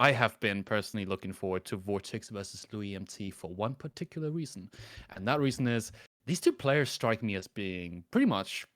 I have been personally looking forward to Vortex versus Louis MT for one particular reason. And that reason is these two players strike me as being pretty much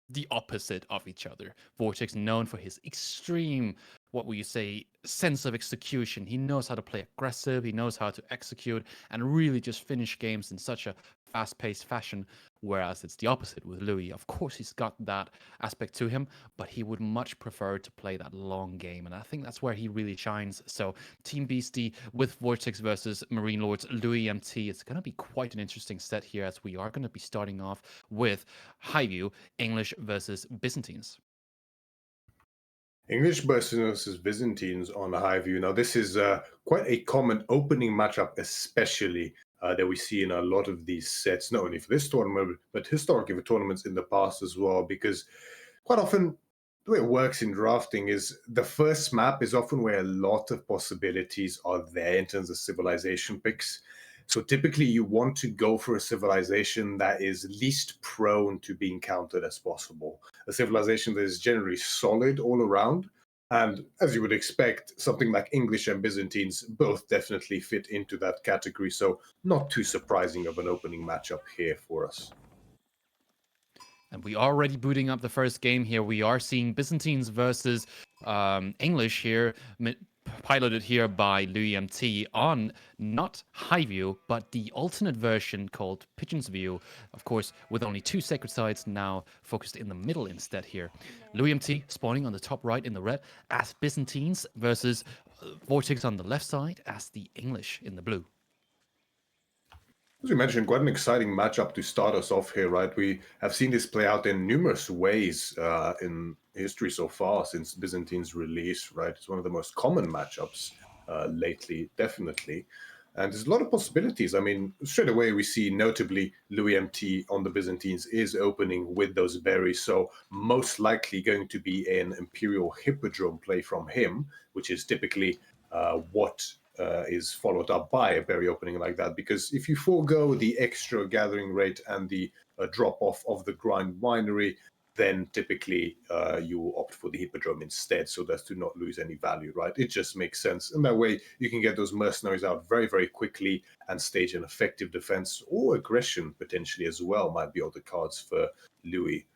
the opposite of each other. Vortex known for his extreme, what would you say, sense of execution. He knows how to play aggressive, he knows how to execute and really just finish games in such a fast-paced fashion. Whereas it's the opposite with Louis. Of course, he's got that aspect to him, but he would much prefer to play that long game. And I think that's where he really shines. So Team Beastie with Vortex versus MarineLord's Louis MT. It's going to be quite an interesting set here as we are going to be starting off with Highview, English versus Byzantines. English versus Byzantines on Highview. Now, this is quite a common opening matchup, especially that we see in a lot of these sets, not only for this tournament, but historically for tournaments in the past as well, because quite often the way it works in drafting is the first map is often where a lot of possibilities are there in terms of civilization picks. So typically you want to go for a civilization that is least prone to being countered as possible. A civilization that is generally solid all around. And as you would expect, something like English and Byzantines both definitely fit into that category. So not too surprising of an opening matchup here for us. And we are already booting up the first game here. We are seeing Byzantines versus English here, piloted here by Louis MT on not Highview, but the alternate version called Pigeon's View. Of course, with only two sacred sites now focused in the middle instead here. Louis MT spawning on the top right in the red as Byzantines versus Vortex on the left side as the English in the blue. As you mentioned, quite an exciting matchup to start us off here, right? We have seen this play out in numerous ways in history so far since Byzantine's release, right? It's one of the most common matchups lately, definitely. And there's a lot of possibilities. I mean, straight away we see notably Louis MT on the Byzantines is opening with those berries, so most likely going to be an Imperial Hippodrome play from him, which is typically what is followed up by a berry opening like that. Because if you forego the extra gathering rate and the drop off of the grind winery, then typically you opt for the hippodrome instead, so as to not lose any value, right? It just makes sense. And that way you can get those mercenaries out very, very quickly and stage an effective defense or aggression potentially as well might be on the cards for Louis.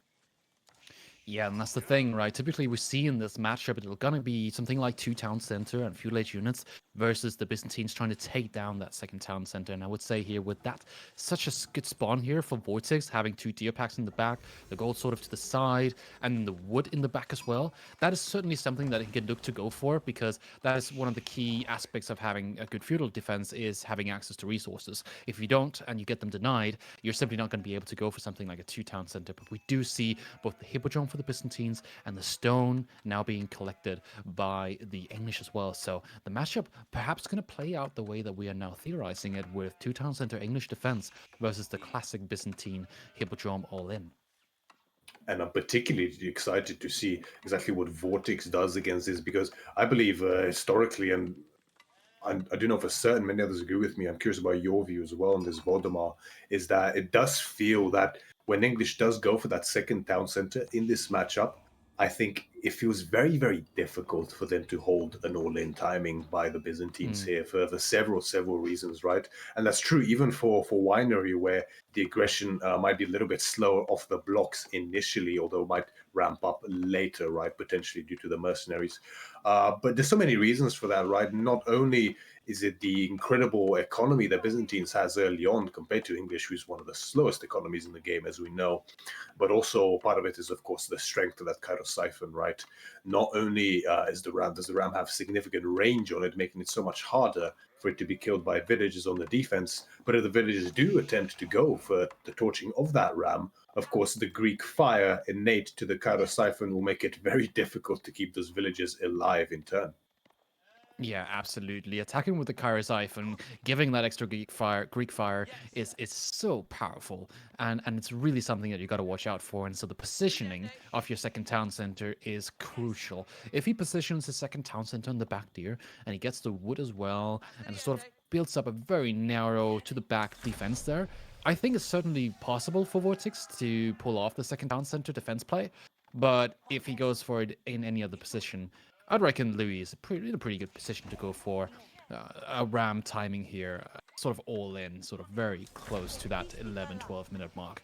Yeah, and that's the thing, right? Typically, we see in this matchup, it's going to be something like two town center and a few late units versus the Byzantines trying to take down that second town center. And I would say here, with that, such a good spawn here for Vortex, having two deer packs in the back, the gold sort of to the side, and the wood in the back as well. That is certainly something that he can look to go for, because that is one of the key aspects of having a good feudal defense is having access to resources. If you don't and you get them denied, you're simply not going to be able to go for something like a two town center. But we do see both the Hippodrome for the Byzantines and the stone now being collected by the English as well. So the matchup perhaps going to play out the way that we are now theorizing it, with two town center English defense versus the classic Byzantine Hippodrome all in. And I'm particularly excited to see exactly what Vortex does against this, because I believe historically, and I do know for certain many others agree with me, I'm curious about your view as well on this, Valdemar, is that it does feel that when English does go for that second town center in this matchup, I think it feels very, very difficult for them to hold an all-in timing by the Byzantines here for several reasons, right? And that's true even for Winery, where the aggression might be a little bit slower off the blocks initially, although might ramp up later, right? Potentially due to the mercenaries. But there's so many reasons for that, right? Not only is it the incredible economy that Byzantines has early on compared to English, who's one of the slowest economies in the game, as we know, but also part of it is, of course, the strength of that Cairo siphon, right? Not only does the ram have significant range on it, making it so much harder for it to be killed by villagers on the defense, but if the villagers do attempt to go for the torching of that ram, of course, the Greek fire innate to the Cairo siphon will make it very difficult to keep those villagers alive in turn. Yeah, absolutely. Attacking with the Kairos and giving that extra Greek fire is so powerful, and it's really something that you got to watch out for. And so the positioning of your second town center is crucial. If he positions his second town center on the back tier and he gets the wood as well, and sort of builds up a very narrow to the back defense there, I think it's certainly possible for Vortex to pull off the second town center defense play. But if he goes for it in any other position, I'd reckon Louis is in a pretty good position to go for a ram timing here, sort of all in, sort of very close to that 11-12 minute mark.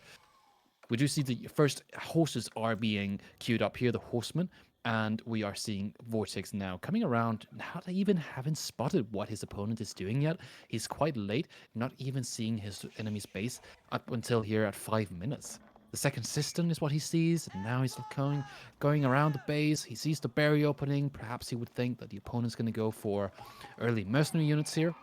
We do see the first horses are being queued up here, the horsemen, and we are seeing Vortex now coming around, not even having spotted what his opponent is doing yet. He's quite late, not even seeing his enemy's base up until here at 5 minutes. The second cistern is what he sees, and now he's going around the base. He sees the barrier opening. Perhaps he would think that the opponent's going to go for early mercenary units here.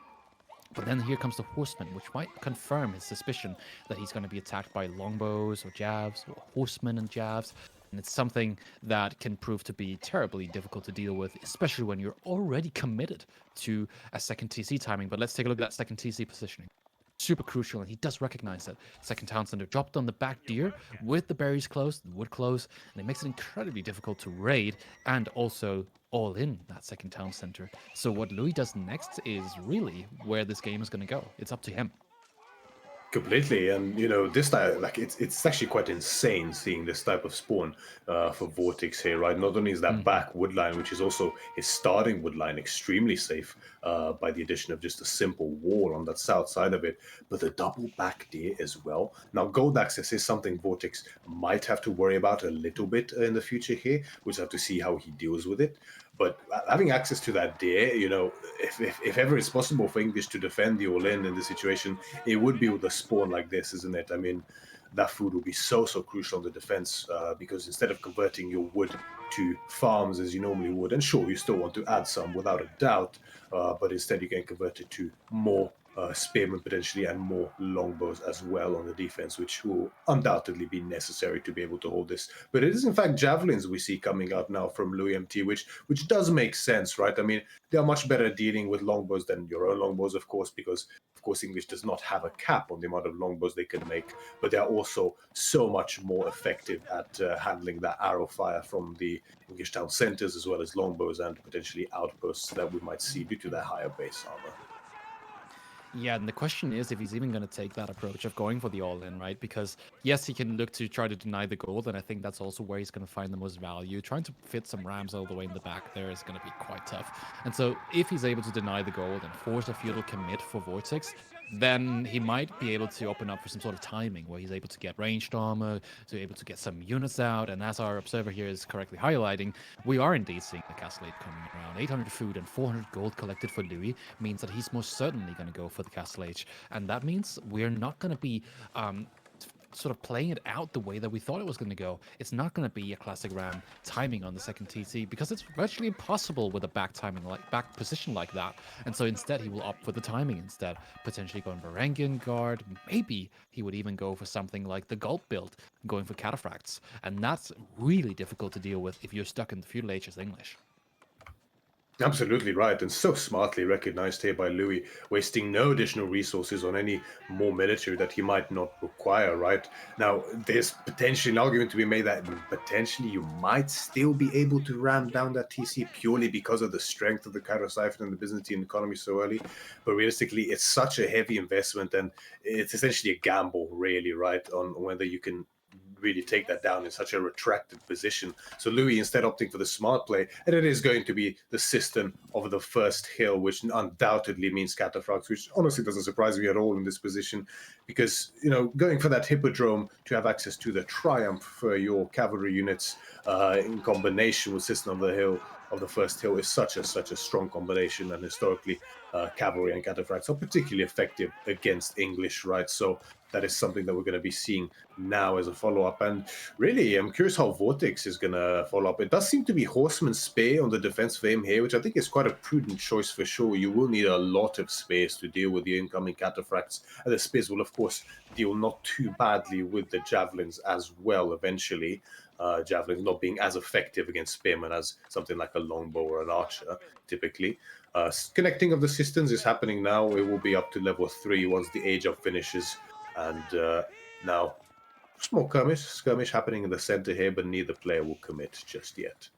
But then here comes the horseman, which might confirm his suspicion that he's going to be attacked by longbows or jabs, or horsemen and jabs. And it's something that can prove to be terribly difficult to deal with, especially when you're already committed to a second TC timing. But let's take a look at that second TC positioning. Super crucial, and he does recognize that. Second town center dropped on the back deer with the berries closed, the wood closed, and it makes it incredibly difficult to raid and also all in that second town center. So what Louis does next is really where this game is going to go. It's up to him. Completely, and you know this type, like it's actually quite insane seeing this type of spawn for Vortex here, right? Not only is that back wood line, which is also his starting wood line, extremely safe by the addition of just a simple wall on that south side of it, but the double back deer as well. Now, gold access is something Vortex might have to worry about a little bit in the future here. We'll have to see how he deals with it. But having access to that deer, you know, if ever it's possible for English to defend the all-in in this situation, it would be with a spawn like this, isn't it? I mean, that food will be so crucial in the defense because instead of converting your wood to farms as you normally would, and sure, you still want to add some without a doubt, but instead you can convert it to more spearmen potentially and more longbows as well on the defense, which will undoubtedly be necessary to be able to hold this. But it is in fact javelins we see coming out now from Louis MT, which does make sense, right? I mean, they are much better dealing with longbows than your own longbows, of course, because of course English does not have a cap on the amount of longbows they can make, but they are also so much more effective at handling that arrow fire from the English town centers as well as longbows and potentially outposts that we might see due to their higher base armor. Yeah, and the question is if he's even going to take that approach of going for the all-in, right? Because yes, he can look to try to deny the gold, and I think that's also where he's going to find the most value. Trying to fit some rams all the way in the back there is going to be quite tough. And so if he's able to deny the gold and force a feudal commit for Vortex, then he might be able to open up for some sort of timing where he's able to get ranged armor, to be able to get some units out. And as our observer here is correctly highlighting, we are indeed seeing the Castlade coming around. 800 food and 400 gold collected for Louis means that he's most certainly going to go for the Castle Age. And that means we're not going to be sort of playing it out the way that we thought it was going to go. It's not going to be a classic ram timing on the second TC because it's virtually impossible with a back timing back position like that. And so instead he will opt for the timing instead, potentially going Varangian Guard. Maybe he would even go for something like the Gulp build, going for cataphracts. And that's really difficult to deal with if you're stuck in the feudal age as English. Absolutely right, and so smartly recognized here by Louis, wasting no additional resources on any more military that he might not require, right? Now, there's potentially an argument to be made that potentially you might still be able to ram down that TC purely because of the strength of the Cairo Siphon and the Byzantine economy so early. But realistically, it's such a heavy investment, and it's essentially a gamble, really, right, on whether you can really take that down in such a retracted position. So Louis instead opting for the smart play, and it is going to be the system of the first hill, which undoubtedly means cataphracts, which honestly doesn't surprise me at all in this position, because you know going for that hippodrome to have access to the triumph for your cavalry units in combination with system of the hill of the first hill is such a strong combination, and historically cavalry and cataphracts are particularly effective against English, right? So that is something that we're going to be seeing now as a follow-up. And really, I'm curious how Vortex is going to follow up. It does seem to be Horseman Spear on the defense for him here, which I think is quite a prudent choice for sure. You will need a lot of space to deal with the incoming cataphracts. And the spears will, of course, deal not too badly with the javelins as well eventually. Javelins not being as effective against spearmen as something like a longbow or an archer, typically. Connecting of the systems is happening now. It will be up to level 3 once the age up finishes. And now, small skirmish happening in the center here, but neither player will commit just yet.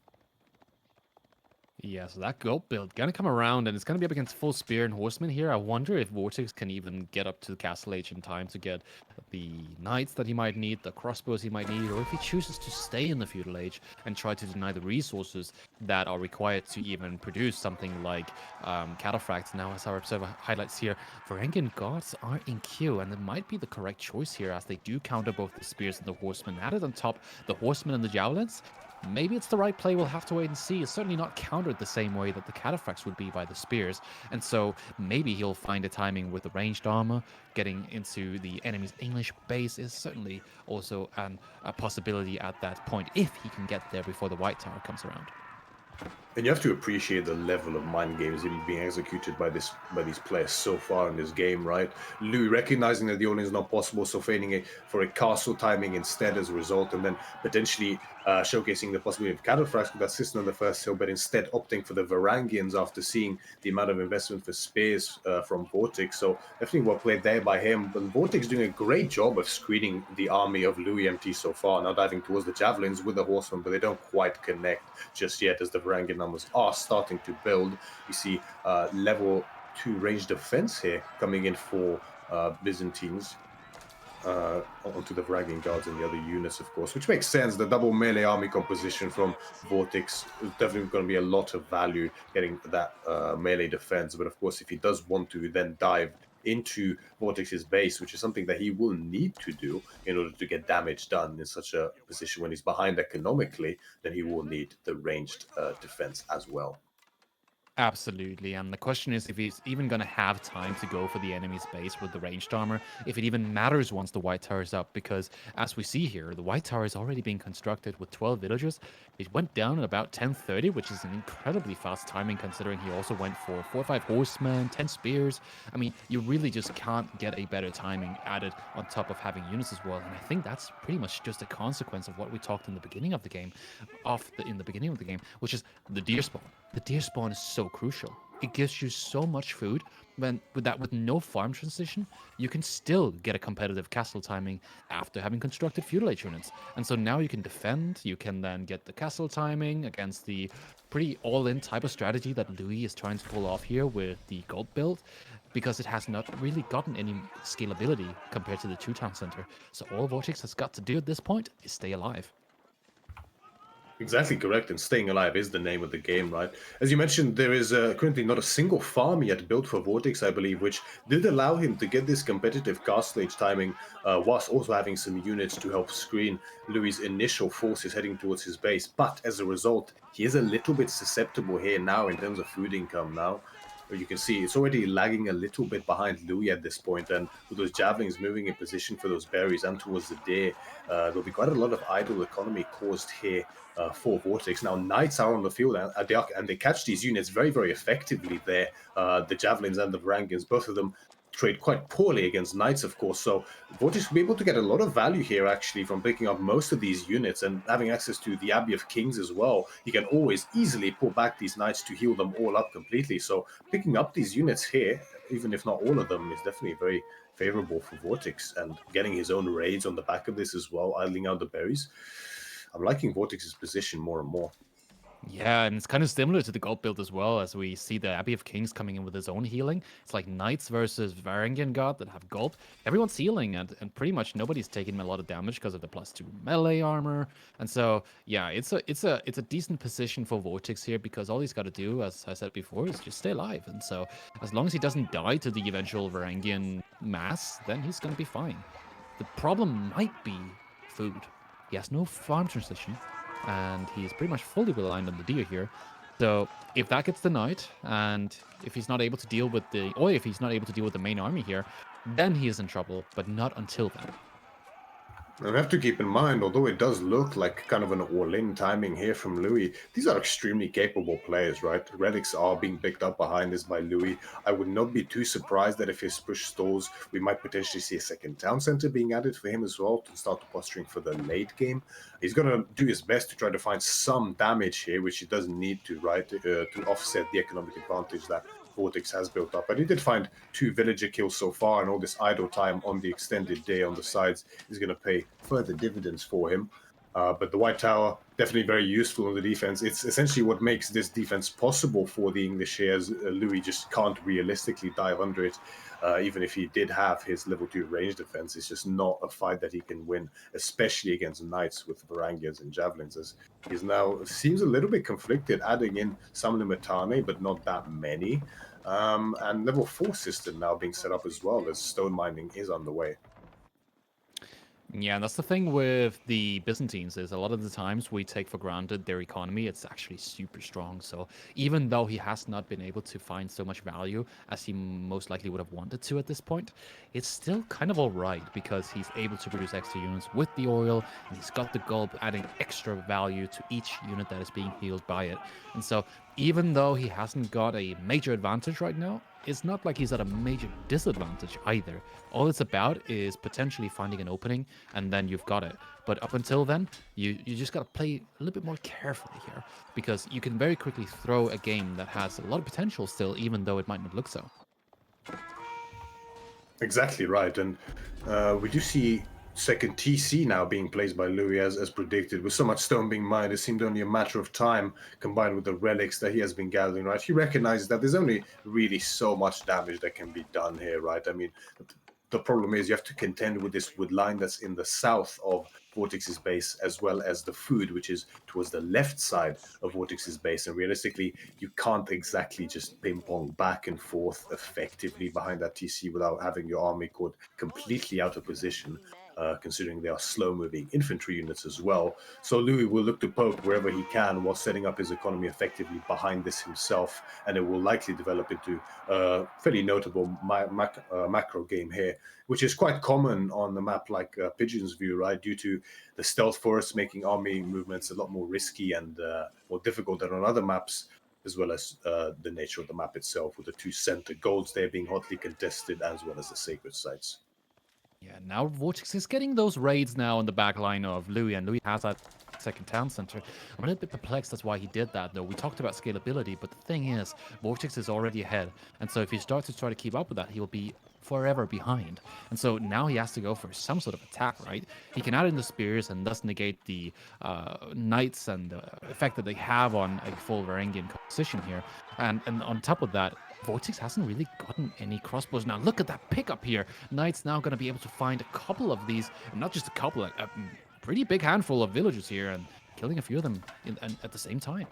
Yeah, so that goat build gonna come around and it's gonna be up against full spear and horseman here. I wonder if Vortex can even get up to the castle age in time to get the knights that he might need, the crossbows he might need, or if he chooses to stay in the feudal age and try to deny the resources that are required to even produce something like cataphracts. Now, as our observer highlights here, Varangian gods are in queue, and it might be the correct choice here as they do counter both the spears and the horsemen. Added on top, the horsemen and the javelins. Maybe it's the right play, we'll have to wait and see. It's certainly not countered the same way that the cataphracts would be by the spears, and so maybe he'll find a timing with the ranged armor. Getting into the enemy's English base is certainly also a possibility at that point, if he can get there before the White Tower comes around. And you have to appreciate the level of mind games even being executed by these players so far in this game, right? Louis recognizing that the only is not possible, so feigning for a castle timing instead as a result, and then potentially showcasing the possibility of cataphracts with that system on the first hill, but instead opting for the Varangians after seeing the amount of investment for spears from Vortex. So definitely well played there by him. But Vortex doing a great job of screening the army of Louis MT so far, now diving towards the javelins with the horsemen, but they don't quite connect just yet as the Varangian numbers are starting to build. You see level 2 range defense here coming in for Byzantines onto the Varangian guards and the other units, of course, which makes sense. The double melee army composition from Vortex is definitely going to be a lot of value getting that melee defense. But of course, if he does want to then dive into Vortex's base, which is something that he will need to do in order to get damage done in such a position when he's behind economically, then he will need the ranged defense as well. Absolutely, and the question is if he's even going to have time to go for the enemy's base with the ranged armor, if it even matters once the White Tower is up, because as we see here, the White Tower is already being constructed with 12 villagers. It went down at about 10:30, which is an incredibly fast timing considering he also went for 4 or 5 horsemen, 10 spears. I mean, you really just can't get a better timing added on top of having units as well, and I think that's pretty much just a consequence of what we talked in the beginning of the game, which is the deer spawn. The deer spawn is so crucial. It gives you so much food when with no farm transition, you can still get a competitive castle timing after having constructed feudal age units. And so now you can defend, you can then get the castle timing against the pretty all-in type of strategy that Louis is trying to pull off here with the gold build, because it has not really gotten any scalability compared to the two-town center. So all Vortex has got to do at this point is stay alive. Exactly correct, and staying alive is the name of the game, right? As you mentioned, there is currently not a single farm yet built for Vortex, I believe, which did allow him to get this competitive castle age timing, whilst also having some units to help screen Louis' initial forces heading towards his base. But as a result, he is a little bit susceptible here now in terms of food income now. You can see it's already lagging a little bit behind Louis at this point, and with those javelins moving in position for those berries and towards the deer, there'll be quite a lot of idle economy caused here for Vortex. Now, Knights are on the field and they catch these units very, very effectively there. The Javelins and the Varangians, both of them trade quite poorly against Knights, of course. So Vortex will be able to get a lot of value here, actually, from picking up most of these units and having access to the Abbey of Kings as well. He can always easily pull back these Knights to heal them all up completely. So picking up these units here, even if not all of them, is definitely very favorable for Vortex, and getting his own raids on the back of this as well, idling out the berries. I'm liking Vortex's position more and more. Yeah, and it's kind of similar to the gold build as well, as we see the Abbey of Kings coming in with his own healing. It's like Knights versus Varangian God that have gold. Everyone's healing, and pretty much nobody's taking a lot of damage because of the +2 melee armor. And so, yeah, it's a decent position for Vortex here, because all he's got to do, as I said before, is just stay alive. And so, as long as he doesn't die to the eventual Varangian mass, then he's going to be fine. The problem might be food. He has no farm transition, and he's pretty much fully reliant on the deer here. So if that gets denied, and if he's not able to deal with if he's not able to deal with the main army here, then he is in trouble, but not until then. And we have to keep in mind, although it does look like kind of an all-in timing here from Louis, these are extremely capable players, right? Relics are being picked up behind this by Louis. I would not be too surprised that if his push stalls, we might potentially see a second town center being added for him as well to start posturing for the late game. He's going to do his best to try to find some damage here, which he doesn't need to, right? To offset the economic advantage that Vortex has built up. And he did find 2 villager kills so far, and all this idle time on the extended day on the sides is going to pay further dividends for him. But the White Tower definitely very useful in the defense. It's essentially what makes this defense possible for the English here, as Louis just can't realistically dive under it. Even if he did have his level 2 range defense, it's just not a fight that he can win, especially against knights with Varangians and javelins, as he's now seems a little bit conflicted, adding in some Limitane, but not that many. And level 4 system now being set up as well, as stone mining is underway. Yeah, and that's the thing with the Byzantines is a lot of the times we take for granted their economy. It's actually super strong. So even though he has not been able to find so much value as he most likely would have wanted to at this point, it's still kind of all right because he's able to produce extra units with the oil, and he's got the gold adding extra value to each unit that is being healed by it. And so even though he hasn't got a major advantage right now, it's not like he's at a major disadvantage either. All it's about is potentially finding an opening, and then you've got it. But up until then, you just got to play a little bit more carefully here, because you can very quickly throw a game that has a lot of potential still, even though it might not look so. Exactly right, and we do see second TC now being placed by Louis as predicted. With so much stone being mined, it seemed only a matter of time, combined with the relics that he has been gathering, right? He recognizes that there's only really so much damage that can be done here, right? I mean, the problem is you have to contend with this wood line that's in the south of Vortex's base, as well as the food, which is towards the left side of Vortex's base. And realistically, you can't exactly just ping pong back and forth effectively behind that TC without having your army caught completely out of position. Considering they are slow-moving infantry units as well. So Louis will look to poke wherever he can while setting up his economy effectively behind this himself, and it will likely develop into a fairly notable macro game here, which is quite common on the map like Pigeon's View, right? Due to the stealth forest making army movements a lot more risky and more difficult than on other maps, as well as the nature of the map itself, with the two center golds there being hotly contested, as well as the sacred sites. Yeah, now Vortex is getting those raids now in the back line of Louis, and Louis has that second town center. I'm a little bit perplexed as why he did that, though. We talked about scalability, but the thing is, Vortex is already ahead, and so if he starts to try to keep up with that, he will be forever behind. And so now he has to go for some sort of attack, right? He can add in the spears and thus negate the knights and the effect that they have on a full Varangian composition here. And on top of that, Vortex hasn't really gotten any crossbows. Now look at that pickup here. Knight's now going to be able to find a couple of these, and not just a couple, a pretty big handful of villagers here, and killing a few of them at the same time.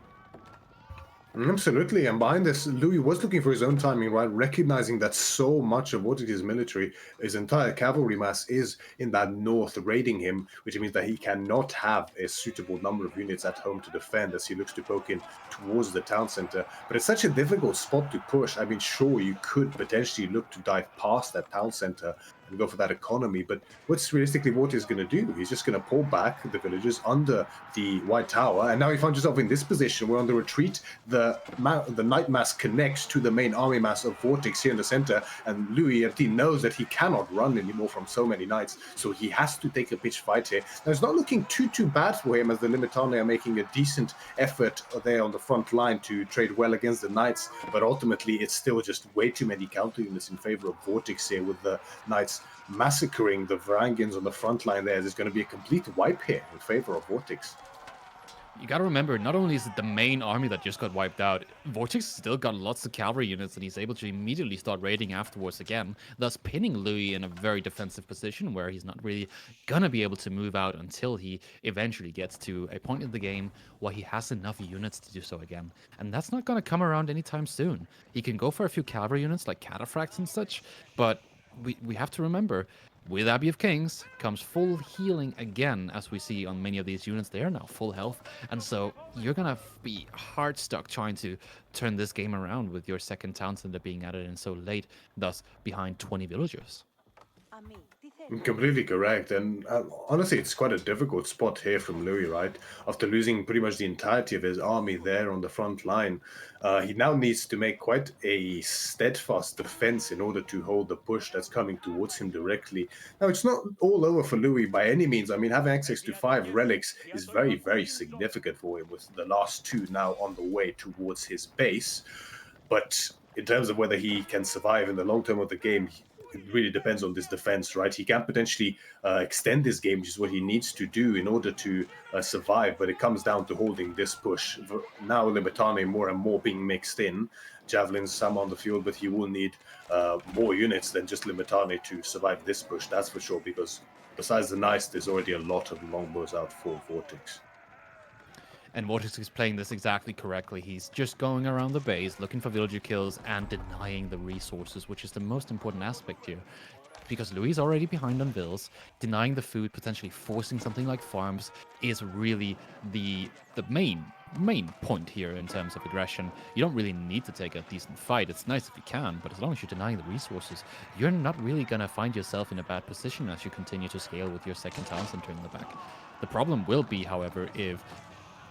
Absolutely, and behind this, Louis was looking for his own timing, right? Recognizing that so much of Vortex's military, his entire cavalry mass, is in that north raiding him, which means that he cannot have a suitable number of units at home to defend as he looks to poke in towards the town center. But it's such a difficult spot to push. I mean, sure, you could potentially look to dive past that town center and go for that economy, but what's realistically Vortex going to do? He's just going to pull back the villagers under the White Tower, and now he finds himself in this position where on the retreat, the Night Mass connects to the main army mass of Vortex here in the center, and Louis knows that he cannot run anymore from so many knights, so he has to take a pitch fight here. Now, it's not looking too bad for him, as the Limitane are making a decent effort there on the front line to trade well against the knights, but ultimately it's still just way too many counter units in favor of Vortex here, with the knights massacring the Varangians on the front line there. There's going to be a complete wipe here in favor of Vortex. You gotta remember, not only is it the main army that just got wiped out, Vortex still got lots of cavalry units, and he's able to immediately start raiding afterwards again, thus pinning Louis in a very defensive position where he's not really gonna be able to move out until he eventually gets to a point in the game where he has enough units to do so again. And that's not gonna come around anytime soon. He can go for a few cavalry units like cataphracts and such, but we have to remember, with Abbey of Kings comes full healing again, as we see on many of these units. They are now full health, and so you're gonna be hard stuck trying to turn this game around with your second town center being added in so late, thus behind 20 villagers. Completely correct. And honestly, it's quite a difficult spot here from Louis, right? After losing pretty much the entirety of his army there on the front line, he now needs to make quite a steadfast defense in order to hold the push that's coming towards him directly. Now, it's not all over for Louis by any means. I mean, having access to 5 relics is very significant for him, with the last 2 now on the way towards his base. But in terms of whether he can survive in the long term of the game, it really depends on this defense, right? He can potentially extend this game, which is what he needs to do in order to survive, but it comes down to holding this push. Now Limitane more and more being mixed in, javelins some on the field, but he will need more units than just Limitane to survive this push, that's for sure, because besides the Knights, there's already a lot of longbows out for Vortex. And Vortex is playing this exactly correctly. He's just going around the base, looking for villager kills, and denying the resources, which is the most important aspect here. Because Louis is already behind on bills, denying the food, potentially forcing something like farms, is really the main point here in terms of aggression. You don't really need to take a decent fight. It's nice if you can, but as long as you're denying the resources, you're not really gonna find yourself in a bad position as you continue to scale with your second town center in the back. The problem will be, however, if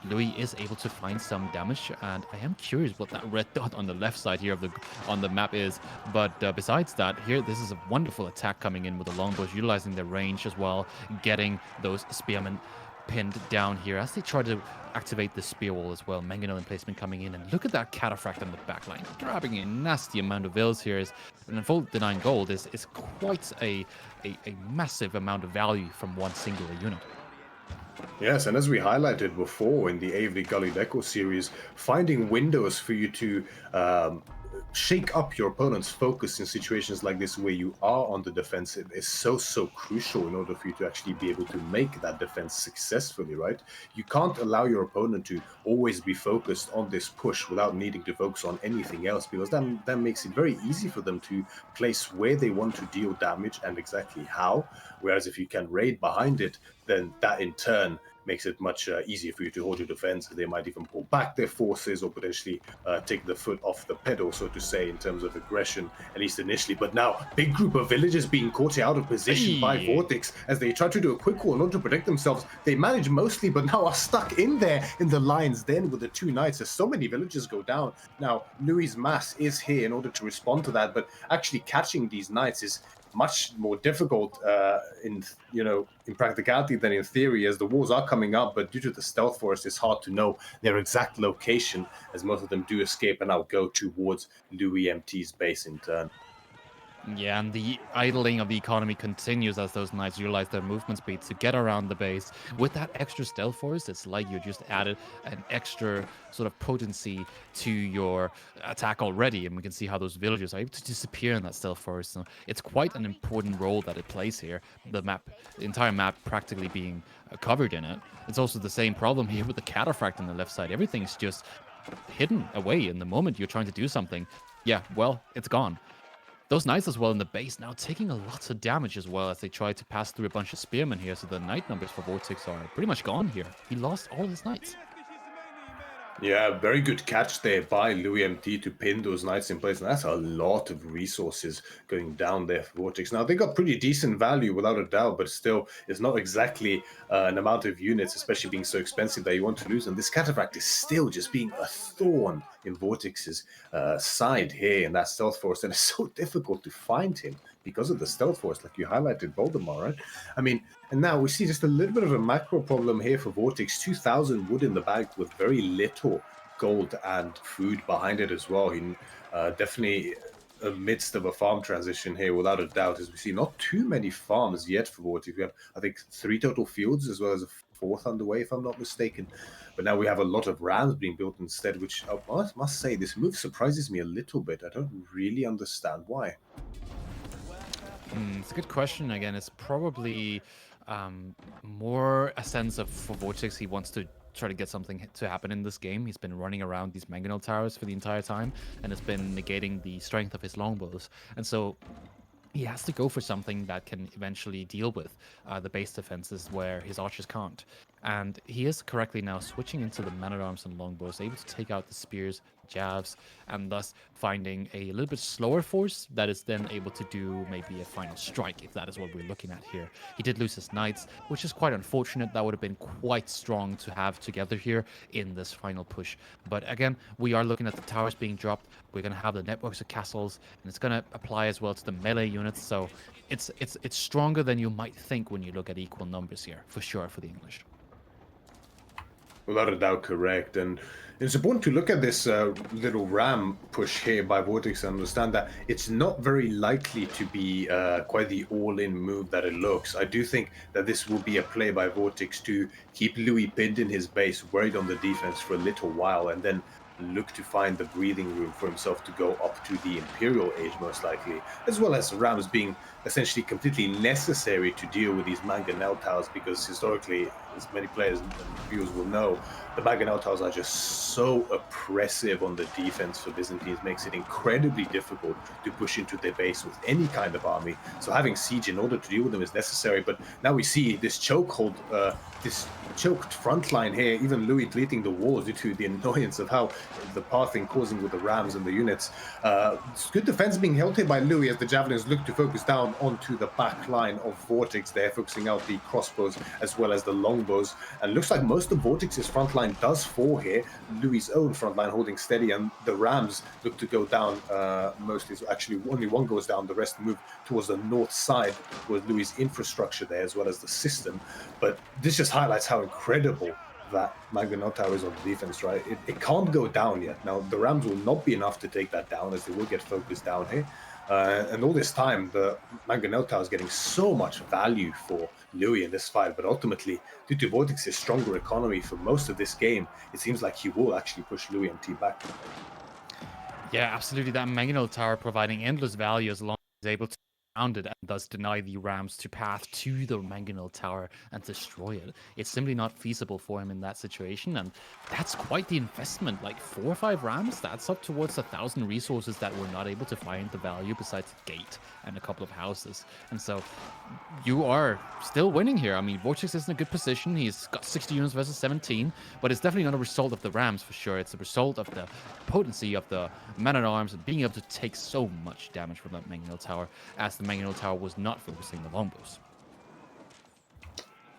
Louis is able to find some damage, and I am curious what that red dot on the left side here of on the map is. But besides that, here this is a wonderful attack coming in with the longbows, utilizing their range as well, getting those spearmen pinned down here as they try to activate the spear wall as well. Mangonel emplacement coming in, and look at that cataphract on the backline, grabbing a nasty amount of vills here. And full denying gold is quite a massive amount of value from one singular unit. Yes, and as we highlighted before in the Avery Gully Deco series, finding windows for you to shake up your opponent's focus in situations like this where you are on the defensive is so crucial in order for you to actually be able to make that defense successfully, right? You can't allow your opponent to always be focused on this push without needing to focus on anything else, because that makes it very easy for them to place where they want to deal damage and exactly how. Whereas if you can raid behind it, then that in turn makes it much easier for you to hold your defense. They might even pull back their forces or potentially take the foot off the pedal, so to say, in terms of aggression, at least initially. But now, big group of villagers being caught out of position by Vortex as they try to do a quick call in order to protect themselves. They manage mostly, but now are stuck in there in the lines then with the two knights as so many villagers go down. Now, Louis' mass is here in order to respond to that, but actually catching these knights is much more difficult in practicality than in theory, as the walls are coming up, but due to the stealth forest, it's hard to know their exact location, as most of them do escape and now go towards Louis MT's base in turn. Yeah, and the idling of the economy continues as those knights utilize their movement speed to get around the base. With that extra stealth force, it's like you just added an extra sort of potency to your attack already, and we can see how those villagers are able to disappear in that stealth forest. So it's quite an important role that it plays here. The entire map practically being covered in it. It's also the same problem here with the cataphract on the left side. Everything's just hidden away in the moment you're trying to do something. Yeah, well, it's gone. Those knights as well in the base now taking a lot of damage as well as they try to pass through a bunch of spearmen here. So the knight numbers for Vortex are pretty much gone here. He lost all his knights. Yeah, very good catch there by Louis MT to pin those knights in place. And that's a lot of resources going down there for Vortex. Now, they got pretty decent value without a doubt, but still, it's not exactly an amount of units, especially being so expensive, that you want to lose. And this cataphract is still just being a thorn in Vortex's side here in that stealth force. And it's so difficult to find him because of the stealth force, like you highlighted Valdemar, right? I mean, and now we see just a little bit of a macro problem here for Vortex. 2,000 wood in the bag with very little gold and food behind it as well. He definitely amidst of a farm transition here, without a doubt, as we see not too many farms yet for Vortex. We have, I think, 3 total fields as well as a 4th underway, if I'm not mistaken. But now we have a lot of rams being built instead, which I must say, this move surprises me a little bit. I don't really understand why. It's a good question. Again, it's probably more a sense of for Vortex, he wants to try to get something to happen in this game. He's been running around these mangonel towers for the entire time, and it's been negating the strength of his longbows. And so he has to go for something that can eventually deal with the base defenses where his archers can't. And he is correctly now switching into the man-at-arms and longbows, able to take out the spears, jabs, and thus finding a little bit slower force that is then able to do maybe a final strike, if that is what we're looking at here. He did lose his knights, which is quite unfortunate. That would have been quite strong to have together here in this final push. But again, we are looking at the towers being dropped. We're going to have the networks of castles, and it's going to apply as well to the melee units. So it's stronger than you might think when you look at equal numbers here, for sure, for the English. Without a doubt, correct. And it's important to look at this little ram push here by Vortex and understand that it's not very likely to be quite the all-in move that it looks. I do think that this will be a play by Vortex to keep Louis pinned in his base, worried on the defense for a little while, and then look to find the breathing room for himself to go up to the Imperial Age, most likely, as well as Rams being essentially completely necessary to deal with these mangonel towers, because historically, as many players and viewers will know, the mangonel towers are just so oppressive on the defense for Byzantines, makes it incredibly difficult to push into their base with any kind of army. So having siege in order to deal with them is necessary. But now we see this chokehold, this choked front line here, even Louis deleting the walls due to the annoyance of how the pathing causing with the rams and the units. Good defense being held here by Louis as the javelins look to focus down onto the back line of Vortex there, focusing out the crossbows as well as the longbows. And looks like most of Vortex's front line does fall here. Louis' own front line holding steady, and the rams look to go down mostly. So actually, only one goes down, the rest move towards the north side, towards Louis' infrastructure there as well as the system. But this just highlights how incredible that Mangonel Tower is on the defense, right? It can't go down yet. Now, the Rams will not be enough to take that down, as they will get focused down here. And all this time, the Mangonel Tower is getting so much value for Louis in this fight, but ultimately, due to Vortex's stronger economy for most of this game, it seems like he will actually push Louis MT back. Yeah, absolutely. That Mangonel Tower providing endless value as long as he's able to surround it and thus deny the Rams to path to the Mangonel Tower and destroy it. It's simply not feasible for him in that situation, and that's quite the investment. Like 4 or 5 Rams, that's up towards 1,000 resources that we're not able to find the value besides gate and a couple of houses. And so you are still winning here. I mean, Vortex is in a good position. He's got 60 units versus 17, but it's definitely not a result of the Rams for sure. It's a result of the potency of the man-at-arms and being able to take so much damage from that Mangonel Tower, as the Mangonel Tower was not focusing the longbows.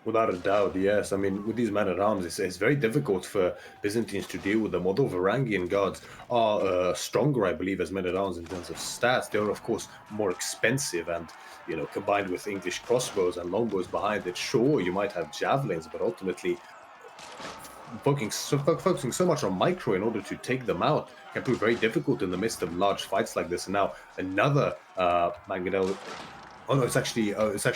Without a doubt, yes. I mean, with these men-at-arms, it's very difficult for Byzantines to deal with them. Although Varangian guards are stronger, I believe, as men-at-arms in terms of stats, they're, of course, more expensive. And, you know, combined with English crossbows and longbows behind it, sure, you might have javelins, but ultimately, focusing so much on micro in order to take them out can prove very difficult in the midst of large fights like this. And now another Mangonel. Oh no, it's actually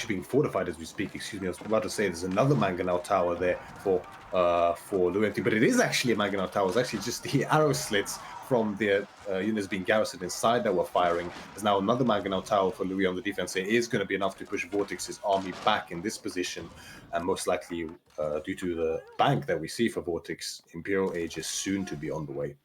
being fortified as we speak. Excuse me, I was about to say there's another Mangonel tower there for Luenti, but it is actually a Mangonel tower. It's actually just the arrow slits from the units being garrisoned inside that were firing. There's now another Mangonel tower for Louis on the defense. It is going to be enough to push Vortex's army back in this position, and most likely due to the bank that we see for Vortex, Imperial Age is soon to be on the way.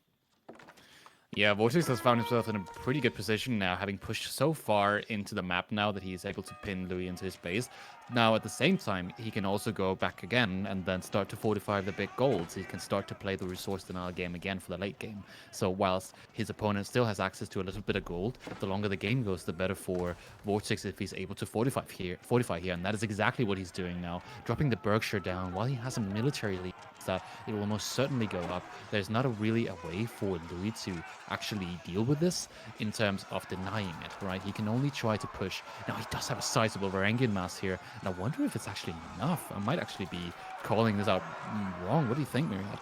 Yeah, Vortex has found himself in a pretty good position now, having pushed so far into the map now that he's able to pin Louis into his base. Now, at the same time, he can also go back again and then start to fortify the big golds. He can start to play the resource denial game again for the late game. So whilst his opponent still has access to a little bit of gold, the longer the game goes, the better for Vortex if he's able to fortify here. And that is exactly what he's doing now, dropping the Berkshire down while he has a military lead that it will most certainly go up. There's not really a way for Louis to actually deal with this in terms of denying it, right? He can only try to push. Now, he does have a sizable Varangian mass here, and I wonder if it's actually enough. I might actually be calling this out wrong. What do you think, Myriad?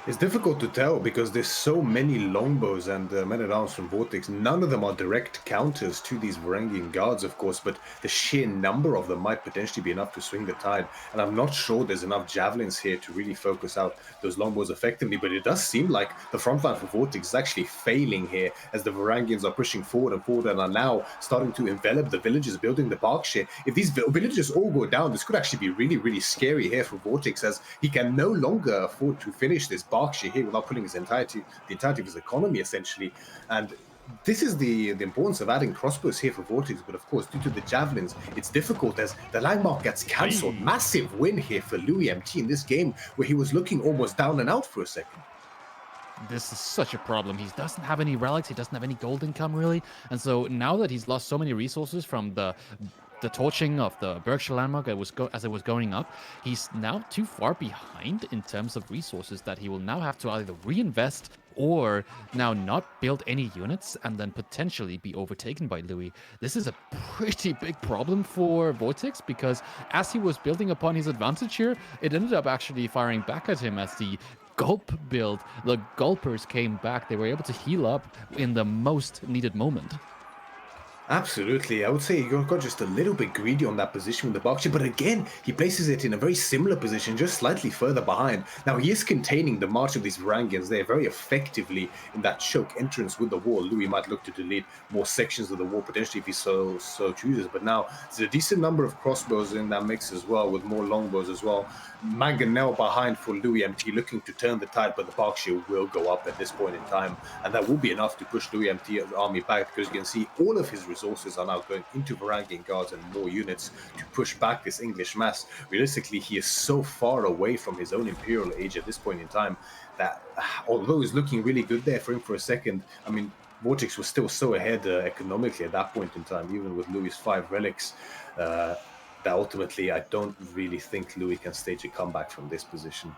It's difficult to tell because there's so many longbows and men-at-arms from Vortex. None of them are direct counters to these Varangian guards, of course, but the sheer number of them might potentially be enough to swing the tide. And I'm not sure there's enough javelins here to really focus out those longbows effectively, but it does seem like the front line for Vortex is actually failing here as the Varangians are pushing forward and are now starting to envelop the villages, building the Berkshire. If these villages all go down, this could actually be really, really scary here for Vortex, as he can no longer afford to finish this Berkshire here without pulling the entirety of his economy, essentially. And this is the importance of adding crossbows here for Vortex, but of course, due to the javelins, it's difficult as the landmark gets cancelled. Massive win here for Louis MT in this game, where he was looking almost down and out for a second. This is such a problem. He doesn't have any relics. He doesn't have any gold income, really. And so now that he's lost so many resources from the torching of the Berkshire landmark as it was going up, he's now too far behind in terms of resources that he will now have to either reinvest or now not build any units and then potentially be overtaken by Louis. This is a pretty big problem for Vortex because as he was building upon his advantage here, it ended up actually firing back at him as the gulp build. The gulpers came back. They were able to heal up in the most needed moment. Absolutely. I would say he got just a little bit greedy on that position with the Berkshire, but again, he places it in a very similar position, just slightly further behind. Now, he is containing the march of these Varangians there very effectively in that choke entrance with the wall. Louis might look to delete more sections of the wall, potentially if he so chooses, but now there's a decent number of crossbows in that mix as well, with more longbows as well. Mangonel behind for Louis MT, looking to turn the tide, but the Berkshire will go up at this point in time, and that will be enough to push Louis MT's army back, because you can see all of his resources are now going into Varangian guards and more units to push back this English mass. Realistically, he is so far away from his own Imperial age at this point in time that although it's looking really good there for him for a second, I mean, Vortex was still so ahead economically at that point in time, even with Louis' 5 relics, that ultimately I don't really think Louis can stage a comeback from this position.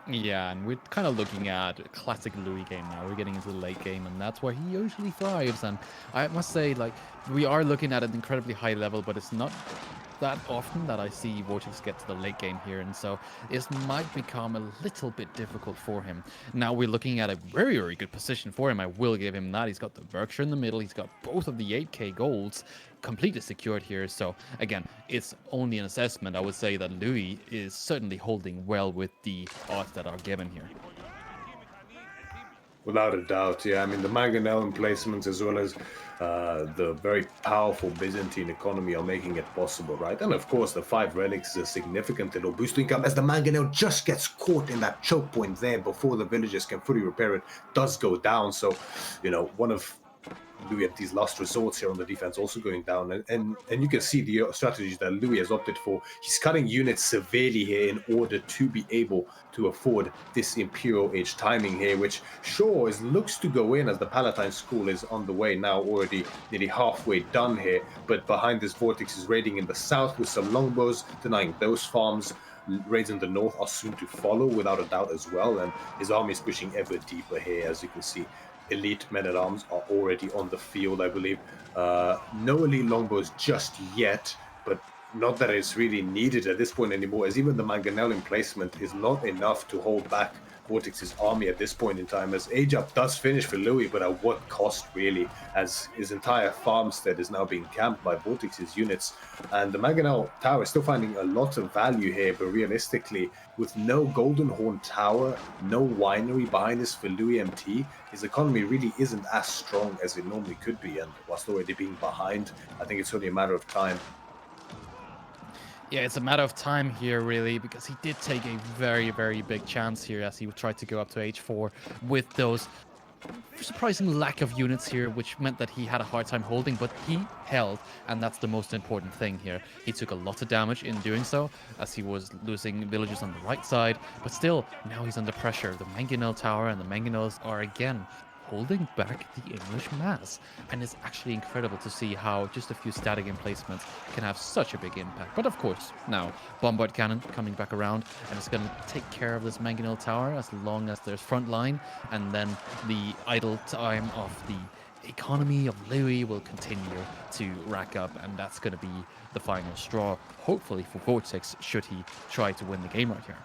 Yeah, and we're kind of looking at a classic Louis game now. We're getting into the late game, and that's where he usually thrives. And I must say, like, we are looking at an incredibly high level, but it's not that often that I see Vortex get to the late game here, and so this might become a little bit difficult for him. Now we're looking at a very, very good position for him. I will give him that. He's got the Berkshire in the middle. He's got both of the 8k golds completely secured here. So again, it's only an assessment. I would say that Louis is certainly holding well with the odds that are given here. Without a doubt, yeah. I mean, the Mangonel emplacements as well as the very powerful Byzantine economy are making it possible, right? And of course, the 5 relics is a significant little boost to income as the Mangonel just gets caught in that choke point there before the villagers can fully repair it, does go down. So, you know, one of Louis at these last resorts here on the defense also going down, and you can see the strategies that Louis has opted for. He's cutting units severely here in order to be able to afford this Imperial Age timing here, which sure looks to go in as the Palatine School is on the way now, already nearly halfway done here. But behind this, Vortex is raiding in the south with some longbows, denying those farms. Raids in the north are soon to follow, without a doubt as well, and his army is pushing ever deeper here, as you can see. Elite men-at-arms are already on the field, I believe. No elite longbows just yet, but not that it's really needed at this point anymore, as even the Mangonel emplacement is not enough to hold back Vortex's army at this point in time, as age up does finish for Louis, but at what cost, really, as his entire farmstead is now being camped by Vortex's units. And the Mangonel Tower is still finding a lot of value here, but realistically, with no Golden Horn Tower, no winery behind this for Louis MT, his economy really isn't as strong as it normally could be, and whilst already being behind, I think it's only a matter of time. Yeah, it's a matter of time here, really, because he did take a very, very big chance here as he tried to go up to H4 with those surprising lack of units here, which meant that he had a hard time holding, but he held, and that's the most important thing here. He took a lot of damage in doing so, as he was losing villagers on the right side, but still, now he's under pressure. The Mangonel Tower and the Mangonels are again holding back the English mass, and it's actually incredible to see how just a few static emplacements can have such a big impact. But of course, now Bombard Cannon coming back around, and it's going to take care of this Mangonel Tower as long as there's front line, and then the idle time of the economy of Louis will continue to rack up, and that's going to be the final straw, hopefully for Vortex, should he try to win the game right here.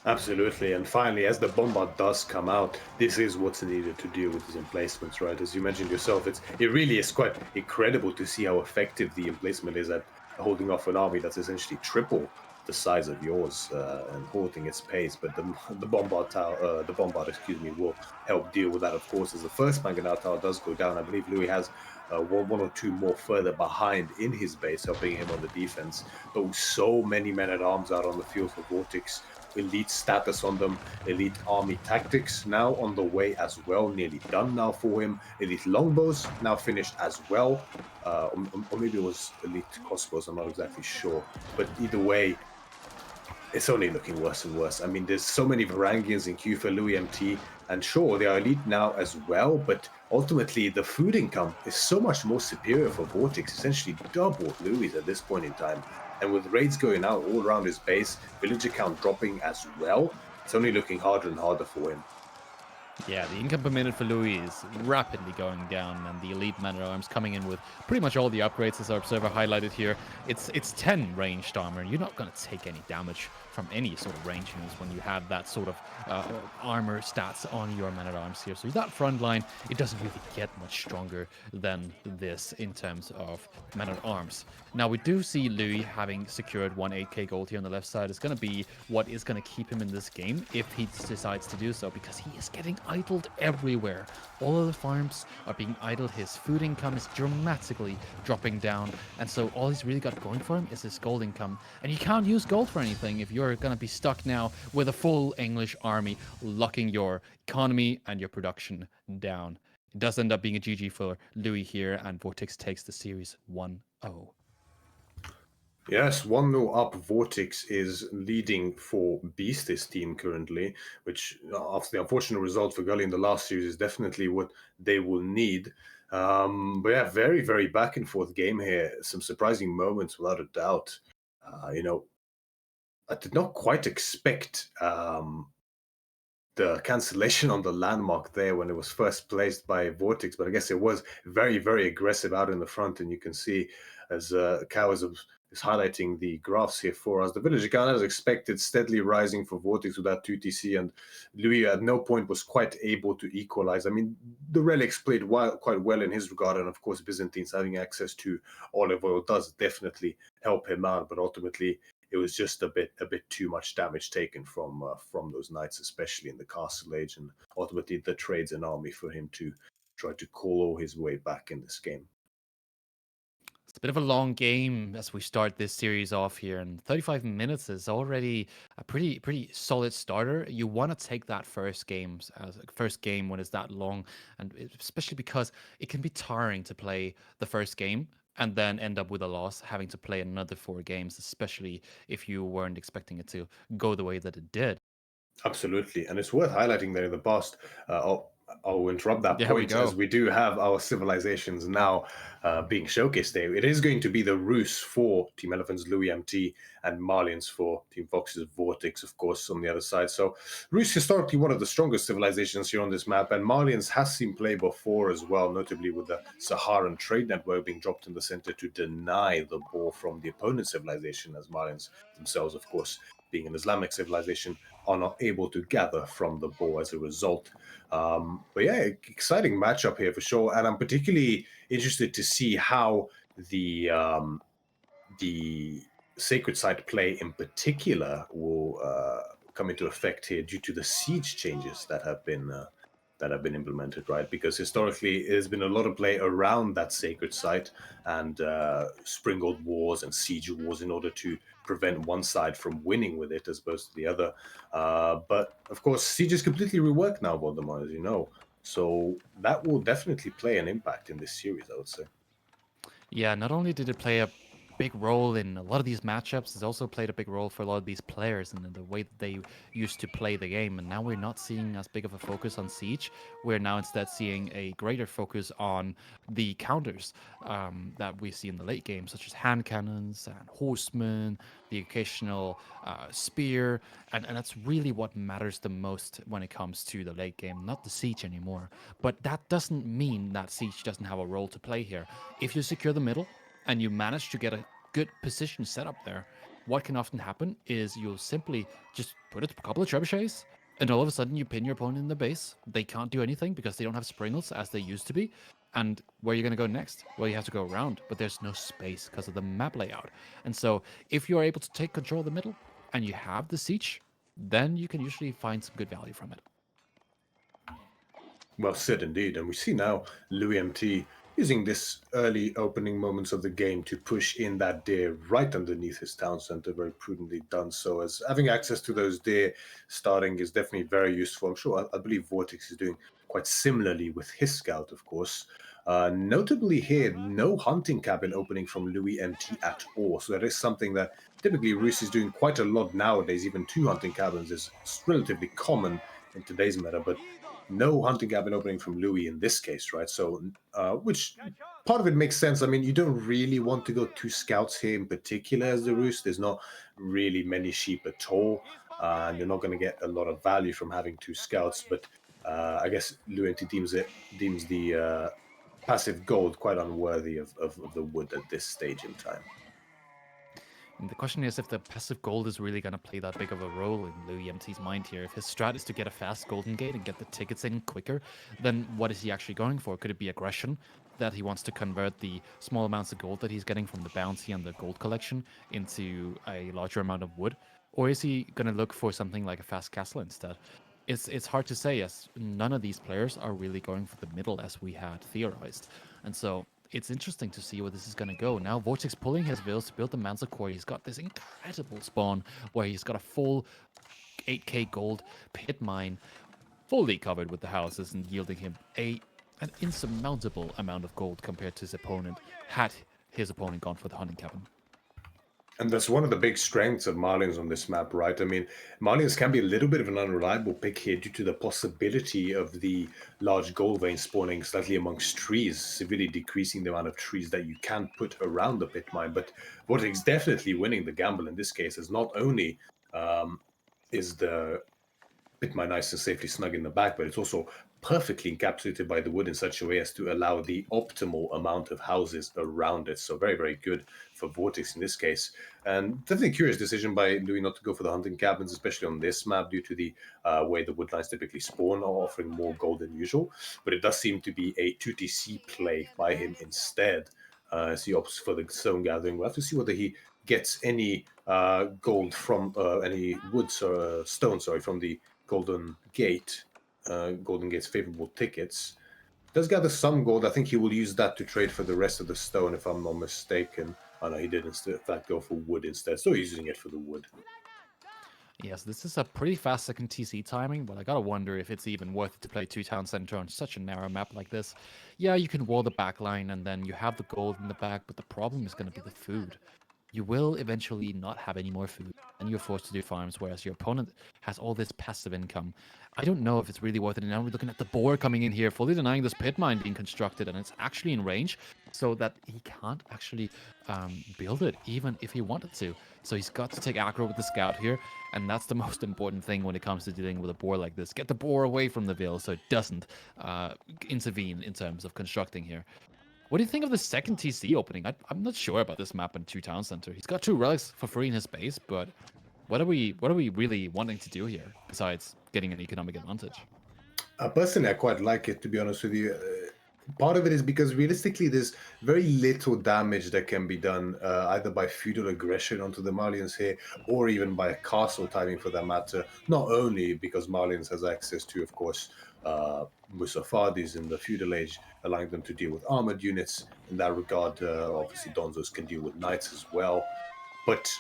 Absolutely, and finally, as the Bombard does come out, this is what's needed to deal with his emplacements, right? As you mentioned yourself, it really is quite incredible to see how effective the emplacement is at holding off an army that's essentially triple the size of yours and holding its pace. But the Bombard Tower, excuse me, will help deal with that, of course, as the first Mangonel Tower does go down. I believe Louis has one or two more further behind in his base, helping him on the defense. But with so many men-at-arms out on the field for Vortex, elite status on them, elite army tactics now on the way as well, nearly done now for him. Elite longbows now finished as well, or maybe it was elite crossbows, I'm not exactly sure. But either way, it's only looking worse and worse. I mean, there's so many Varangians in queue for Louis MT, and sure, they are elite now as well, but ultimately the food income is so much more superior for Vortex, essentially double Louis at this point in time. And with raids going out all around his base, villager count dropping as well, it's only looking harder and harder for him. Yeah, the income per minute for Louis is rapidly going down, and the elite man at arms coming in with pretty much all the upgrades, as our observer highlighted here. It's 10 ranged armor. You're not going to take any damage from any sort of range units when you have that sort of armor stats on your man at arms here. So that front line, it doesn't really get much stronger than this in terms of man at arms. Now we do see Louis having secured 8K gold here on the left side. Is going to be what is going to keep him in this game if he decides to do so, because he is getting idled everywhere. All of the farms are being idled. His food income is dramatically dropping down, and so all he's really got going for him is his gold income. And you can't use gold for anything if you're going to be stuck now with a full English army locking your economy and your production down. It does end up being a GG for Louis here, and Vortex takes the series 1-0. Yes, 1-0 up. Vortex is leading for Beast's team currently, which, after the unfortunate result for Gully in the last series, is definitely what they will need. But yeah, very, very back and forth game here. Some surprising moments, without a doubt. I did not quite expect the cancellation on the landmark there when it was first placed by Vortex, but I guess it was very, very aggressive out in the front. And you can see, as Cow is highlighting the graphs here for us, the village account, as expected, steadily rising for Vortex with that 2TC, and Louis at no point was quite able to equalize. I mean, the relics played quite well in his regard, and of course Byzantines having access to olive oil does definitely help him out, but ultimately it was just a bit too much damage taken from those knights, especially in the castle age, and ultimately the trades an army for him to try to claw his way back in this game. It's a bit of a long game as we start this series off here, and 35 minutes is already a pretty solid starter. You want to take that first game when it's that long, and especially because it can be tiring to play the first game and then end up with a loss, having to play another 4 games, especially if you weren't expecting it to go the way that it did. Absolutely, and it's worth highlighting that in the past. I'll interrupt that There we point, as go. we do have our civilizations now being showcased there. It is going to be the Rus for Team Elephant's Louis MT, and Marlians for Team Fox's Vortex, of course, on the other side. So Rus historically one of the strongest civilizations here on this map, and Marlians has seen play before as well, notably with the Saharan trade network being dropped in the center to deny the ball from the opponent's civilization, as Marlians themselves, of course, being an Islamic civilization, are not able to gather from the ball as a result. But yeah, exciting matchup here for sure, and I'm particularly interested to see how the sacred site play in particular will come into effect here due to the siege changes that have been implemented, right? Because historically, there's been a lot of play around that sacred site, and springald wars and siege wars in order to prevent one side from winning with it as opposed to the other. But of course, siege is completely reworked now, Valdemar, as you know. So that will definitely play an impact in this series, I would say. Yeah, not only did it play a big role in a lot of these matchups, it's also played a big role for a lot of these players and the way that they used to play the game. And now we're not seeing as big of a focus on Siege. We're now instead seeing a greater focus on the counters that we see in the late game, such as hand cannons and horsemen, the occasional spear. And that's really what matters the most when it comes to the late game, not the Siege anymore. But that doesn't mean that Siege doesn't have a role to play here. If you secure the middle and you manage to get a good position set up there, what can often happen is you'll simply just put a couple of trebuchets, and all of a sudden you pin your opponent in the base. They can't do anything because they don't have springles as they used to be. And where are you going to go next? Well, you have to go around, but there's no space because of the map layout. And so if you are able to take control of the middle and you have the siege, then you can usually find some good value from it. Well said indeed. And we see now Louis MT using this early opening moments of the game to push in that deer right underneath his town center. Very prudently done so, as having access to those deer starting is definitely very useful. I'm sure, I believe Vortex is doing quite similarly with his scout, of course. Notably here, no hunting cabin opening from Louis MT at all. So that is something that typically Rus is doing quite a lot nowadays. Even 2 hunting cabins is relatively common in today's meta, but no hunting cabin opening from Louis in this case, right? So, which part of it makes sense. I mean, you don't really want to go 2 scouts here in particular as the Roost. There's not really many sheep at all, and you're not going to get a lot of value from having 2 scouts. But I guess Luenti deems the passive gold quite unworthy of the wood at this stage in time. And the question is if the passive gold is really going to play that big of a role in Louis MT's mind here. If his strat is to get a fast golden gate and get the tickets in quicker, then what is he actually going for? Could it be aggression? That he wants to convert the small amounts of gold that he's getting from the bounty and the gold collection into a larger amount of wood? Or is he going to look for something like a fast castle instead? It's hard to say, as none of these players are really going for the middle as we had theorized. And so it's interesting to see where this is going to go. Now Vortex pulling his vills to build the Manticore. He's got this incredible spawn where he's got a full 8k gold pit mine fully covered with the houses and yielding him an insurmountable amount of gold compared to his opponent had his opponent gone for the hunting cabin. And that's one of the big strengths of Marlins on this map, right? I mean, Marlins can be a little bit of an unreliable pick here due to the possibility of the large gold vein spawning slightly amongst trees, severely decreasing the amount of trees that you can put around the pit mine. But Vortex definitely winning the gamble in this case, is not only is the pit mine nice and safely snug in the back, but it's also perfectly encapsulated by the wood in such a way as to allow the optimal amount of houses around it. So very, very good for Vortex in this case. And definitely a curious decision by Louis not to go for the hunting cabins, especially on this map due to the way the woodlines typically spawn, offering more gold than usual. But it does seem to be a 2TC play by him instead. As he opts for the stone gathering. We'll have to see whether he gets any gold from any woods or stone, sorry, from the Golden Gate, Golden Gate's favorable tickets. Does gather some gold. I think he will use that to trade for the rest of the stone, if I'm not mistaken. Oh no, he did instead. In fact, go for wood instead. So he's using it for the wood. Yes, this is a pretty fast second TC timing, but I gotta wonder if it's even worth it to play two town center on such a narrow map like this. Yeah, you can wall the back line and then you have the gold in the back, but the problem is gonna be the food. You will eventually not have any more food, and you're forced to do farms, whereas your opponent has all this passive income. I don't know if it's really worth it. And now we're looking at the boar coming in here, fully denying this pit mine being constructed, and it's actually in range, so that he can't actually build it, even if he wanted to. So he's got to take aggro with the scout here, and that's the most important thing when it comes to dealing with a boar like this. Get the boar away from the veil so it doesn't intervene in terms of constructing here. What do you think of the second TC opening? I'm not sure about this map in two town center. He's got two relics for free in his base, but what are we really wanting to do here besides getting an economic advantage? Personally, I quite like it, to be honest with you. Part of it is because realistically, there's very little damage that can be done either by feudal aggression onto the Malians here, or even by a castle timing for that matter. Not only because Malians has access to, of course, Musafadis in the feudal age, allowing them to deal with armored units. In that regard, obviously, Donzos can deal with knights as well. But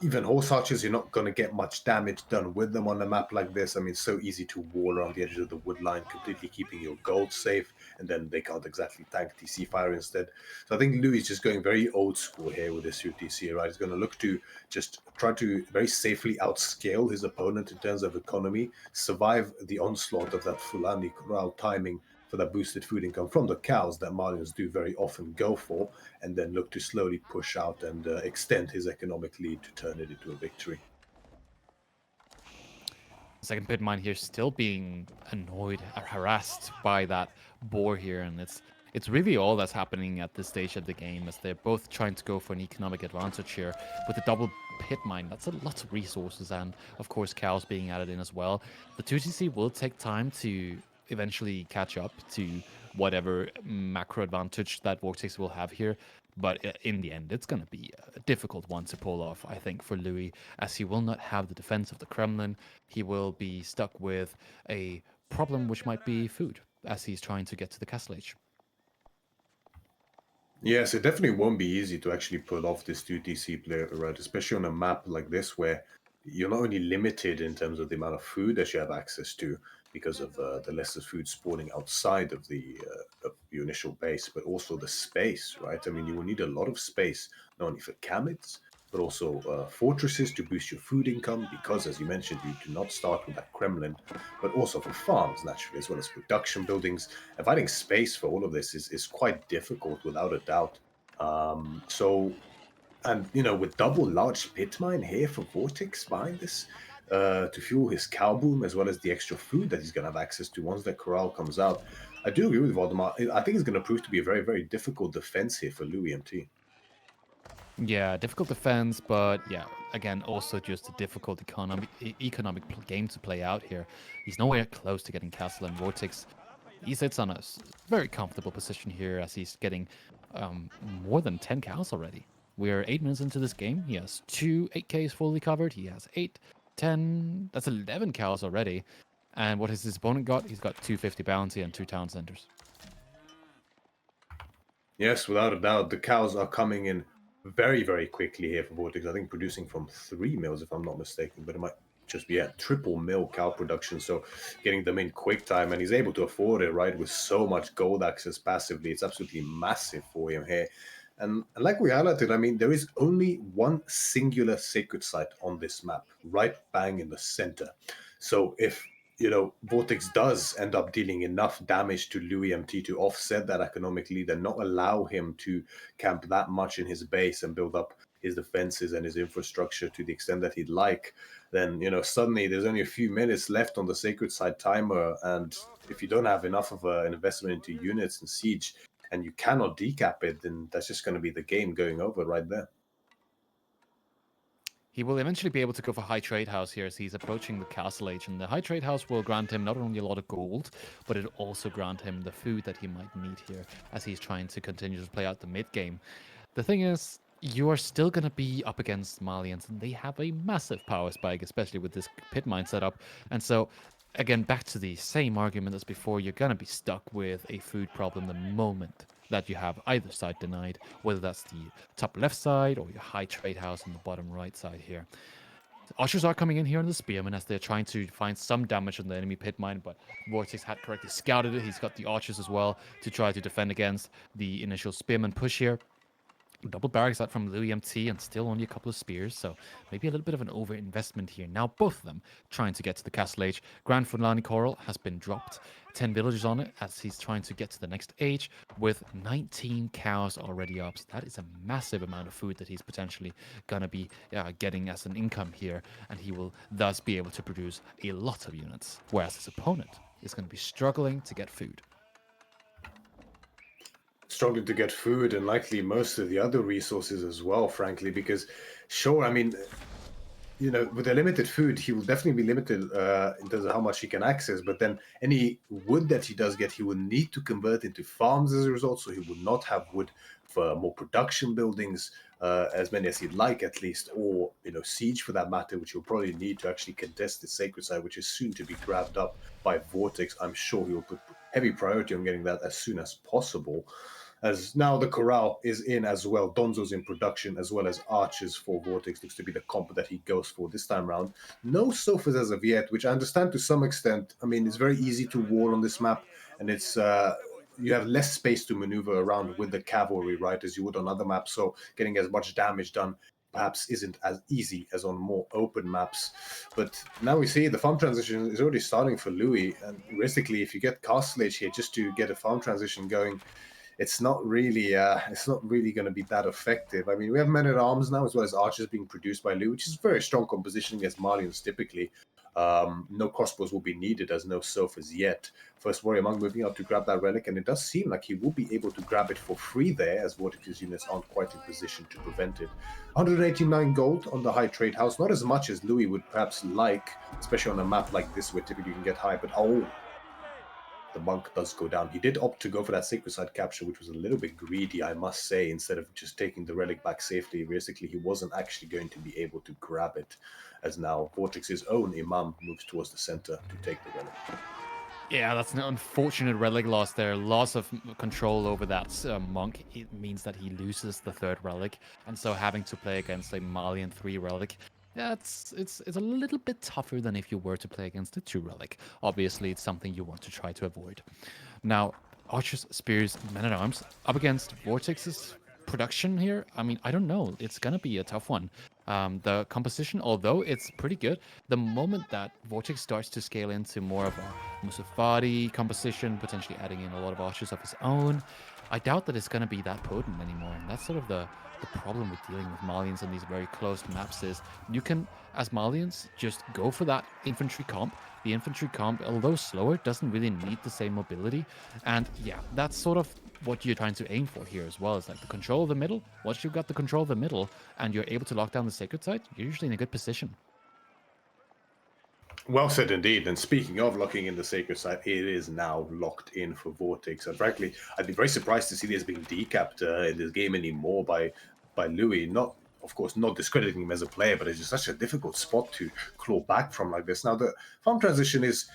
even horse archers, you're not going to get much damage done with them on a map like this. I mean, it's so easy to wall around the edges of the wood line, completely keeping your gold safe, and then they can't exactly tank TC fire instead. So I think Louis is just going very old school here with this UTC, right? He's going to look to just try to very safely outscale his opponent in terms of economy, survive the onslaught of that Fulani Corral timing for that boosted food income from the cows that Malians do very often go for, and then look to slowly push out and extend his economic lead to turn it into a victory. Second pit mine here still being annoyed or harassed by that boar here, and it's really all that's happening at this stage of the game, as they're both trying to go for an economic advantage here with the double pit mine. That's a lot of resources, and of course cows being added in as well. The 2TC will take time to eventually catch up to whatever macro advantage that Vortex will have here. But in the end, it's going to be a difficult one to pull off, I think, for Louis, as he will not have the defense of the Kremlin. He will be stuck with a problem which might be food, as he's trying to get to the castle age. Yes, it definitely won't be easy to actually pull off this 2TC player, right? Especially on a map like this where you're not only limited in terms of the amount of food that you have access to because of the lesser food spawning outside of of your initial base, but also the space, right? I mean, you will need a lot of space, not only for camets, but also fortresses to boost your food income because, as you mentioned, you do not start with that Kremlin, but also for farms, naturally, as well as production buildings. And finding space for all of this is quite difficult, without a doubt. So, and with double large pit mine here for Vortex behind this, to fuel his cow boom, as well as the extra food that he's going to have access to once that corral comes out. I do agree with Valdemar. I think it's going to prove to be a very, very difficult defense here for Louis MT. Yeah, difficult defense, but yeah, again, also just a difficult economic game to play out here. He's nowhere close to getting Castle and Vortex. He sits on a very comfortable position here as he's getting more than 10 cows already. We're 8 minutes into this game. He has two 8Ks fully covered. He has 8, 10, that's 11 cows already. And what has his opponent got? He's got 250 bounty and 2 town centers. Yes, without a doubt, the cows are coming in very, very quickly here for Vortex. I think producing from 3 mills, if I'm not mistaken, but it might just be a triple mill cow production. So getting them in quick time, and he's able to afford it, right? With so much gold access passively, it's absolutely massive for him here. And like we highlighted, I mean, there is only one singular sacred site on this map, right bang in the center. So if Vortex does end up dealing enough damage to Louis MT to offset that economic lead and not allow him to camp that much in his base and build up his defenses and his infrastructure to the extent that he'd like, then suddenly there's only a few minutes left on the sacred side timer, and if you don't have enough of an investment into units and siege, and you cannot decap it, then that's just going to be the game going over right there. He will eventually be able to go for High Trade House here as he's approaching the Castle Age, and the High Trade House will grant him not only a lot of gold, but it'll also grant him the food that he might need here as he's trying to continue to play out the mid game. The thing is, you are still going to be up against Malians, and they have a massive power spike, especially with this pit mine setup. And so, again, back to the same argument as before, you're going to be stuck with a food problem the moment that you have either side denied, whether that's the top left side or your high trade house on the bottom right side here. Archers are coming in here on the Spearmen as they're trying to find some damage on the enemy pit mine, but Vortex had correctly scouted it. He's got the Archers as well to try to defend against the initial Spearman push here. Double barracks out from Louis MT and still only a couple of spears, so maybe a little bit of an over-investment here. Now both of them trying to get to the Castle Age. Grand Fulani Coral has been dropped. 10 villagers on it as he's trying to get to the next age with 19 cows already up. So that is a massive amount of food that he's potentially going to be getting as an income here, and he will thus be able to produce a lot of units, whereas his opponent is going to be struggling to get food. Struggling to get food and likely most of the other resources as well, frankly, because sure, I mean, with the limited food, he will definitely be limited in terms of how much he can access. But then any wood that he does get, he will need to convert into farms as a result. So he will not have wood for more production buildings, as many as he'd like at least, or siege for that matter, which he'll probably need to actually contest the sacred side, which is soon to be grabbed up by Vortex. I'm sure he will put heavy priority on getting that as soon as possible. As now the corral is in as well. Donzo's in production as well as Archers for Vortex. Looks to be the comp that he goes for this time around. No sofas as of yet, which I understand to some extent. I mean, it's very easy to wall on this map, and it's you have less space to maneuver around with the cavalry, right, as you would on other maps. So getting as much damage done perhaps isn't as easy as on more open maps. But now we see the farm transition is already starting for Louis, and realistically, if you get Castle Age here just to get a farm transition going, it's not really going to be that effective. I mean, we have men at arms now as well as archers being produced by Liu, which is very strong composition against Malians typically. No crossbows will be needed as no sofas yet. First warrior monk moving out to grab that relic, and it does seem like he will be able to grab it for free there, as Vortex's units aren't quite in position to prevent it. 189 gold on the high trade house, not as much as Louis would perhaps like, especially on a map like this where typically you can get high, but the monk does go down. He did opt to go for that sacred side capture, which was a little bit greedy, I must say, instead of just taking the relic back safely. Realistically, he wasn't actually going to be able to grab it, as now Vortex's own Imam moves towards the center to take the relic. Yeah, that's an unfortunate relic loss there. Loss of control over that monk. It means that he loses the third relic, and so having to play against a Malian 3 relic, yeah, it's a little bit tougher than if you were to play against a 2 relic. Obviously, it's something you want to try to avoid. Now, Archers, Spears, Men-at-Arms up against Vortex's production here. I mean, I don't know. It's going to be a tough one. The composition, although it's pretty good, the moment that Vortex starts to scale into more of a Musafati composition, potentially adding in a lot of archers of his own, I doubt that it's going to be that potent anymore. And that's sort of the problem with dealing with Malians on these very close maps is you can, as Malians, just go for that infantry comp. The infantry comp, although slower, doesn't really need the same mobility. And yeah, that's sort of what you're trying to aim for here as well. Is like the control of the middle. Once you've got the control of the middle and you're able to lock down the sacred site, you're usually in a good position. Well said indeed. And speaking of locking in the sacred site, it is now locked in for Vortex. And frankly, I'd be very surprised to see this being decapped in this game anymore by Louis. Not, of course, not discrediting him as a player, but it's just such a difficult spot to claw back from like this. Now, the farm transition is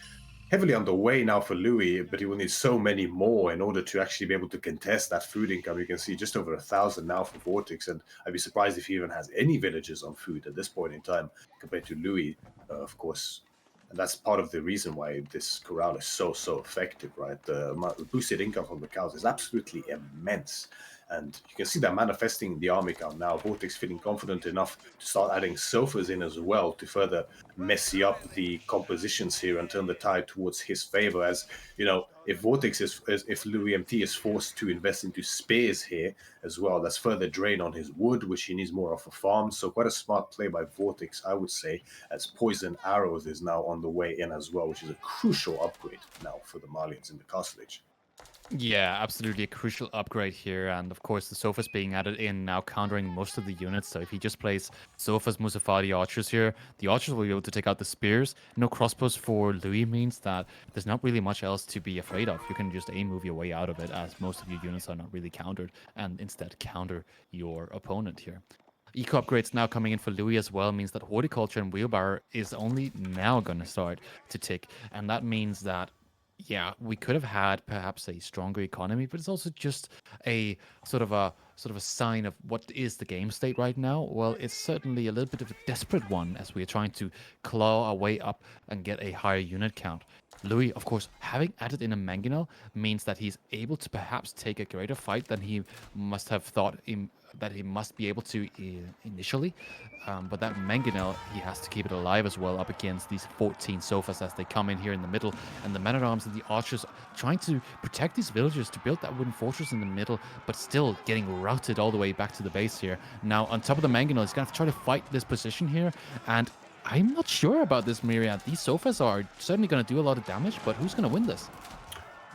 heavily underway now for Louis, but he will need so many more in order to actually be able to contest that food income. You can see just over 1,000 now for Vortex, and I'd be surprised if he even has any villagers on food at this point in time compared to Louis, of course. And that's part of the reason why this corral is so effective, right? The boosted income from the cows is absolutely immense. And you can see that manifesting in the army count now. Vortex feeling confident enough to start adding sofas in as well to further messy up the compositions here and turn the tide towards his favor. As you know, if if Louis MT is forced to invest into spears here as well, that's further drain on his wood, which he needs more of a farm. So quite a smart play by Vortex, I would say, as poison arrows is now on the way in as well, which is a crucial upgrade now for the Malians in the castle age. Yeah, absolutely a crucial upgrade here. And of course, the Sofas being added in now countering most of the units. So if he just plays Sofas, Musafadi Archers here, the Archers will be able to take out the Spears. No crossbows for Louis means that there's not really much else to be afraid of. You can just aim move your way out of it, as most of your units are not really countered, and instead counter your opponent here. Eco upgrades now coming in for Louis as well means that horticulture and wheelbarrow is only now going to start to tick. And that means that yeah, we could have had perhaps a stronger economy, but it's also just a sort of a sign of what is the game state right now. Well, it's certainly a little bit of a desperate one as we are trying to claw our way up and get a higher unit count. Louis, of course, having added in a mangonel means that he's able to perhaps take a greater fight than he must have thought that he must be able to initially. But that mangonel, he has to keep it alive as well up against these 14 sofas as they come in here in the middle. And the men-at-arms and the archers trying to protect these villagers to build that wooden fortress in the middle, but still getting routed all the way back to the base here. Now, on top of the mangonel, he's going to have to try to fight this position here. And I'm not sure about this, Myriad. These sofas are certainly going to do a lot of damage, but who's going to win this?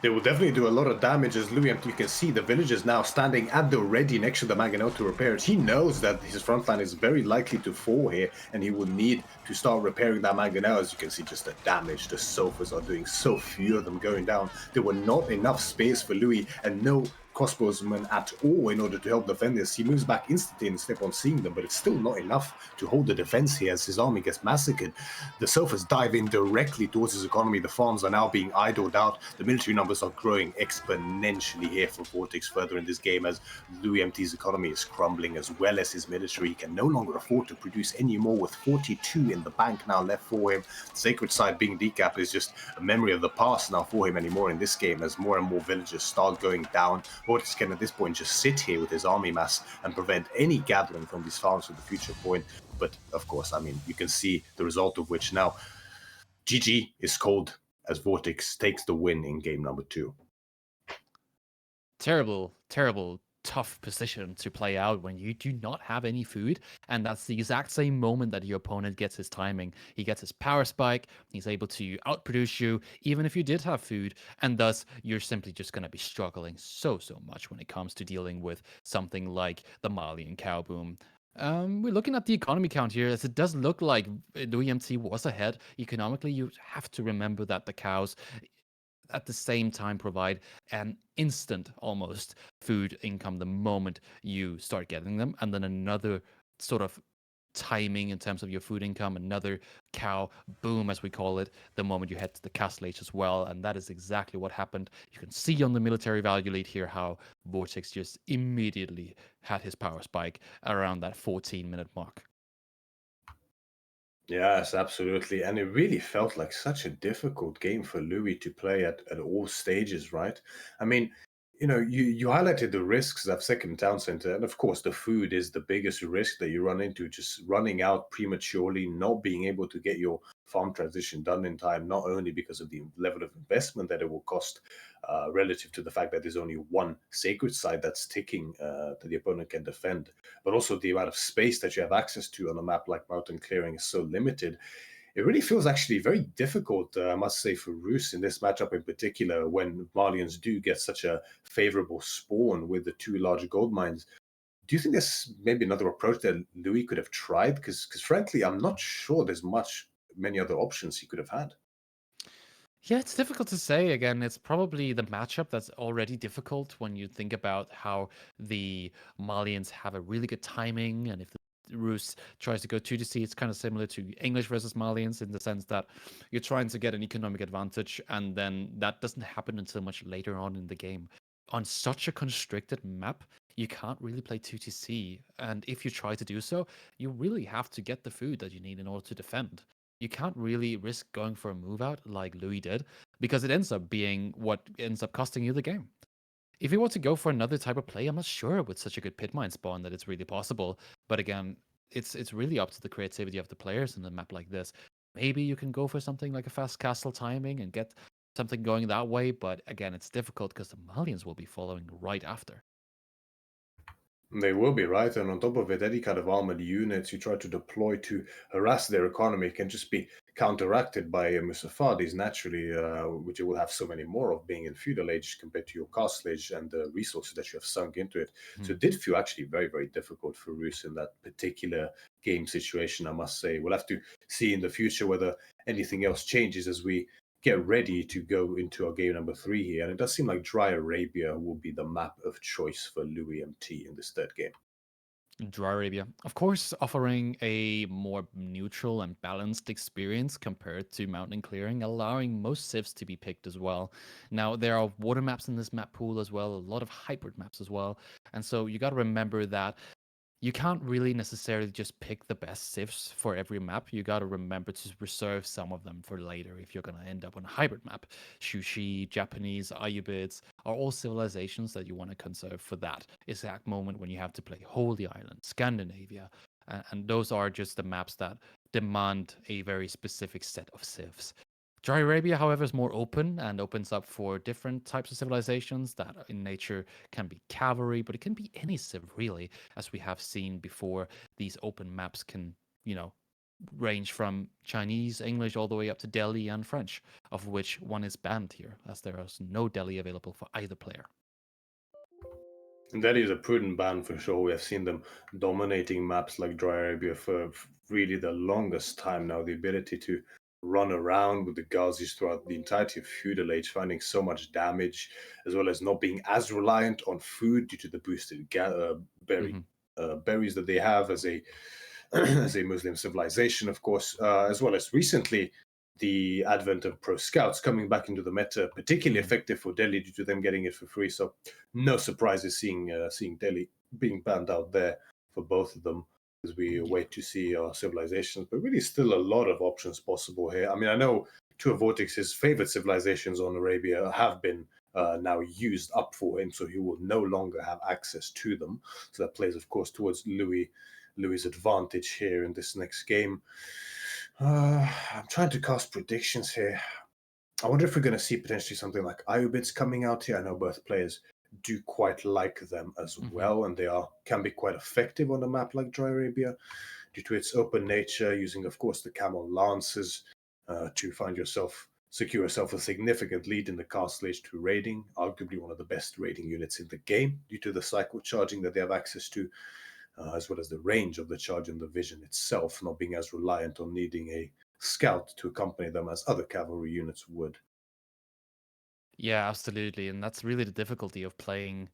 They will definitely do a lot of damage as Louis, you can see the villagers now standing at the ready next to the Mangonel to repair it. He knows that his front line is very likely to fall here, and he will need to start repairing that Mangonel. As you can see, just the damage the sofas are doing, so few of them going down. There were not enough space for Louis, and no crossbowsman at all in order to help defend this. He moves back instantly instead on seeing them, but it's still not enough to hold the defense here as his army gets massacred. The sofas dive in directly towards his economy. The farms are now being idled out. The military numbers are growing exponentially here for Vortex further in this game as Louis MT's economy is crumbling as well as his military. He can no longer afford to produce any more with 42 in the bank now left for him. Sacred Side being decapped is just a memory of the past now for him anymore in this game as more and more villages start going down. Vortex can at this point just sit here with his army mass and prevent any gathering from these farms to the future point. But of course, I mean, you can see the result of which now. GG is called as Vortex takes the win in game number 2. Terrible, tough position to play out when you do not have any food. And that's the exact same moment that your opponent gets his timing. He gets his power spike, he's able to outproduce you, even if you did have food. And thus, you're simply just going to be struggling so much when it comes to dealing with something like the Malian cow boom. We're looking at the economy count here, as it does look like Louis MT was ahead. Economically, you have to remember that the cows at the same time provide an instant almost food income the moment you start getting them, and then another sort of timing in terms of your food income, another cow boom as we call it, the moment you head to the castle age as well. And that is exactly what happened. You can see on the military value lead here how Vortex just immediately had his power spike around that 14-minute mark. Yes, absolutely. And it really felt like such a difficult game for Louis to play at all stages, right? I mean, you highlighted the risks of second town center, and of course, the food is the biggest risk that you run into. Just running out prematurely, not being able to get your farm transition done in time, not only because of the level of investment that it will cost, relative to the fact that there's only one sacred site that's ticking that the opponent can defend, but also the amount of space that you have access to on a map like Mountain Clearing is so limited. It really feels actually very difficult, I must say, for Roos in this matchup in particular, when Malians do get such a favorable spawn with the two large gold mines. Do you think there's maybe another approach that Louis could have tried? Because frankly, I'm not sure there's many other options he could have had. Yeah, it's difficult to say. Again, it's probably the matchup that's already difficult when you think about how the Malians have a really good timing, and if the Roos tries to go 2 to C, it's kind of similar to English versus Malians in the sense that you're trying to get an economic advantage, and then that doesn't happen until much later on in the game. On such a constricted map, you can't really play 2 to C, and if you try to do so, you really have to get the food that you need in order to defend. You can't really risk going for a move out like Louis did, because it ends up being what ends up costing you the game. If you want to go for another type of play, I'm not sure with such a good pitmine spawn that it's really possible. But again, it's really up to the creativity of the players in a map like this. Maybe you can go for something like a fast castle timing and get something going that way, but again, it's difficult because the Malians will be following right after. They will be, right? And on top of it, any kind of armored units you try to deploy to harass their economy can just be counteracted by Musafadis naturally, which you will have so many more of being in feudal age compared to your castle age and the resources that you have sunk into it. So Hmm. it did feel actually very, very difficult for Rus in that particular game situation, I must say. We'll have to see in the future whether anything else changes as we get ready to go into our game number 3 here. And it does seem like Dry Arabia will be the map of choice for Louis MT in this third game. Dry Arabia, of course, offering a more neutral and balanced experience compared to Mountain Clearing, allowing most civs to be picked as well. Now, there are water maps in this map pool as well, a lot of hybrid maps as well. And so you got to remember that you can't really necessarily just pick the best civs for every map. You got to remember to reserve some of them for later if you're going to end up on a hybrid map. Shushi, Japanese, Ayubids are all civilizations that you want to conserve for that exact moment when you have to play Holy Island, Scandinavia. And those are just the maps that demand a very specific set of civs. Dry Arabia, however, is more open and opens up for different types of civilizations that in nature can be cavalry, but it can be any civ really, as we have seen before. These open maps can, you know, range from Chinese, English, all the way up to Delhi and French, of which one is banned here, as there is no Delhi available for either player. And that is a prudent ban for sure. We have seen them dominating maps like Dry Arabia for really the longest time now. The ability to run around with the Ghazis throughout the entirety of feudal age, finding so much damage, as well as not being as reliant on food due to the boosted Hmm. berries that they have as a as a Muslim civilization, of course, as well as recently the advent of pro scouts coming back into the meta, particularly Hmm. effective for Delhi due to them getting it for free. So no surprises seeing Delhi being banned out there for both of them as we Yeah. wait to see our civilizations. But really, still a lot of options possible here. I mean, I know two of Vortex's favorite civilizations on Arabia have been now used up for him, so he will no longer have access to them. So that plays, of course, towards Louis' advantage here in this next game. I'm trying to cast predictions here. I wonder if we're going to see potentially something like Iobits coming out here. I know both players do quite like them as Hmm. well, and they are can be quite effective on a map like Dry Arabia due to its open nature, using, of course, the camel lances to secure yourself a significant lead in the castle age 2 raiding, arguably one of the best raiding units in the game due to the cycle charging that they have access to, as well as the range of the charge and the vision itself, not being as reliant on needing a scout to accompany them as other cavalry units would. Yeah, absolutely. And that's really the difficulty of playing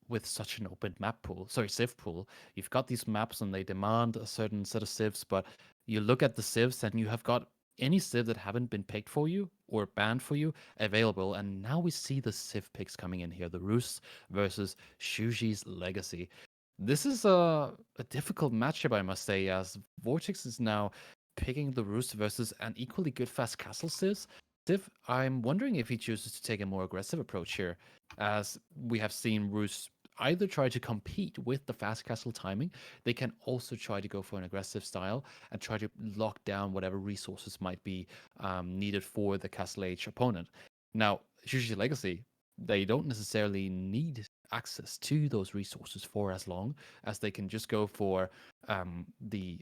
with such an open map pool. Sorry, civ pool. You've got these maps and they demand a certain set of civs, but you look at the civs and you have got any civ that haven't been picked for you or banned for you available. And now we see the civ picks coming in here, the Rus versus Shuji's Legacy. This is a difficult matchup, I must say, as Vortex is now picking the Rus versus an equally good fast castle civs. I'm wondering if he chooses to take a more aggressive approach here, as we have seen Roos either try to compete with the fast castle timing, they can also try to go for an aggressive style and try to lock down whatever resources might be needed for the Castle Age opponent. Now, Shushi's Legacy, they don't necessarily need access to those resources for as long as they can just go for the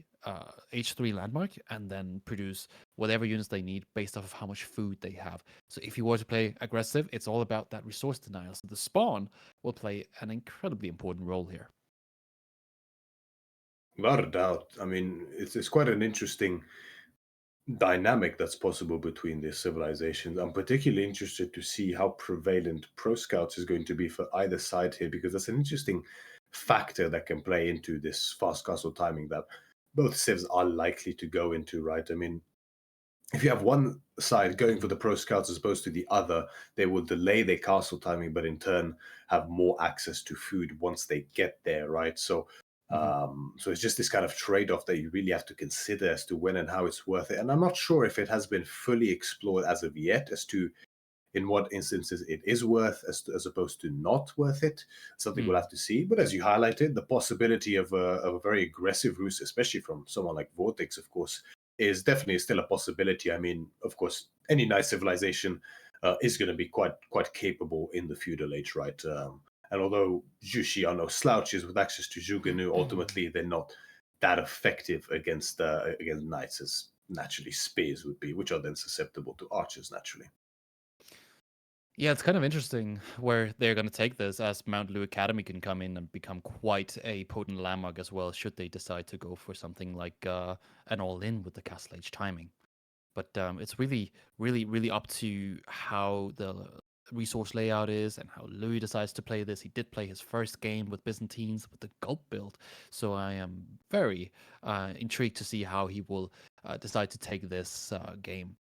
H3 landmark and then produce whatever units they need based off of how much food they have. So if you were to play aggressive, it's all about that resource denial. So the spawn will play an incredibly important role here. Without a doubt. I mean, it's quite an interesting dynamic that's possible between these civilizations. I'm particularly interested to see how prevalent Pro Scouts is going to be for either side here, because that's an interesting factor that can play into this fast castle timing that both civs are likely to go into, right? I mean, if you have one side going for the Pro Scouts as opposed to the other, they will delay their castle timing, but in turn have more access to food once they get there, right? So, Mm-hmm. so it's just this kind of trade-off that you really have to consider as to when and how it's worth it. And I'm not sure if it has been fully explored as of yet as to in what instances it is worth as opposed to not worth it. Something we'll Mm. have to see. But as you highlighted, the possibility of a very aggressive ruse, especially from someone like Vortex, of course, is definitely still a possibility. I mean, of course, any nice civilization is going to be quite capable in the feudal age, right? And although Jushi are no slouches with access to Juganu, ultimately they're not that effective against knights as naturally spears would be, which are then susceptible to archers naturally. Yeah, it's kind of interesting where they're going to take this, as Mount Lu Academy can come in and become quite a potent landmark as well, should they decide to go for something like an all-in with the Castle Age timing. But it's really up to how the resource layout is and how Louis decides to play this. He did play his first game with Byzantines with the Gulp build, so I am very intrigued to see how he will decide to take this game.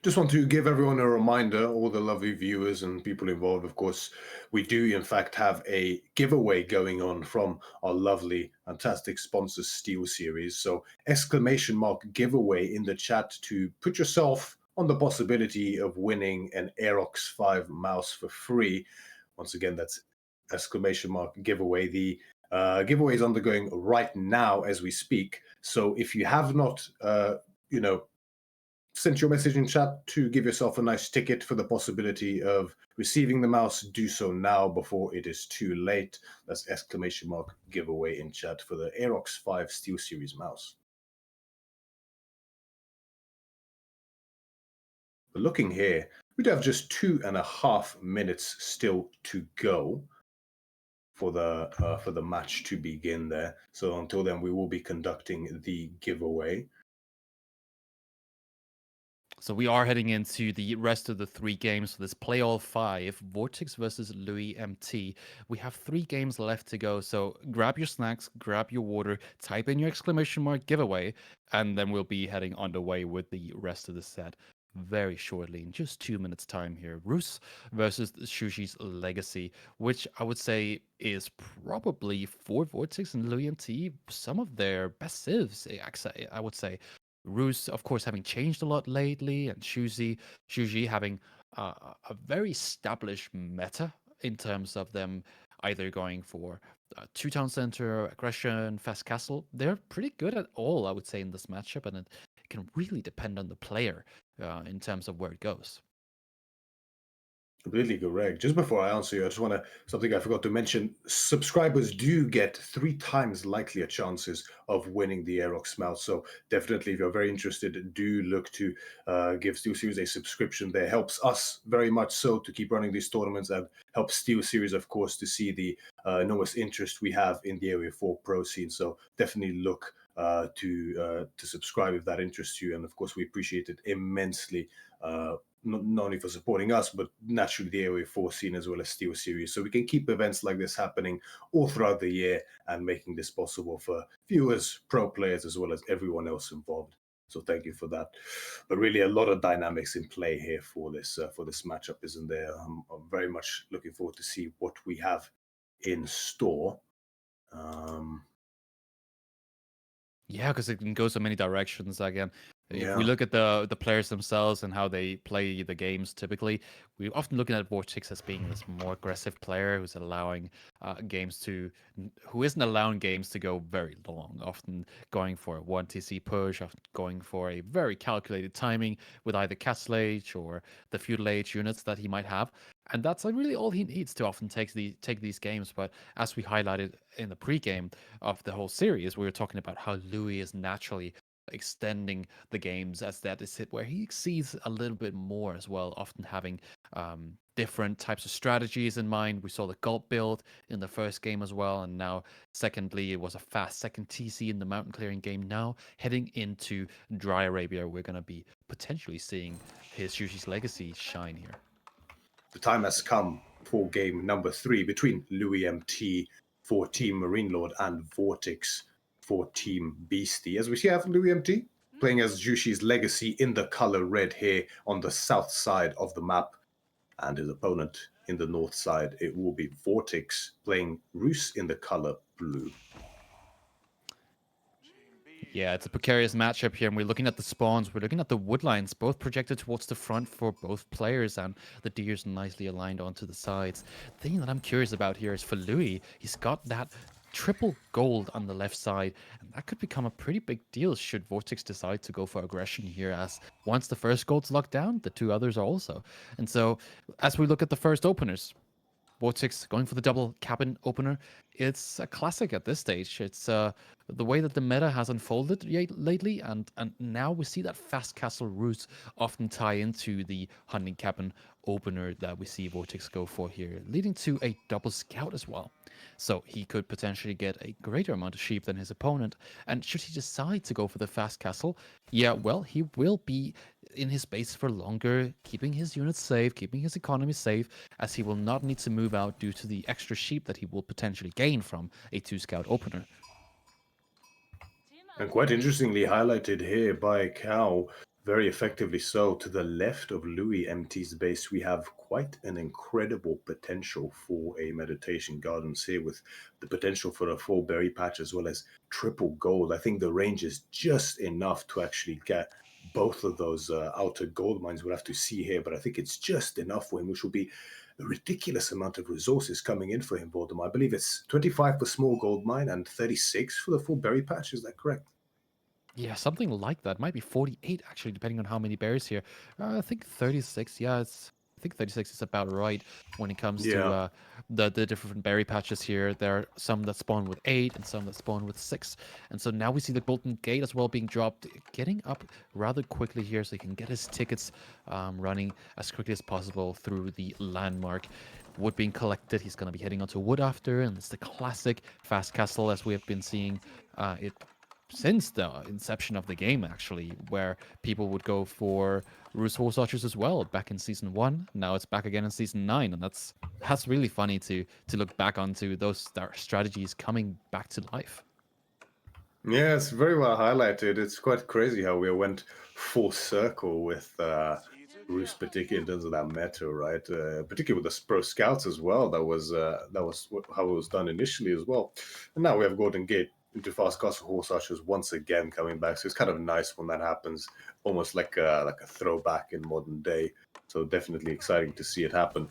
Just want to give everyone a reminder, all the lovely viewers and people involved, of course, we do in fact have a giveaway going on from our lovely, fantastic sponsor, Steel Series. So, exclamation mark giveaway in the chat to put yourself on the possibility of winning an Aerox 5 mouse for free. Once again, that's exclamation mark giveaway. The giveaway is undergoing right now as we speak. So, if you have not, you know, sent your message in chat to give yourself a nice ticket for the possibility of receiving the mouse, do so now before it is too late. That's exclamation mark giveaway in chat for the Aerox 5 Steel Series mouse. But looking here, we do have just 2.5 minutes still to go for the match to begin there. So until then, we will be conducting the giveaway. So we are heading into the rest of the three games for this Play All 5, Vortex versus Louis MT. We have 3 games left to go, so grab your snacks, grab your water, type in your exclamation mark giveaway, and then we'll be heading underway with the rest of the set very shortly, in just 2 minutes time here. Roos versus Shushi's Legacy, which I would say is probably for Vortex and Louis MT some of their best civs, I would say. Roos, of course, having changed a lot lately, and Shuji having a very established meta in terms of them either going for two town center, aggression, fast castle. They're pretty good at all, I would say, in this matchup, and it can really depend on the player in terms of where it goes. Completely correct. Just before I answer you, I just want to something I forgot to mention. Subscribers do get 3 times likelier chances of winning the Aerox mouse. So definitely, if you're very interested, do look to give Steel Series a subscription. There helps us very much so to keep running these tournaments, and helps Steel Series, of course, to see the enormous interest we have in the Area 4 Pro scene. So definitely look to subscribe if that interests you. And of course, we appreciate it immensely. Not only for supporting us, but naturally the Area 4 scene as well as Steel Series. So we can keep events like this happening all throughout the year and making this possible for viewers, pro players, as well as everyone else involved. So thank you for that. But really, a lot of dynamics in play here for this matchup, isn't there? I'm very much looking forward to see what we have in store. Um, Yeah, because it can go so many directions again. If we Yeah. look at the players themselves and how they play the games, typically we're often looking at Vortex as being this more aggressive player who's allowing games to who isn't allowing games to go very long. Often going for a one TC push, often going for a very calculated timing with either Castle Age or the Feudal Age units that he might have, and that's really all he needs to often take these games. But as we highlighted in the pregame of the whole series, we were talking about how Louis is naturally extending the games as that is it where he exceeds a little bit more as well, often having different types of strategies in mind. We saw the gulp build in the first game as well, and now secondly it was a fast second TC in the mountain clearing game. Now heading into Dry Arabia, we're going to be potentially seeing his Yushi's legacy shine here. The time has come for game number 3 between Louis MT for Team MarineLord and Vortex for Team Beastie. As we see, have Louis MT playing as Jushi's legacy in the color red here on the south side of the map, and his opponent in the north side, it will be Vortex playing Roos in the color blue. Yeah, it's a precarious matchup here, and we're looking at the spawns. We're looking at the wood lines, both projected towards the front for both players, and the deers nicely aligned onto the sides. The thing that I'm curious about here is for Louis, he's got that triple gold on the left side, and that could become a pretty big deal should Vortex decide to go for aggression here, as once the first gold's locked down, the two others are also. And so, as we look at the first openers, Vortex going for the double cabin opener. It's a classic at this stage. It's the way that the meta has unfolded lately, and now we see that fast castle routes often tie into the hunting cabin opener that we see Vortex go for here, leading to a double scout as well. So he could potentially get a greater amount of sheep than his opponent. And should he decide to go for the fast castle, yeah, well, he will be in his base for longer, keeping his units safe, keeping his economy safe, as he will not need to move out due to the extra sheep that he will potentially gain from a 2-scout opener. And quite interestingly highlighted here by Cow, very effectively so, to the left of Louis MT's base, we have quite an incredible potential for a meditation gardens here, with the potential for a full berry patch as well as triple gold. I think the range is just enough to actually get both of those outer gold mines. We'll have to see here, but I think it's just enough for him, which will be a ridiculous amount of resources coming in for him, Valdemar. I believe it's 25 for small gold mine and 36 for the full berry patch. Is that correct? Yeah, something like that. Might be 48 actually, depending on how many berries here. I think 36. Yeah, I think 36 is about right when it comes to Yeah. the different berry patches here. There are some that spawn with 8 and some that spawn with 6. And so now we see the golden gate as well being dropped, getting up rather quickly here so he can get his tickets running as quickly as possible through the landmark. Wood being collected, he's going to be heading onto wood after, and it's the classic fast castle as we have been seeing it since the inception of the game, actually, where people would go for Roost Horse Archers as well back in season 1. Now it's back again in season 9, and that's really funny to look back onto those strategies coming back to life. Yeah, it's very well highlighted. It's quite crazy how we went full circle with Roos, particularly in terms of that meta, right? Particularly with the pro scouts as well. That was how it was done initially as well. And now we have Golden Gate into Fast Castle Horse Archers once again coming back. So it's kind of nice when that happens, almost like a throwback in modern day. So definitely exciting to see it happen.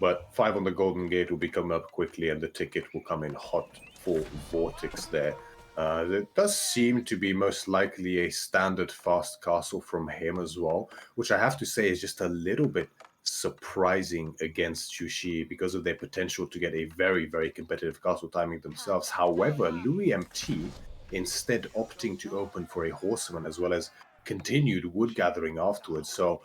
But 5 on the Golden Gate will be coming up quickly, and the ticket will come in hot for Vortex there. It does seem to be most likely a standard fast castle from him as well, which I have to say is just a little bit surprising against Chushi because of their potential to get a very, very competitive castle timing themselves. However, Louis MT instead opting to open for a horseman as well as continued wood gathering afterwards. So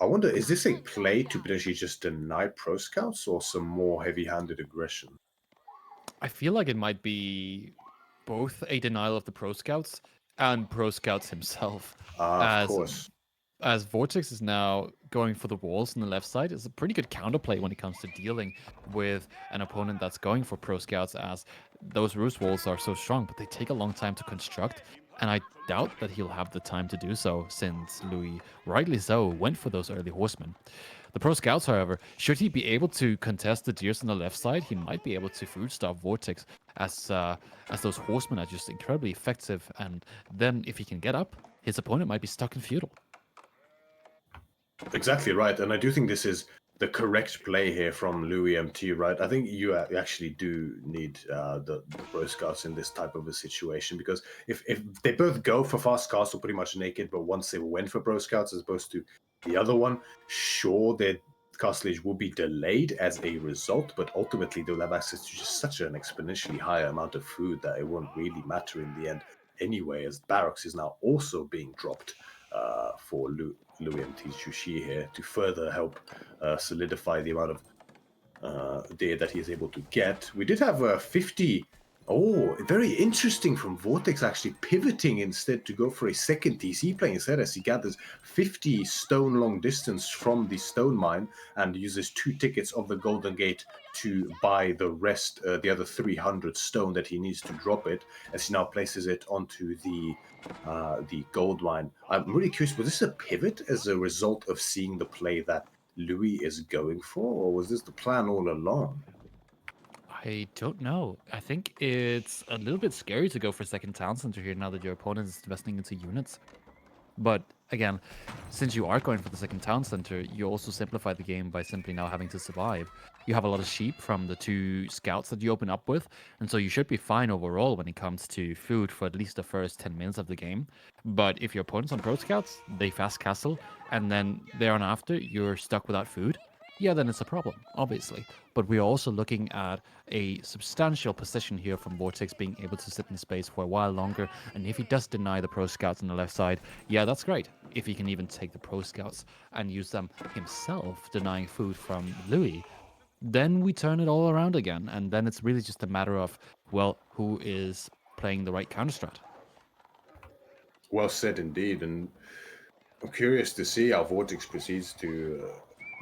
I wonder, is this a play to potentially just deny pro scouts or some more heavy-handed aggression? I feel like it might be both a denial of the Pro Scouts and Pro Scouts himself, Of as course. Vortex is now going for the walls on the left side. It's a pretty good counterplay when it comes to dealing with an opponent that's going for Pro Scouts, as those roost walls are so strong, but they take a long time to construct. And I doubt that he'll have the time to do so, since Louis, rightly so, went for those early horsemen. The Pro Scouts, however, should he be able to contest the deers on the left side, he might be able to food starve Vortex, as those horsemen are just incredibly effective. And then if he can get up, his opponent might be stuck in feudal. Exactly right, and I do think this is the correct play here from Louis MT. Right, I think you actually do need the pro scouts in this type of a situation, because if they both go for fast castle pretty much naked, but once they went for pro scouts as opposed to the other one, sure, their castlage will be delayed as a result, but ultimately they'll have access to just such an exponentially higher amount of food that it won't really matter in the end anyway, as barracks is now also being dropped for Louis MT's Jushi here to further help solidify the amount of data that he is able to get. We did have 50. Oh, very interesting from Vortex, actually pivoting instead to go for a second TC play instead, as he gathers 50 stone long distance from the stone mine and uses 2 tickets of the Golden Gate to buy the rest, the other 300 stone that he needs to drop it, as he now places it onto the gold mine. I'm really curious, was this a pivot as a result of seeing the play that Louis is going for, or was this the plan all along? I don't know. I think it's a little bit scary to go for second town center here now that your opponent is investing into units. But again, since you are going for the second town center, you also simplify the game by simply now having to survive. You have a lot of sheep from the 2 scouts that you open up with, and so you should be fine overall when it comes to food for at least the first 10 minutes of the game. But if your opponent's on pro scouts, they fast castle, and then thereon after you're stuck without food, yeah, then it's a problem, obviously. But we're also looking at a substantial position here from Vortex being able to sit in space for a while longer. And if he does deny the pro scouts on the left side, yeah, that's great. If he can even take the pro scouts and use them himself, denying food from Louis, then we turn it all around again. And then it's really just a matter of, well, who is playing the right counter strat. Well said indeed, and I'm curious to see how Vortex proceeds to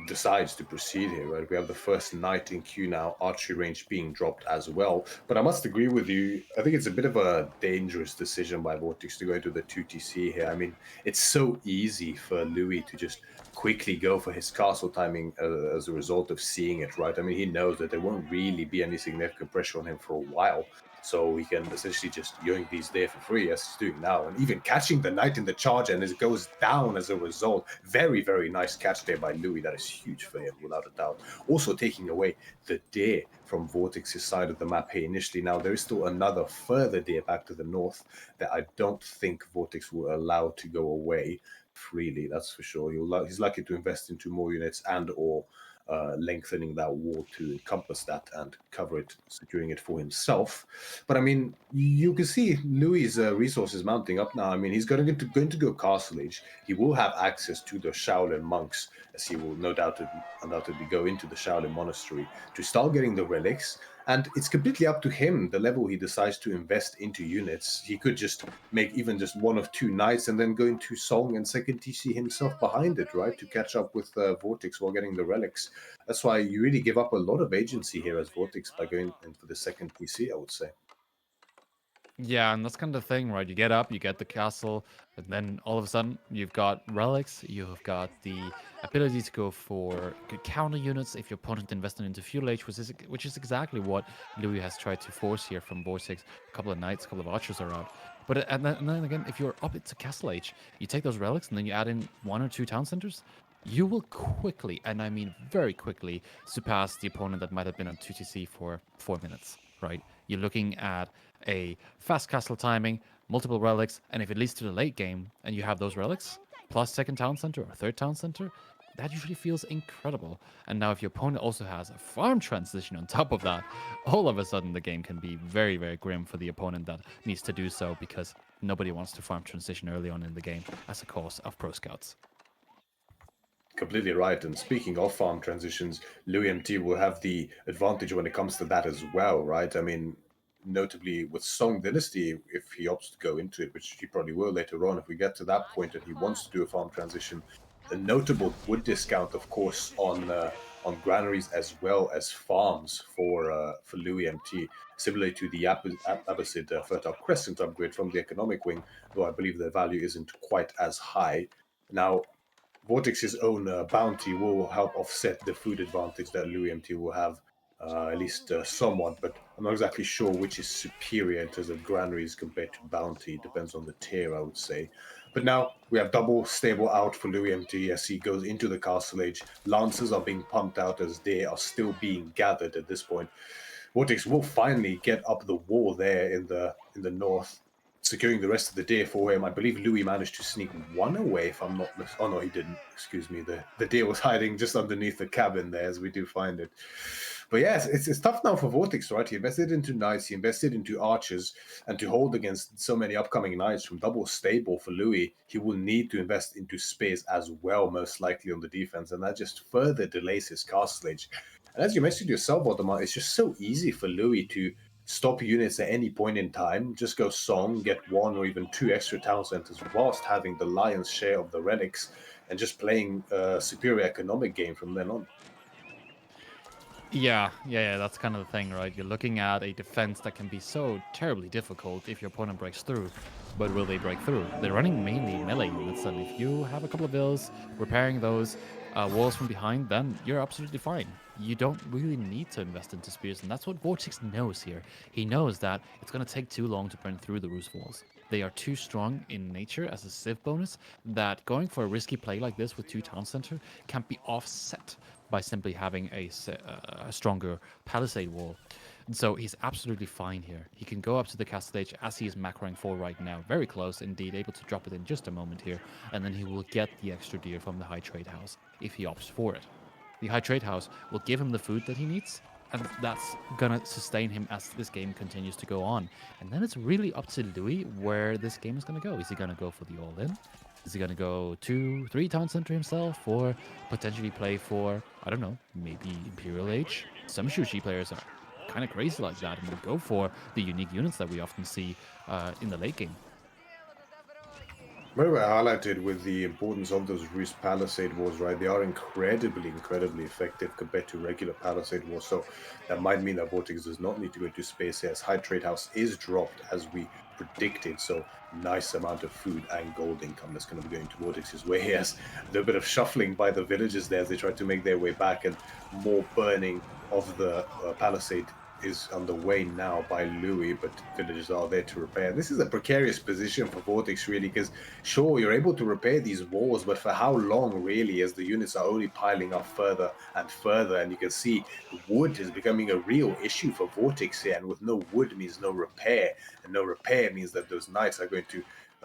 decides to proceed here. Right, we have the first knight in queue now, archery range being dropped as well. But I must agree with you. I think it's a bit of a dangerous decision by Vortex to go into the 2TC here. I mean, it's so easy for Louis to just quickly go for his castle timing as a result of seeing it. Right, I mean, he knows that there won't really be any significant pressure on him for a while. So he can essentially just yoink these there for free, as he's doing now, and even catching the knight in the charge, and it goes down as a result. Very, very nice catch there by Louis. That is huge for him, without a doubt. Also taking away the deer from Vortex's side of the map here initially. Now, there is still another further deer back to the north that I don't think Vortex will allow to go away freely, that's for sure. He's likely to invest into more units and or lengthening that wall to encompass that and cover it, securing it for himself. But I mean, you can see Louis' resources mounting up now. I mean, he's going to go castle age. He will have access to the Shaolin monks, as he will no doubt undoubtedly go into the Shaolin monastery to start getting the relics. And it's completely up to him the level he decides to invest into units. He could just make even just 1 of 2 knights and then go into Song and second TC himself behind it, right, to catch up with Vortex while getting the relics. That's why you really give up a lot of agency here as Vortex by going in for the second TC, I would say. Yeah, and that's kind of the thing, right? You get up, you get the castle, and then all of a sudden you've got relics, you've got the ability to go for good counter units if your opponent invested into feudal age, which is exactly what Louis has tried to force here from Vortex. A couple of knights, a couple of archers are out. But and then again, if you're up into castle age, you take those relics and then you add in 1 or 2 town centers, you will quickly, and I mean very quickly, surpass the opponent that might have been on 2TC for 4 minutes, right? You're looking at a fast castle timing, multiple relics, and if it leads to the late game and you have those relics, plus second town center or third town center, that usually feels incredible. And now if your opponent also has a farm transition on top of that, all of a sudden the game can be very, very grim for the opponent that needs to do so, because nobody wants to farm transition early on in the game as a cause of pro scouts. Completely right. And speaking of farm transitions, Louis MT will have the advantage when it comes to that as well, right? I mean, notably with Song Dynasty, if he opts to go into it, which he probably will later on, if we get to that point and he wants to do a farm transition, a notable wood discount, of course, on granaries as well as farms for Louis MT, similarly to the Abbasid Fertile Crescent upgrade from the economic wing, though I believe their value isn't quite as high. Now, Vortex's own bounty will help offset the food advantage that Louis MT will have, at least somewhat, but I'm not exactly sure which is superior in terms of granaries compared to bounty. It depends on the tier, I would say. But now we have double stable out for Louis MT as he goes into the castle age. Lancers are being pumped out as they are still being gathered at this point. Vortex will finally get up the wall there in the north, securing the rest of the deer for him. I believe Louis managed to sneak one away, if I'm not oh no, he didn't. Excuse me. The deer was hiding just underneath the cabin there, as we do find it. But yes, it's tough now for Vortex, right? He invested into knights, he invested into archers, and to hold against so many upcoming knights from double stable for Louis, he will need to invest into space as well, most likely on the defense, and that just further delays his castle age. And as you mentioned yourself, Valdemar, it's just so easy for Louis to stop units at any point in time, just go song, get one or even two extra town centers whilst having the lion's share of the relics and just playing a superior economic game from then on. Yeah, that's kind of the thing, right? You're looking at a defense that can be so terribly difficult if your opponent breaks through. But will they break through? They're running mainly melee units, and if you have a couple of bills repairing those walls from behind, then you're absolutely fine. You don't really need to invest into spears, and that's what Vortex knows here. He knows that it's going to take too long to burn through the roost walls. They are too strong in nature as a civ bonus that going for a risky play like this with 2 town center can be offset by simply having a stronger palisade wall. And so he's absolutely fine here. He can go up to the castle stage as he is macroing 4 right now. Very close indeed, able to drop it in just a moment here. And then he will get the extra deer from the high trade house if he opts for it. The high trade house will give him the food that he needs, and that's gonna sustain him as this game continues to go on. And then it's really up to Louis where this game is gonna go. Is he gonna go for the all-in? Is he gonna go 2, 3 town center himself, or potentially play for, I don't know, maybe Imperial Age? Some Shushi players are kind of crazy like that and will go for the unique units that we often see in the late game. Very well highlighted with the importance of those Roost Palisade Wars, right? They are incredibly effective compared to regular Palisade Wars. So that might mean that Vortex does not need to go to space here, as High Trade House is dropped as we predicted. So nice amount of food and gold income that's going to be going to Vortex's way. He has a little bit of shuffling by the villagers there as they try to make their way back, and more burning of the Palisade is underway now by Louis, but villagers are there to repair. This is a precarious position for Vortex, really, because sure, you're able to repair these walls, but for how long, really, as the units are only piling up further and further, and you can see wood is becoming a real issue for Vortex here, and with no wood means no repair, and no repair means that those knights are going to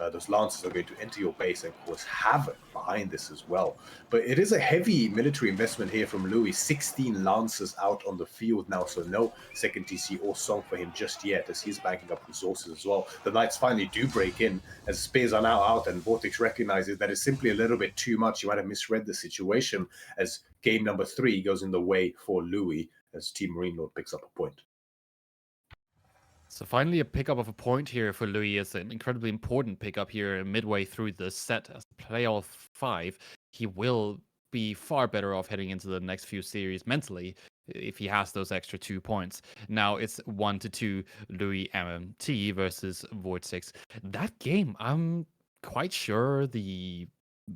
those lancers are going to enter your base and cause havoc behind this as well. But it is a heavy military investment here from Louis. 16 lancers out on the field now, so no second TC or song for him just yet, as he's banking up resources as well. The knights finally do break in, as spears are now out, and Vortex recognizes that it's simply a little bit too much. You might have misread the situation, as game number 3 goes in the way for Louis, as Team MarineLord picks up a point. So finally, a pickup of a point here for Louis is an incredibly important pickup here midway through the set. As playoff 5, he will be far better off heading into the next few series mentally if he has those extra 2 points. Now it's 1-2 Louis MMT versus Vortex. That game, I'm quite sure the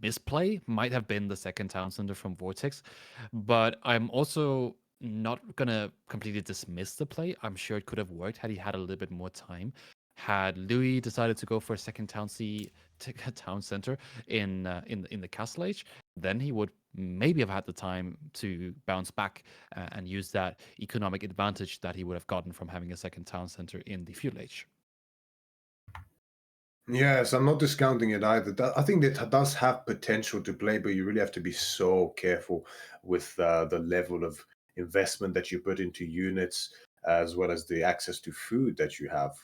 misplay might have been the second town center from Vortex, but I'm also not gonna completely dismiss the play. I'm sure it could have worked had he had a little bit more time. Had Louis decided to go for a second town center in the castle age, then he would maybe have had the time to bounce back and use that economic advantage that he would have gotten from having a second town center in the feudal age. Yes, I'm not discounting it either. I think that does have potential to play, but you really have to be so careful with the level of investment that you put into units, as well as the access to food that you have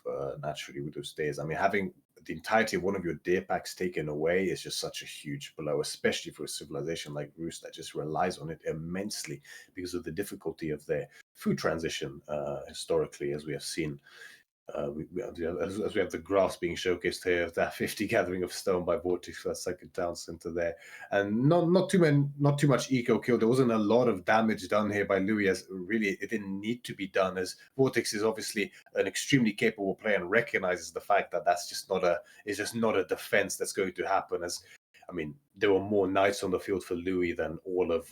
naturally with those days. I mean, having the entirety of one of your deer packs taken away is just such a huge blow, especially for a civilization like Roost that just relies on it immensely because of the difficulty of their food transition historically, as we have seen. As we have the graphs being showcased here of that 50 gathering of stone by Vortex for that second town center there, and not too much eco kill. There wasn't a lot of damage done here by Louis, as really it didn't need to be done, as Vortex is obviously an extremely capable player and recognizes the fact that that's just not a it's just not a defense that's going to happen. As I mean, there were more knights on the field for Louis than all of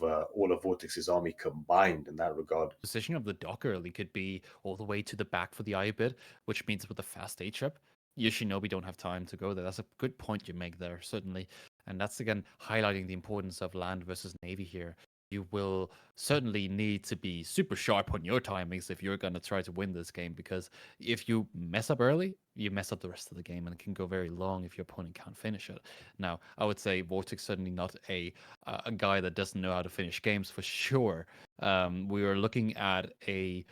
Vortex's army combined in that regard. Position of the dock early could be all the way to the back for the eye bit, which means with a fast H up, your shinobi don't have time to go there. That's a good point you make there, certainly. And that's again highlighting the importance of land versus navy here. You will certainly need to be super sharp on your timings if you're going to try to win this game, because if you mess up early, you mess up the rest of the game, and it can go very long if your opponent can't finish it. Now, I would say Vortex certainly not a guy that doesn't know how to finish games for sure. We are looking at I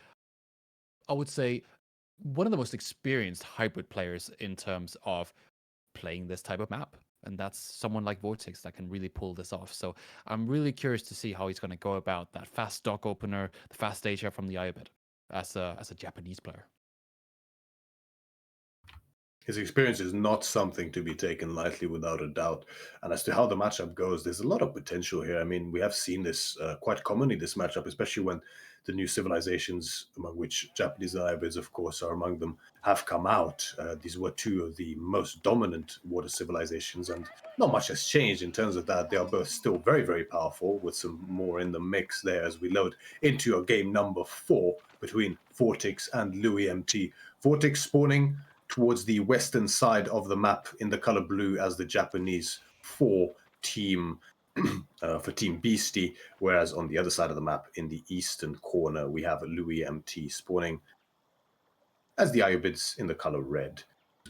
would say, one of the most experienced hybrid players in terms of playing this type of map. And that's someone like Vortex that can really pull this off. So I'm really curious to see how he's going to go about that fast stock opener, the fast stage from the Iobit as a Japanese player. His experience is not something to be taken lightly, without a doubt. And as to how the matchup goes, there's a lot of potential here. I mean, we have seen this quite commonly, this matchup, especially when the new civilizations, among which Japanese and Ivids, of course, are among them, have come out. These were two of the most dominant water civilizations, and not much has changed in terms of that. They are both still very, very powerful, with some more in the mix there as we load into our game number 4 between Vortex and Louis MT. Vortex spawning towards the western side of the map in the color blue as the Japanese 4 team for Team Beastyqt, whereas on the other side of the map in the eastern corner we have Louis MT spawning as the Iobids in the color red.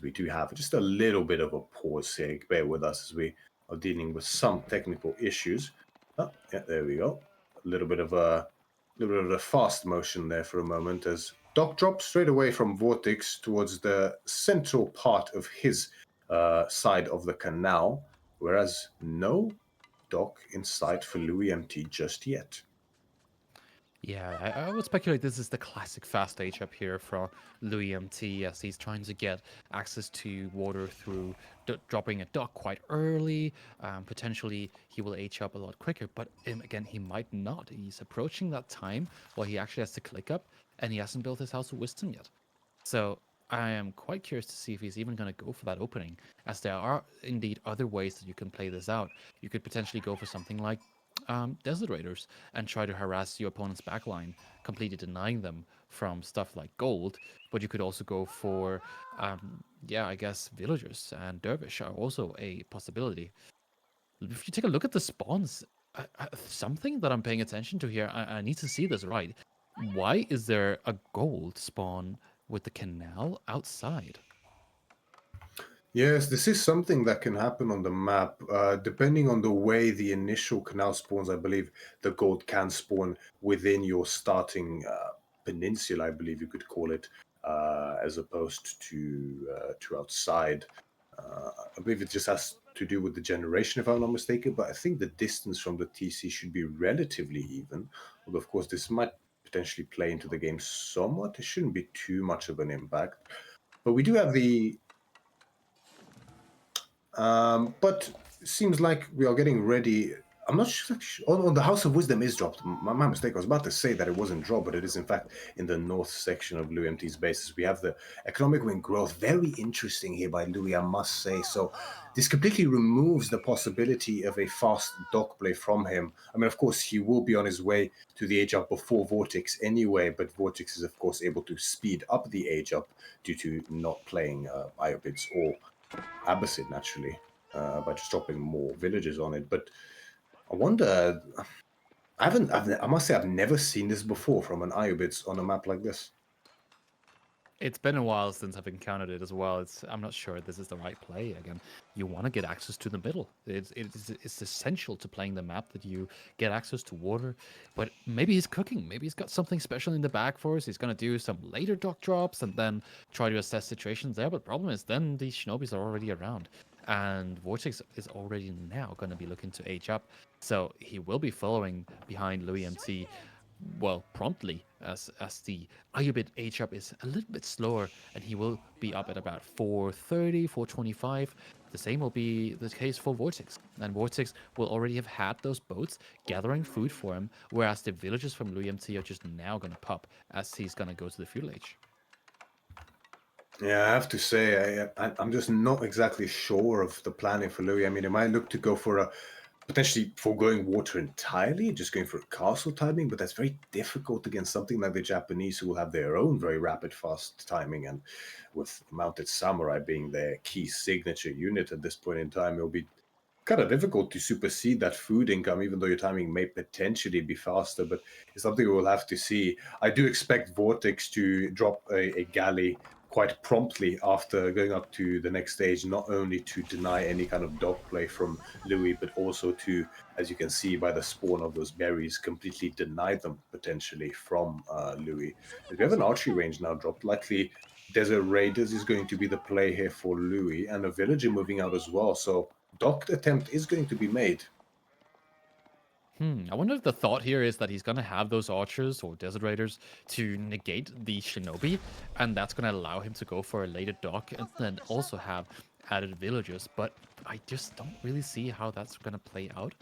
We do have just a little bit of a pause here. Bear with us as we are dealing with some technical issues. Oh, yeah, there we go. A little bit of a fast motion there for a moment as Doc drops straight away from Vortex towards the central part of his side of the canal, whereas no Doc in sight for Louis MT just yet. Yeah, I would speculate this is the classic fast H up here from Louis MT as he's trying to get access to water through dropping a dock quite early. Potentially, he will H up a lot quicker, but again, he might not. He's approaching that time where he actually has to click up, and he hasn't built his House of Wisdom yet. So I am quite curious to see if he's even going to go for that opening, as there are indeed other ways that you can play this out. You could potentially go for something like Desert Raiders and try to harass your opponent's backline, completely denying them from stuff like gold. But you could also go for, I guess villagers and dervish are also a possibility. If you take a look at the spawns, something that I'm paying attention to here, I need to see this right. Why is there a gold spawn with the canal outside? Yes, this is something that can happen on the map. Depending on the way the initial canal spawns, I believe the gold can spawn within your starting peninsula, I believe you could call it, as opposed to outside. I believe it just has to do with the generation, if I'm not mistaken, but I think the distance from the TC should be relatively even. Although, of course, this might potentially play into the game somewhat. It shouldn't be too much of an impact. But we do have the but it seems like we are getting ready. I'm not sure. On the House of Wisdom is dropped. My mistake. I was about to say that it wasn't dropped, but it is in fact in the north section of Louis MT's bases. We have the economic wing growth. Very interesting here by Louis, I must say. So this completely removes the possibility of a fast dock play from him. I mean, of course, he will be on his way to the age up before Vortex anyway, but Vortex is of course able to speed up the age up due to not playing Iobids or Abbasid naturally by just dropping more villages on it. But I wonder. I must say, I've never seen this before from an Iobits on a map like this. It's been a while since I've encountered it as well. I'm not sure this is the right play. Again, you want to get access to the middle. It's essential to playing the map that you get access to water. But maybe he's cooking. Maybe he's got something special in the bag for us. He's gonna do some later dock drops and then try to assess situations there. But the problem is then these shinobis are already around. And Vortex is already now going to be looking to age up. So he will be following behind Louis MT well, promptly, as the Ayubit age up is a little bit slower, and he will be up at about 430, 425. The same will be the case for Vortex, and Vortex will already have had those boats gathering food for him, whereas the villagers from Louis MT are just now going to pop as he's going to go to the fuel age. Yeah, I have to say, I'm just not exactly sure of the planning for Louis. I mean, it might look to go for potentially foregoing water entirely, just going for a castle timing, but that's very difficult against something like the Japanese, who will have their own very rapid, fast timing. And with Mounted Samurai being their key signature unit at this point in time, it'll be kind of difficult to supersede that food income, even though your timing may potentially be faster. But it's something we'll have to see. I do expect Vortex to drop a galley quite promptly after going up to the next stage, not only to deny any kind of dog play from Louis, but also to, as you can see by the spawn of those berries, completely deny them potentially from Louis. As we have an archery range now dropped, likely Desert Raiders is going to be the play here for Louis, and a villager moving out as well. So docked attempt is going to be made. I wonder if the thought here is that he's going to have those archers or desert raiders to negate the shinobi, and that's going to allow him to go for a later dock and then also have added villagers. But I just don't really see how that's going to play out.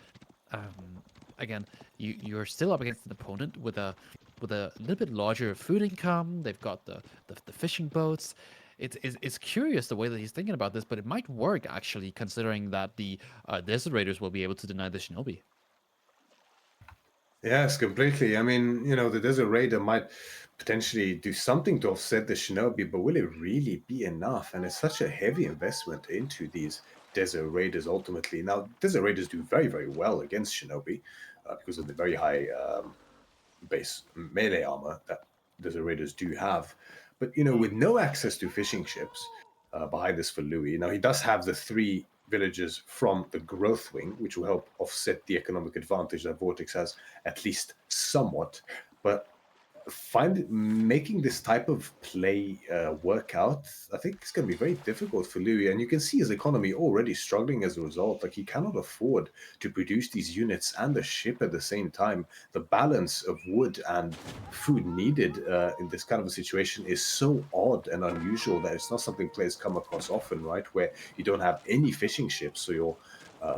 Again, you're still up against an opponent with a little bit larger food income. They've got the fishing boats. It's curious the way that he's thinking about this, but it might work actually, considering that the desert raiders will be able to deny the shinobi. Yes, completely. I mean, the Desert Raider might potentially do something to offset the Shinobi, but will it really be enough? And it's such a heavy investment into these Desert Raiders ultimately. Now, Desert Raiders do very, very well against Shinobi because of the very high base melee armor that Desert Raiders do have. But with no access to fishing ships behind this for Louis, now he does have the three villagers from the growth wing, which will help offset the economic advantage that Vortex has at least somewhat. But making this type of play work out, I think it's going to be very difficult for Louis. And you can see his economy already struggling as a result. Like, he cannot afford to produce these units and the ship at the same time. The balance of wood and food needed in this kind of a situation is so odd and unusual that it's not something players come across often, right? Where you don't have any fishing ships, so your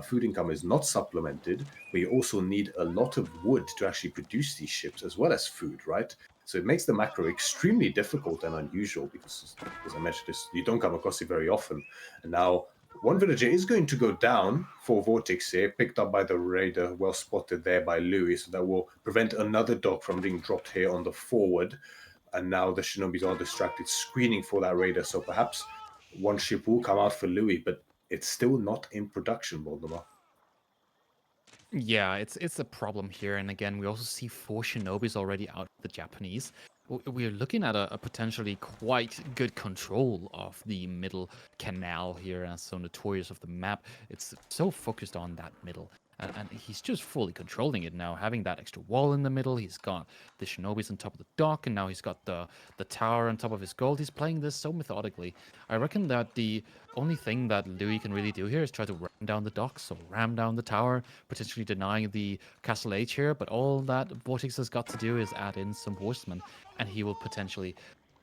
food income is not supplemented, but you also need a lot of wood to actually produce these ships as well as food, right? So it makes the macro extremely difficult and unusual because, as I mentioned, you don't come across it very often. And now one villager is going to go down for Vortex here, picked up by the Raider, well spotted there by Louis, so that will prevent another dog from being dropped here on the forward. And now the Shinobis are distracted, screening for that Raider, so perhaps one ship will come out for Louis, but it's still not in production, Valdemar. Yeah, it's a problem here, and again, we also see four shinobis already out of the Japanese. We're looking at a potentially quite good control of the middle canal here, as so notorious of the map. It's so focused on that middle, and he's just fully controlling it now. Having that extra wall in the middle, he's got the shinobis on top of the dock, and now he's got the tower on top of his gold. He's playing this so methodically. I reckon that the only thing that Louis can really do here is try to ram down the docks or ram down the tower, potentially denying the Castle H here. But all that Vortex has got to do is add in some horsemen, and he will potentially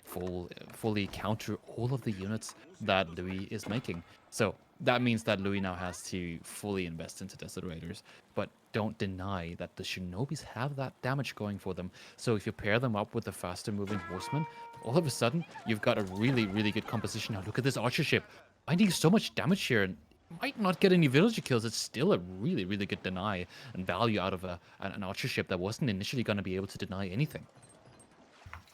fully counter all of the units that Louis is making. So that means that Louis now has to fully invest into Desert Raiders, but don't deny that the Shinobis have that damage going for them. So if you pair them up with the faster moving horsemen, all of a sudden you've got a really, really good composition. Now look at this archer ship, finding so much damage here, and might not get any villager kills. It's still a really, really good deny and value out of an archer ship that wasn't initially going to be able to deny anything.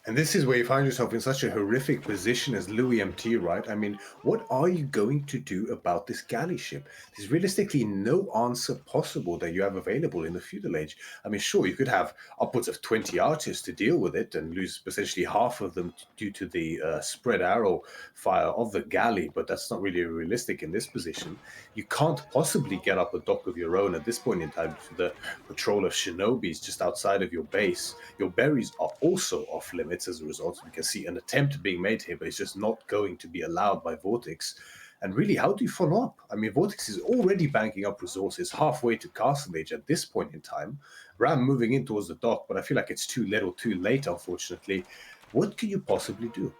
And this is where you find yourself in such a horrific position as Louis MT, right? I mean, what are you going to do about this galley ship? There's realistically no answer possible that you have available in the feudal age. I mean, sure, you could have upwards of 20 archers to deal with it and lose essentially half of them due to the spread arrow fire of the galley, but that's not really realistic in this position. You can't possibly get up a dock of your own at this point in time to the patrol of shinobis just outside of your base. Your berries are also off limits as a result. We can see an attempt being made here, but it's just not going to be allowed by Vortex. And really, how do you follow up? I mean, Vortex is already banking up resources halfway to Castle Age at this point in time. Ram moving in towards the dock, but I feel like it's too little too late, unfortunately. What can you possibly do?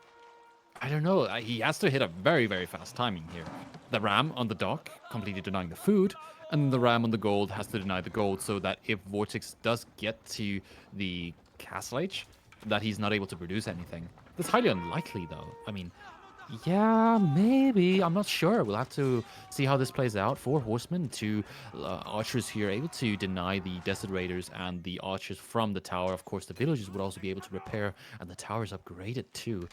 I don't know. He has to hit a very, very fast timing here. The ram on the dock, completely denying the food, and the ram on the gold has to deny the gold so that if Vortex does get to the Castle Age, that he's not able to produce anything. That's highly unlikely, though. I mean, Yeah, maybe. I'm not sure. We'll have to see how this plays out. 4 horsemen, 2 archers here able to deny the Desert Raiders and the archers from the tower. Of course, the villagers would also be able to repair, and the tower is upgraded too.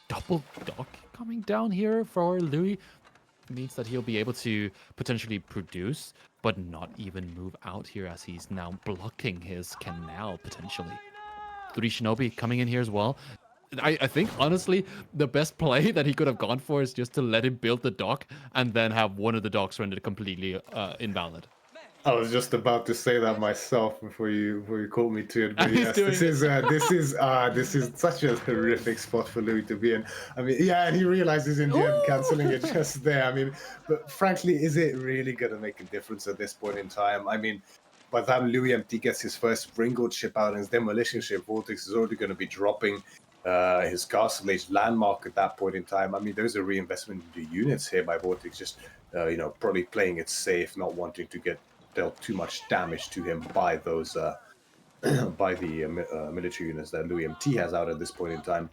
Double dock coming down here for Louis means that he'll be able to potentially produce, but not even move out here as he's now blocking his canal potentially. 3 shinobi coming in here as well. I think honestly the best play that he could have gone for is just to let him build the dock and then have one of the docks rendered completely invalid. I was just about to say that myself before you called me to it, but And he's yes, this doing it. is this is such a horrific spot for Louis to be in. I mean, yeah, and he realizes in the end canceling it Ooh! just there. I mean, but frankly, is it really going to make a difference at this point in time? I mean, by the time Louis MT gets his first Ringgold ship out and his demolition ship, Vortex is already going to be dropping his Castle Age landmark at that point in time. I mean, there's a reinvestment into units here by Vortex, just probably playing it safe, not wanting to get dealt too much damage to him by those by the military units that Louis MT has out at this point in time.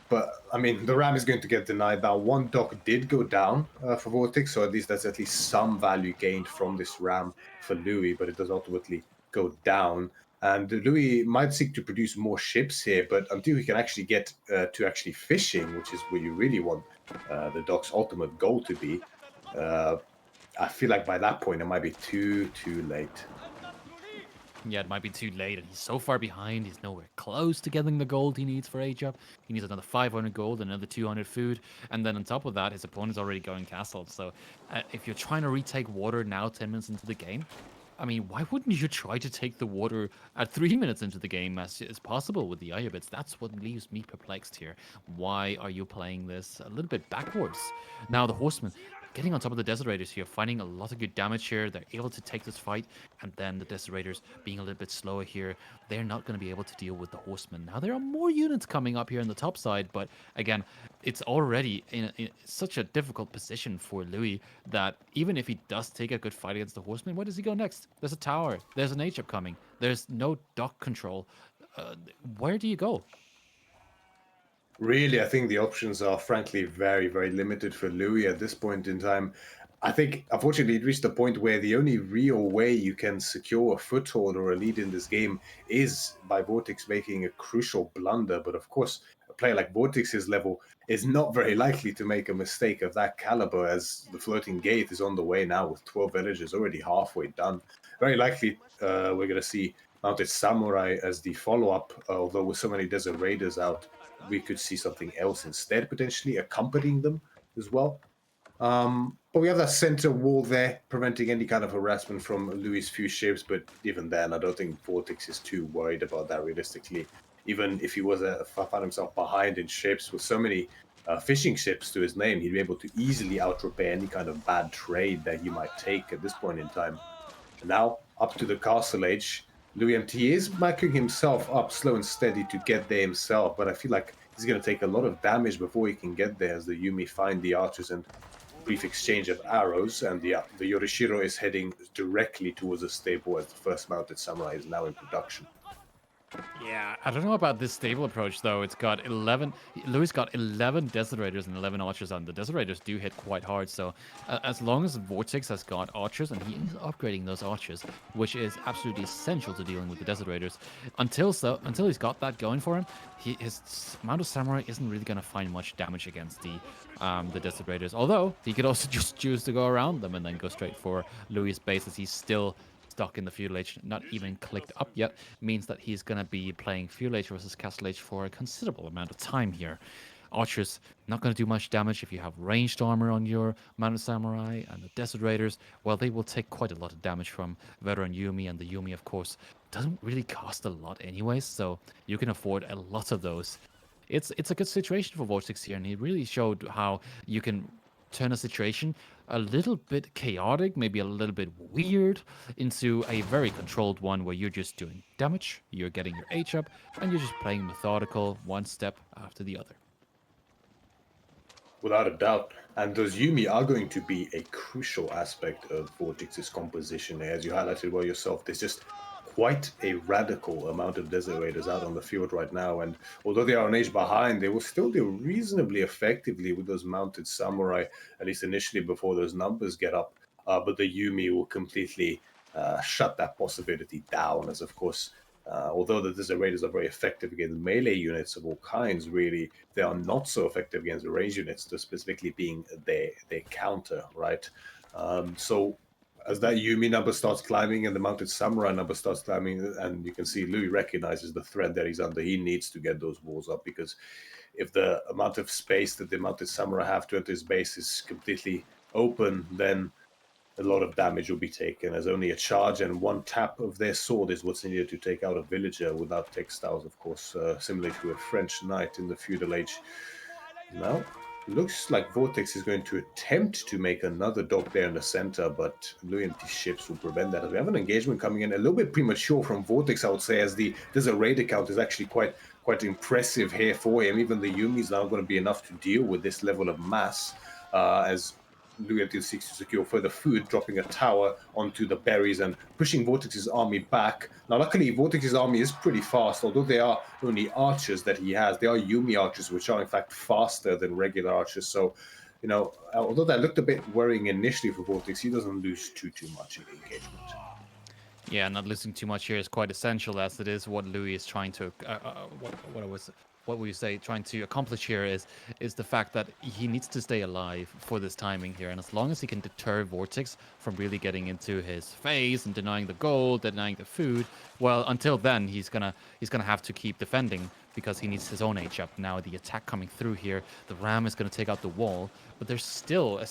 But I mean, the Ram is going to get denied. Now, one dock did go down for Vortex, so at least that's at least some value gained from this Ram for Louis, but it does ultimately go down. And Louis might seek to produce more ships here, but until he can actually get to actually fishing, which is where you really want the dock's ultimate goal to be, uh, I feel like by that point it might be too late. Yeah, it might be too late, and he's so far behind. He's nowhere close to getting the gold he needs for age up. He needs another 500 gold, another 200 food, and then on top of that, his opponent's already going castle. So, if you're trying to retake water now, 10 minutes into the game, I mean, why wouldn't you try to take the water at 3 minutes into the game as possible with the Ayabits? That's what leaves me perplexed here. Why are you playing this a little bit backwards? Now, the horsemen getting on top of the Desert Raiders here, finding a lot of good damage here. They're able to take this fight, and then the Desert Raiders being a little bit slower here, they're not going to be able to deal with the horsemen. Now, there are more units coming up here on the top side, but again, it's already in such a difficult position for Louis that even if he does take a good fight against the horsemen, where does he go next? There's a tower. There's an H-up coming. There's no dock control. Uh, where do you go? Really, I think the options are frankly very limited for Louis at this point in time. I think, unfortunately, it reached a point where the only real way you can secure a foothold or a lead in this game is by Vortex making a crucial blunder. But of course, a player like Vortex's level is not very likely to make a mistake of that caliber, as the floating gate is on the way now with 12 villagers already halfway done. Very likely, we're going to see Mounted Samurai as the follow up, although with so many Desert Raiders out, we could see something else instead, potentially accompanying them as well. But we have that center wall there, preventing any kind of harassment from Louis' few ships. But even then, I don't think Vortex is too worried about that realistically. Even if he was found himself behind in ships with so many fishing ships to his name, he'd be able to easily out-repair any kind of bad trade that he might take at this point in time. And now, up to the Castle Age, Louis MT is backing himself up slow and steady to get there himself, but I feel like he's going to take a lot of damage before he can get there as the Yumi find the archers and brief exchange of arrows, and the Yorishiro is heading directly towards the stable as the first mounted samurai is now in production. Yeah, I don't know about this stable approach though. It's got 11. Louis got 11 Desert Raiders and 11 archers on. The Desert Raiders do hit quite hard, so as long as Vortex has got archers and he is upgrading those archers, which is absolutely essential to dealing with the Desert Raiders. Until he's got that going for him, his Mount of Samurai isn't really going to find much damage against the Desert Raiders. Although he could also just choose to go around them and then go straight for Louis' base as he's still stuck in the feudal age, not even clicked up yet, means that he's going to be playing feudal age versus castle age for a considerable amount of time here. Archers not going to do much damage if you have ranged armor on your mounted samurai, and the desert raiders, well, they will take quite a lot of damage from veteran Yumi, and the Yumi, of course, doesn't really cost a lot anyways, so you can afford a lot of those. It's a good situation for Vortex here, and he really showed how you can turn a situation a little bit chaotic, maybe a little bit weird, into a very controlled one where you're just doing damage, you're getting your H up, and you're just playing methodical, one step after the other. Without a doubt. And those Yumi are going to be a crucial aspect of Vortex's composition. As you highlighted well yourself, there's just quite a radical amount of Desert Raiders out on the field right now. And although they are an age behind, they will still do reasonably effectively with those mounted samurai, at least initially before those numbers get up. But the Yumi will completely shut that possibility down, as of course, although the Desert Raiders are very effective against melee units of all kinds, really, they are not so effective against the range units, specifically being their counter, right? So as that Yumi number starts climbing and the mounted samurai number starts climbing, and you can see Louis recognizes the threat that he's under, he needs to get those walls up, because if the amount of space that the mounted samurai have to enter his base is completely open, then a lot of damage will be taken, as only a charge and one tap of their sword is what's needed to take out a villager without textiles, of course, similar to a French knight in the feudal age. Now, looks like Vortex is going to attempt to make another dock there in the center, but Louis empty ships will prevent that. As we have an engagement coming in a little bit premature from Vortex, I would say, as there's a raider count is actually quite impressive here for him. Even the Yumi is now going to be enough to deal with this level of mass, as Louis seeks to secure further food, dropping a tower onto the berries and pushing Vortex's army back. Now, luckily, Vortex's army is pretty fast, although they are only archers that he has. They are Yumi archers, which are in fact faster than regular archers. So, although that looked a bit worrying initially for Vortex, he doesn't lose too much in the engagement. Yeah, not losing too much here is quite essential, as it is what Louis is trying to what would you say trying to accomplish here is the fact that he needs to stay alive for this timing here, and as long as he can deter Vortex from really getting into his face and denying the gold, denying the food, well, until then he's gonna have to keep defending because he needs his own age up. Now the attack coming through here, the ram is gonna take out the wall, but there's still a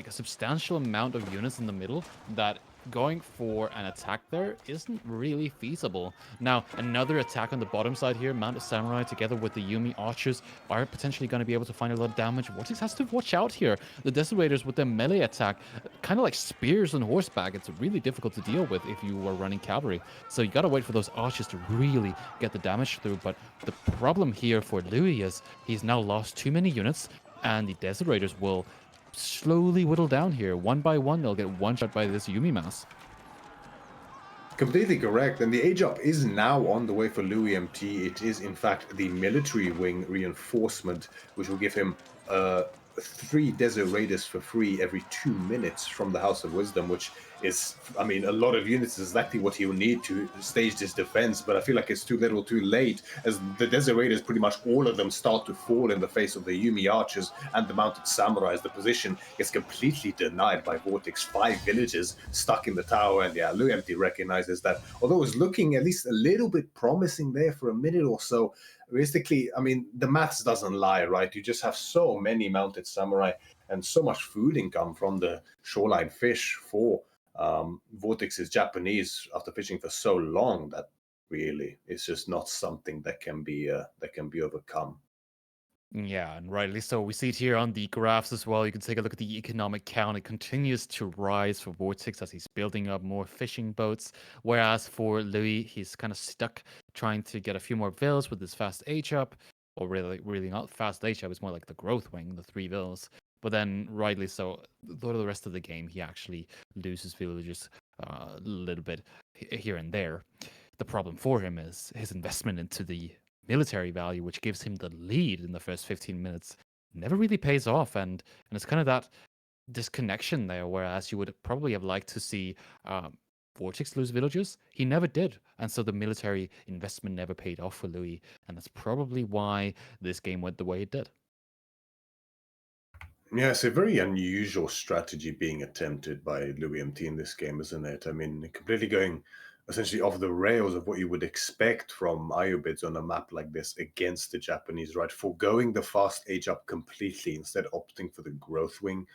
substantial amount of units in the middle that going for an attack there isn't really feasible. Now, another attack on the bottom side here, Mounted Samurai together with the Yumi archers are potentially going to be able to find a lot of damage. Vortex has to watch out here. The Desert Raiders with their melee attack, kind of like spears on horseback, it's really difficult to deal with if you are running cavalry. So you got to wait for those archers to really get the damage through. But the problem here for Louis is he's now lost too many units, and the Desert Raiders will slowly whittle down here. One by one, they'll get one shot by this Yumi mass. Completely correct. And the age up is now on the way for Louis MT. It is, in fact, the military wing reinforcement, which will give him 3 Desert Raiders for free every 2 minutes from the House of Wisdom, which is, I mean, a lot of units is exactly what he'll need to stage this defense, but I feel like it's too little too late, as the Desert Raiders, pretty much all of them start to fall in the face of the Yumi archers and the Mounted Samurais. The position gets completely denied by Vortex. 5 villagers stuck in the tower, and yeah, Lou Empty recognizes that, although it was looking at least a little bit promising there for a minute or so, realistically, I mean, the maths doesn't lie, right? You just have so many Mounted Samurai and so much food income from the shoreline fish for Vortex is Japanese after fishing for so long that really it's just not something that can be overcome. Yeah, and rightly so. We see it here on the graphs as well. You can take a look at the economic count. It continues to rise for Vortex as he's building up more fishing boats. Whereas for Louis, he's kind of stuck trying to get a few more vills with his fast age up. Or really not fast age up. It's more like the growth wing, the 3 vills. But then, rightly so, the rest of the game, he actually loses villagers a little bit here and there. The problem for him is his investment into the military value, which gives him the lead in the first 15 minutes, never really pays off. And it's kind of that disconnection there, whereas you would probably have liked to see Vortex lose villagers. He never did. And so the military investment never paid off for Louis. And that's probably why this game went the way it did. Yeah, it's a very unusual strategy being attempted by Louis MT in this game, isn't it? I mean, completely going essentially off the rails of what you would expect from Iobids on a map like this against the Japanese, right? Foregoing the fast age up completely, instead opting for the growth wing,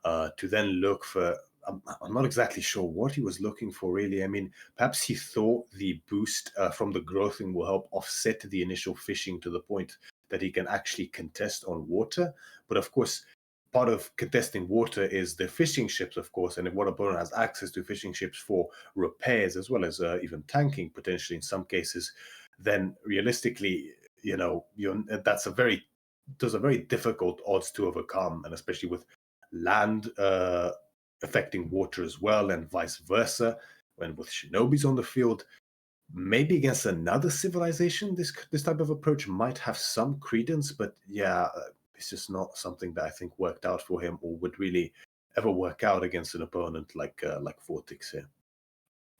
to then look for. I'm not exactly sure what he was looking for, really. I mean, perhaps he thought the boost from the growth wing will help offset the initial fishing to the point that he can actually contest on water. But of course, part of contesting water is the fishing ships, of course, and if one opponent has access to fishing ships for repairs as well as even tanking potentially in some cases, then realistically, that's those are very difficult odds to overcome, and especially with land affecting water as well, and vice versa. When with shinobis on the field, Maybe against another civilization, this type of approach might have some credence, but yeah, it's just not something that I think worked out for him or would really ever work out against an opponent like Vortex here.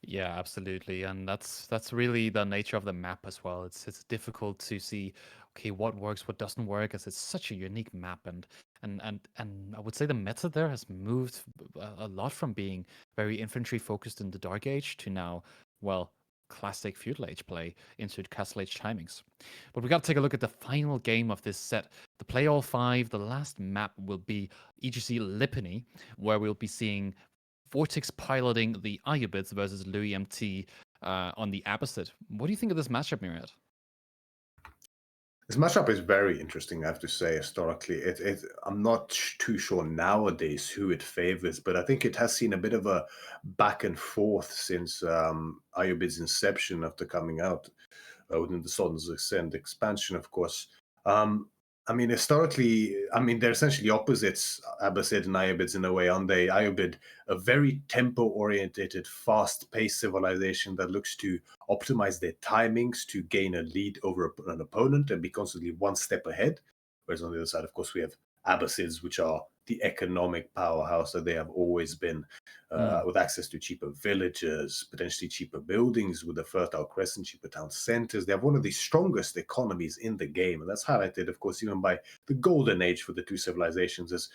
Yeah, absolutely, and that's really the nature of the map as well. It's difficult to see, okay, what works, what doesn't work, as it's such a unique map, and I would say the meta there has moved a lot from being very infantry focused in the Dark Age to now, well, classic feudal age play into Castle Age timings. But we got to take a look at the final game of this set. The play all five, the last map will be EGC Lipany, where we'll be seeing Vortex piloting the Ayubids versus Louis MT on the opposite. What do you think of this matchup, Myriad? This matchup is very interesting, I have to say. Historically, I'm not too sure nowadays who it favors, but I think it has seen a bit of a back and forth since Ayubid's inception after coming out within the Sodden's Ascent expansion, of course. Um, I mean, historically, I mean, they're essentially opposites, Abbasid and Ayubids in a way, aren't they? Ayubid, a very tempo-oriented, fast-paced civilization that looks to optimize their timings to gain a lead over an opponent and be constantly one step ahead. Whereas on the other side, of course, we have Abbasids, which are the economic powerhouse that they have always been, Mm, with access to cheaper villages, potentially cheaper buildings, with a fertile crescent, cheaper town centers. They have one of the strongest economies in the game, and that's highlighted, of course, even by the golden age for the two civilizations. As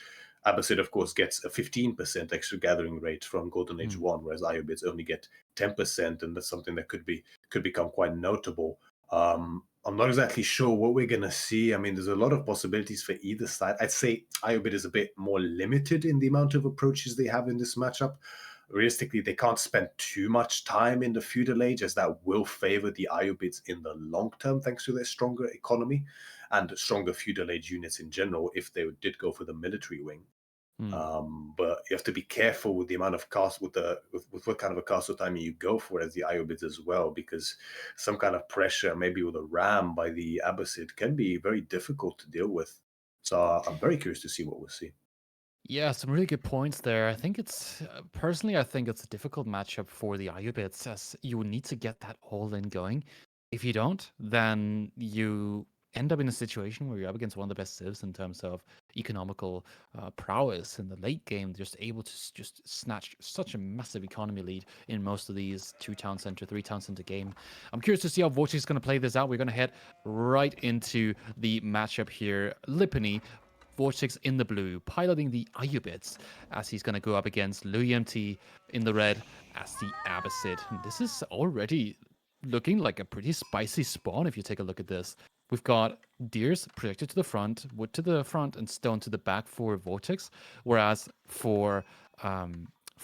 Abbasid, of course, gets a 15% extra gathering rate from Golden Age mm. 1, whereas Ayyubids only get 10%, and that's something that could become quite notable. I'm not exactly sure what we're going to see. I mean, there's a lot of possibilities for either side. I'd say Ayubid is a bit more limited in the amount of approaches they have in this matchup. Realistically, they can't spend too much time in the feudal age, as that will favor the Ayubids in the long term, thanks to their stronger economy and stronger feudal age units in general, if they did go for the military wing. Mm. But you have to be careful with the amount of castle with what kind of a castle timing you go for as the Iobids as well, because some kind of pressure, maybe with a ram by the Abbasid, can be very difficult to deal with. So I'm very curious to see what we'll see. Yeah, some really good points there. I think it's personally, I think it's a difficult matchup for the Ayubids, as you would need to get that all in going. If you don't, then you end up in a situation where you're up against one of the best civs in terms of economical prowess in the late game, just able to just snatch such a massive economy lead in most of these two town center, three town center game. I'm curious to see how Vortex is going to play this out. We're going to head right into the matchup here. Lipany, Vortex in the blue, piloting the Ayubids as he's going to go up against Louis MT in the red as the Abbasid. This is already looking like a pretty spicy spawn if you take a look at this. We've got deers projected to the front, wood to the front, and stone to the back for Vortex, whereas for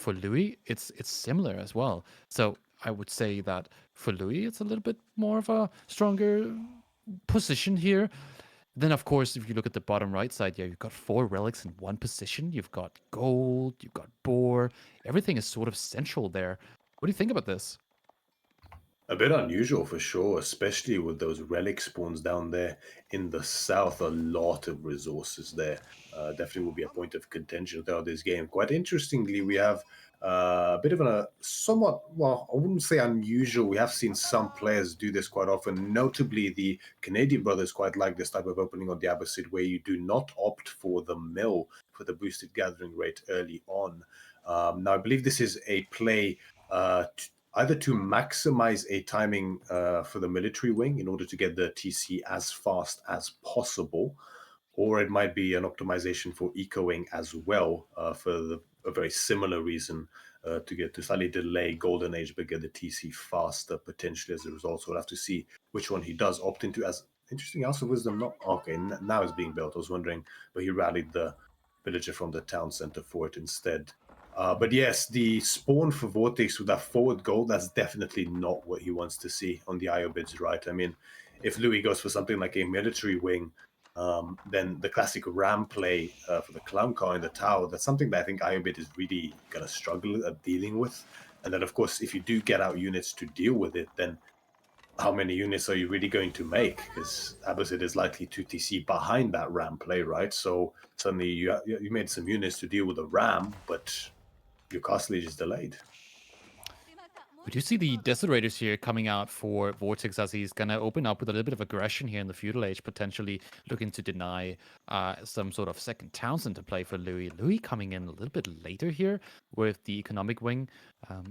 Louis, it's similar as well. So I would say that for Louis, it's a little bit more of a stronger position here. Then, of course, if you look at the bottom right side, yeah, you've got four relics in one position. You've got gold, you've got boar. Everything is sort of central there. What do you think about this? A bit unusual for sure, especially with those relic spawns down there in the south. A lot of resources there. Definitely will be a point of contention throughout this game. Quite interestingly, we have a bit of a somewhat, well, I wouldn't say unusual. We have seen some players do this quite often. Notably, the Canadian brothers quite like this type of opening on the Abbasid, where you do not opt for the mill for the boosted gathering rate early on. Now, I believe this is a play either to maximize a timing for the military wing in order to get the TC as fast as possible, or it might be an optimization for ecoing as well for a very similar reason to slightly delay Golden Age but get the TC faster potentially as a result. So we'll have to see which one he does opt into. As interesting, House of Wisdom, not okay. Now it's being built. I was wondering, but he rallied the villager from the town center for it instead. But yes, the spawn for Vortex with that forward goal, that's definitely not what he wants to see on the Iobids, right? I mean, if Louis goes for something like a military wing, then the classic ram play for the clown car in the tower, that's something that I think Iobid is really going to struggle at dealing with. And then, of course, if you do get out units to deal with it, then how many units are you really going to make? Because Abbasid is likely to TC behind that ram play, right? So suddenly you made some units to deal with the ram, but your castle is delayed. We do see the Desert Raiders here coming out for Vortex as he's going to open up with a little bit of aggression here in the Feudal Age, potentially looking to deny some sort of second town center play for Louis. Louis coming in a little bit later here with the Economic Wing,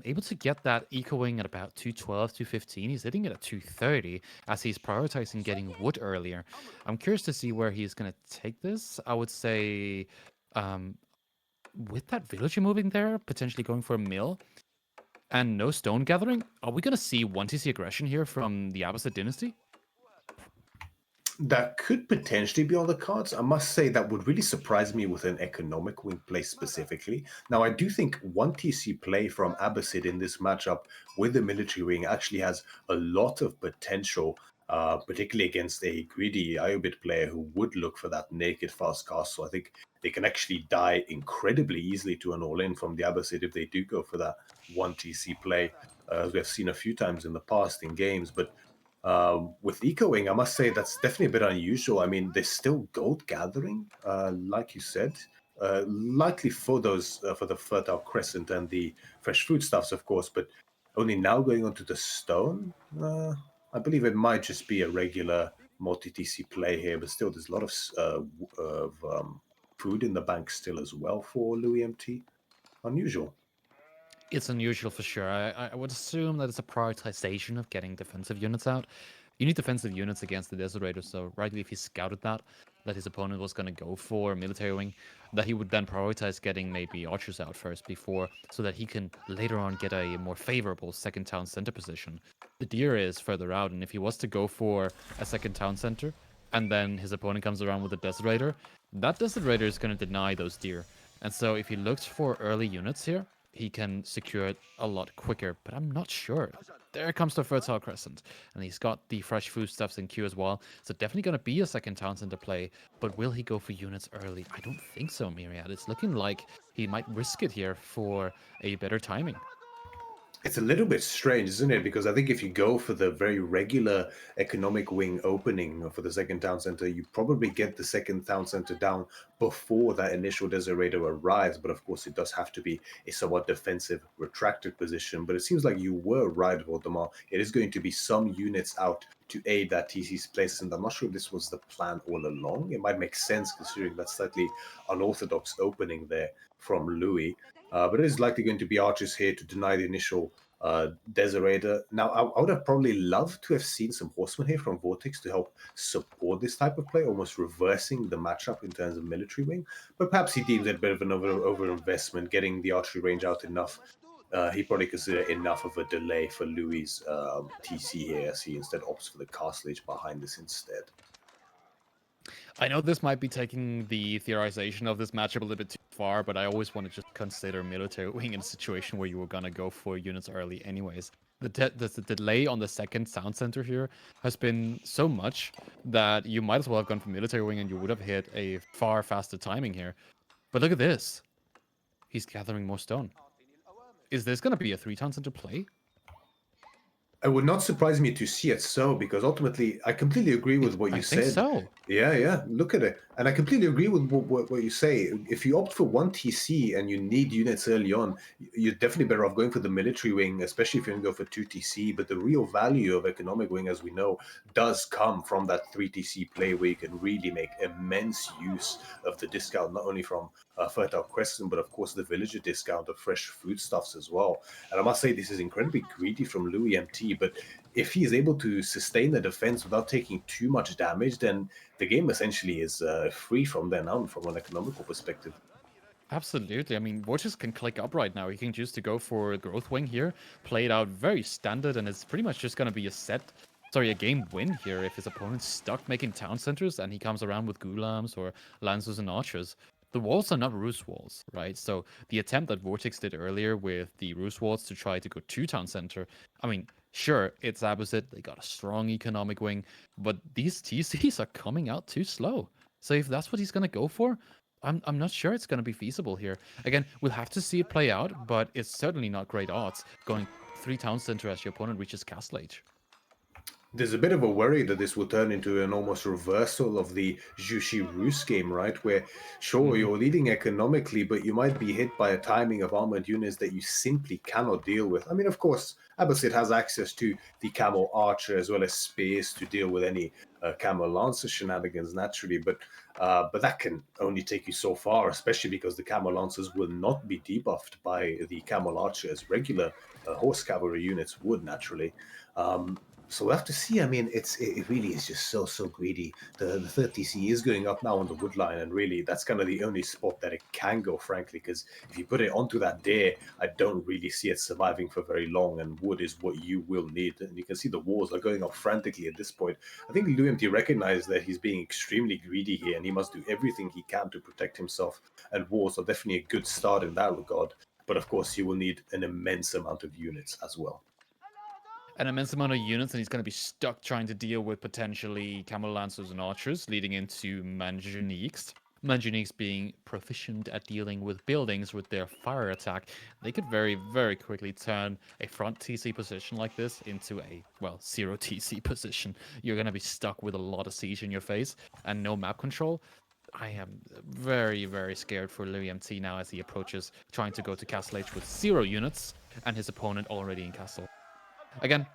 able to get that Eco Wing at about 212, 215. He's hitting it at 230 as he's prioritizing getting wood earlier. I'm curious to see where he's going to take this. I would say um, with that villager moving there, potentially going for a mill and no stone gathering, are we going to see 1TC aggression here from the Abbasid dynasty? That could potentially be on the cards. I must say that would really surprise me with an economic wing play specifically. Now, I do think 1TC play from Abbasid in this matchup with the military wing actually has a lot of potential, particularly against a greedy Iobit player who would look for that naked fast castle. I think they can actually die incredibly easily to an all-in from the Abbasid if they do go for that 1TC play, as we have seen a few times in the past in games. But with ecoing, I must say that's definitely a bit unusual. I mean, there's still gold gathering, like you said, likely for those for the Fertile Crescent and the fresh foodstuffs, of course, but only now going onto the stone. I believe it might just be a regular multi-TC play here, but still, there's a lot of food in the bank still as well for Louis MT. Unusual. It's unusual for sure. I would assume that it's a prioritization of getting defensive units out. You need defensive units against the Desert Raiders, so rightly if he scouted that his opponent was going to go for a military wing, that he would then prioritize getting maybe archers out first before, so that he can later on get a more favorable second town center position. The deer is further out, and if he was to go for a second town center, and then his opponent comes around with a Desert Raider, that Desert Raider is going to deny those deer. And so if he looks for early units here, he can secure it a lot quicker, but I'm not sure. There comes the Fertile Crescent, and he's got the fresh foodstuffs in queue as well, so definitely going to be a second Townsend to play, but will he go for units early? I don't think so, Myriad. It's looking like he might risk it here for a better timing. It's a little bit strange, isn't it? Because I think if you go for the very regular economic wing opening for the second town center, you probably get the second town center down before that initial Desert Raider arrives. But of course, it does have to be a somewhat defensive, retracted position. But it seems like you were right, Valdemar. It is going to be some units out to aid that TC's place. And I'm not sure if this was the plan all along. It might make sense considering that slightly unorthodox opening there from Louis. But it is likely going to be archers here to deny the initial Desert Raider. Now, I would have probably loved to have seen some horsemen here from Vortex to help support this type of play, almost reversing the matchup in terms of military wing. But perhaps he deems it a bit of an over investment, getting the archery range out enough. He probably considered enough of a delay for Louis' TC here, as he instead opts for the castlage behind this instead. I know this might be taking the theorization of this matchup a little bit too far, but I always want to just consider military wing in a situation where you were gonna go for units early anyways. The delay on the second sound center here has been so much that you might as well have gone for military wing and you would have hit a far faster timing here. But look at this. He's gathering more stone. Is this gonna be a 3 town center play? It would not surprise me to see it so, because ultimately, I completely agree with what I you think said. so. Yeah, look at it. And I completely agree with what you say. If you opt for 1TC and you need units early on, you're definitely better off going for the military wing, especially if you're going to go for 2TC. But the real value of economic wing, as we know, does come from that 3TC play where you can really make immense use of the discount, not only from Fertile Crescent, but of course the villager discount of fresh foodstuffs as well. And I must say, this is incredibly greedy from Louis MT, but if he is able to sustain the defense without taking too much damage, then the game essentially is free from then on from an economical perspective. Absolutely. I mean, Vortex can click up right now. He can choose to go for Growth Wing here, play it out very standard, and it's pretty much just going to be a game win here if his opponent's stuck making town centers and he comes around with Gulams or Lancers and Archers. The walls are not Roost walls, right? So the attempt that Vortex did earlier with the Roost walls to try to go to town center, I mean, sure, it's opposite. They got a strong economic wing, but these TCs are coming out too slow. So if that's what he's going to go for, I'm not sure it's going to be feasible here. Again, we'll have to see it play out, but it's certainly not great odds going 3 town center as your opponent reaches Castle Age. There's a bit of a worry that this will turn into an almost reversal of the Jushi Roos game, right? Where, sure, Hmm. you're leading economically, but you might be hit by a timing of armored units that you simply cannot deal with. I mean, of course, Abbasid has access to the Camel Archer as well as spears to deal with any Camel Lancer shenanigans naturally, but that can only take you so far, especially because the Camel Lancers will not be debuffed by the Camel Archer as regular horse cavalry units would naturally. So we'll have to see. I mean, it really is just so greedy. The 30C is going up now on the wood line, and really that's kind of the only spot that it can go, frankly, because if you put it onto that dare, I don't really see it surviving for very long, and wood is what you will need. And you can see the walls are going up frantically at this point. I think LUMT recognized that he's being extremely greedy here, and he must do everything he can to protect himself, and walls are definitely a good start in that regard. But of course, you will need an immense amount of units as well. An immense amount of units, and he's going to be stuck trying to deal with potentially Camel Lancers and Archers, leading into Manjaniques. Manjaniques being proficient at dealing with buildings with their fire attack. They could very quickly turn a front TC position like this into a, well, zero TC position. You're going to be stuck with a lot of siege in your face and no map control. I am very scared for Louis MT now as he approaches trying to go to Castle H with 0 units and his opponent already in Castle. Again,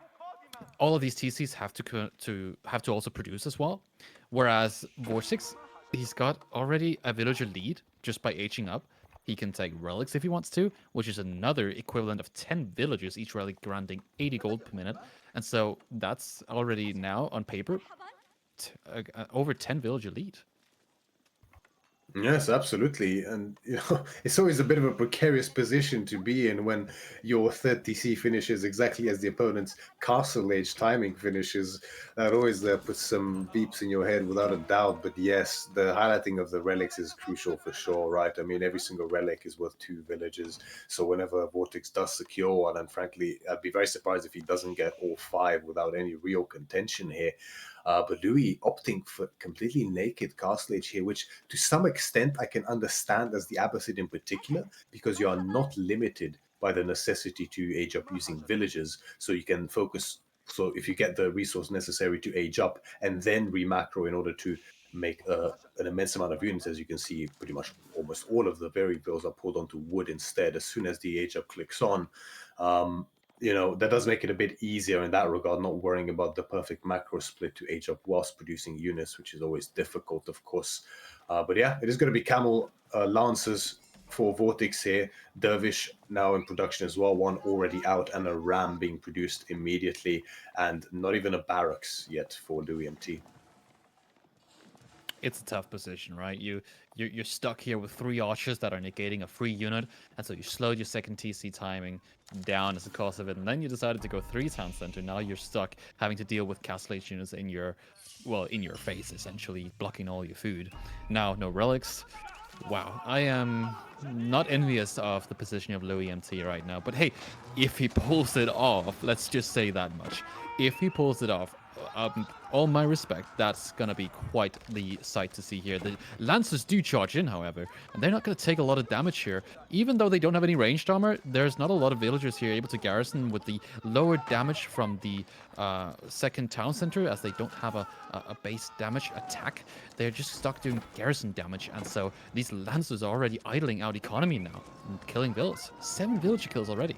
all of these TCs have to also produce as well. Whereas Vortex, he's got already a villager lead just by aging up. He can take relics if he wants to, which is another equivalent of 10 villagers, each relic granting 80 gold per minute. And so that's already now on paper over 10 villager lead. Yes, absolutely. And it's always a bit of a precarious position to be in when your third TC finishes exactly as the opponent's castle age timing finishes. That always puts some beeps in your head without a doubt. But yes, the highlighting of the relics is crucial for sure, right? I mean, every single relic is worth 2 villages. So whenever Vortex does secure one, and frankly, I'd be very surprised if he doesn't get all 5 without any real contention here. But Louis opting for completely naked castle age here, which to some extent I can understand as the Abbasid in particular, because you are not limited by the necessity to age up using villagers, so you can focus. So if you get the resource necessary to age up and then remacro in order to make an immense amount of units, as you can see, pretty much almost all of the variables are pulled onto wood instead as soon as the age up clicks on. Um, that does make it a bit easier in that regard, not worrying about the perfect macro split to age up whilst producing units, which is always difficult, of course. But yeah, it is going to be Camel Lancers for Vortex here. Dervish now in production as well, one already out, and a Ram being produced immediately, and not even a barracks yet for Louis MT. It's a tough position, right? You're stuck here with 3 archers that are negating a free unit, and so you slowed your second TC timing down as a cost of it, and then you decided to go 3 town center. Now you're stuck having to deal with castle age units in your, well, in your face, essentially blocking all your food. Now no relics. Wow, I am not envious of the position of Louis MT right now. But hey, if he pulls it off, let's just say that much. If he pulls it off, all my respect, that's gonna be quite the sight to see here. The Lancers do charge in, however, and they're not gonna take a lot of damage here. Even though they don't have any ranged armor, there's not a lot of villagers here able to garrison with the lower damage from the second town center, as they don't have a base damage attack. They're just stuck doing garrison damage, and so these Lancers are already idling out economy now and killing villas. 7 villager kills already.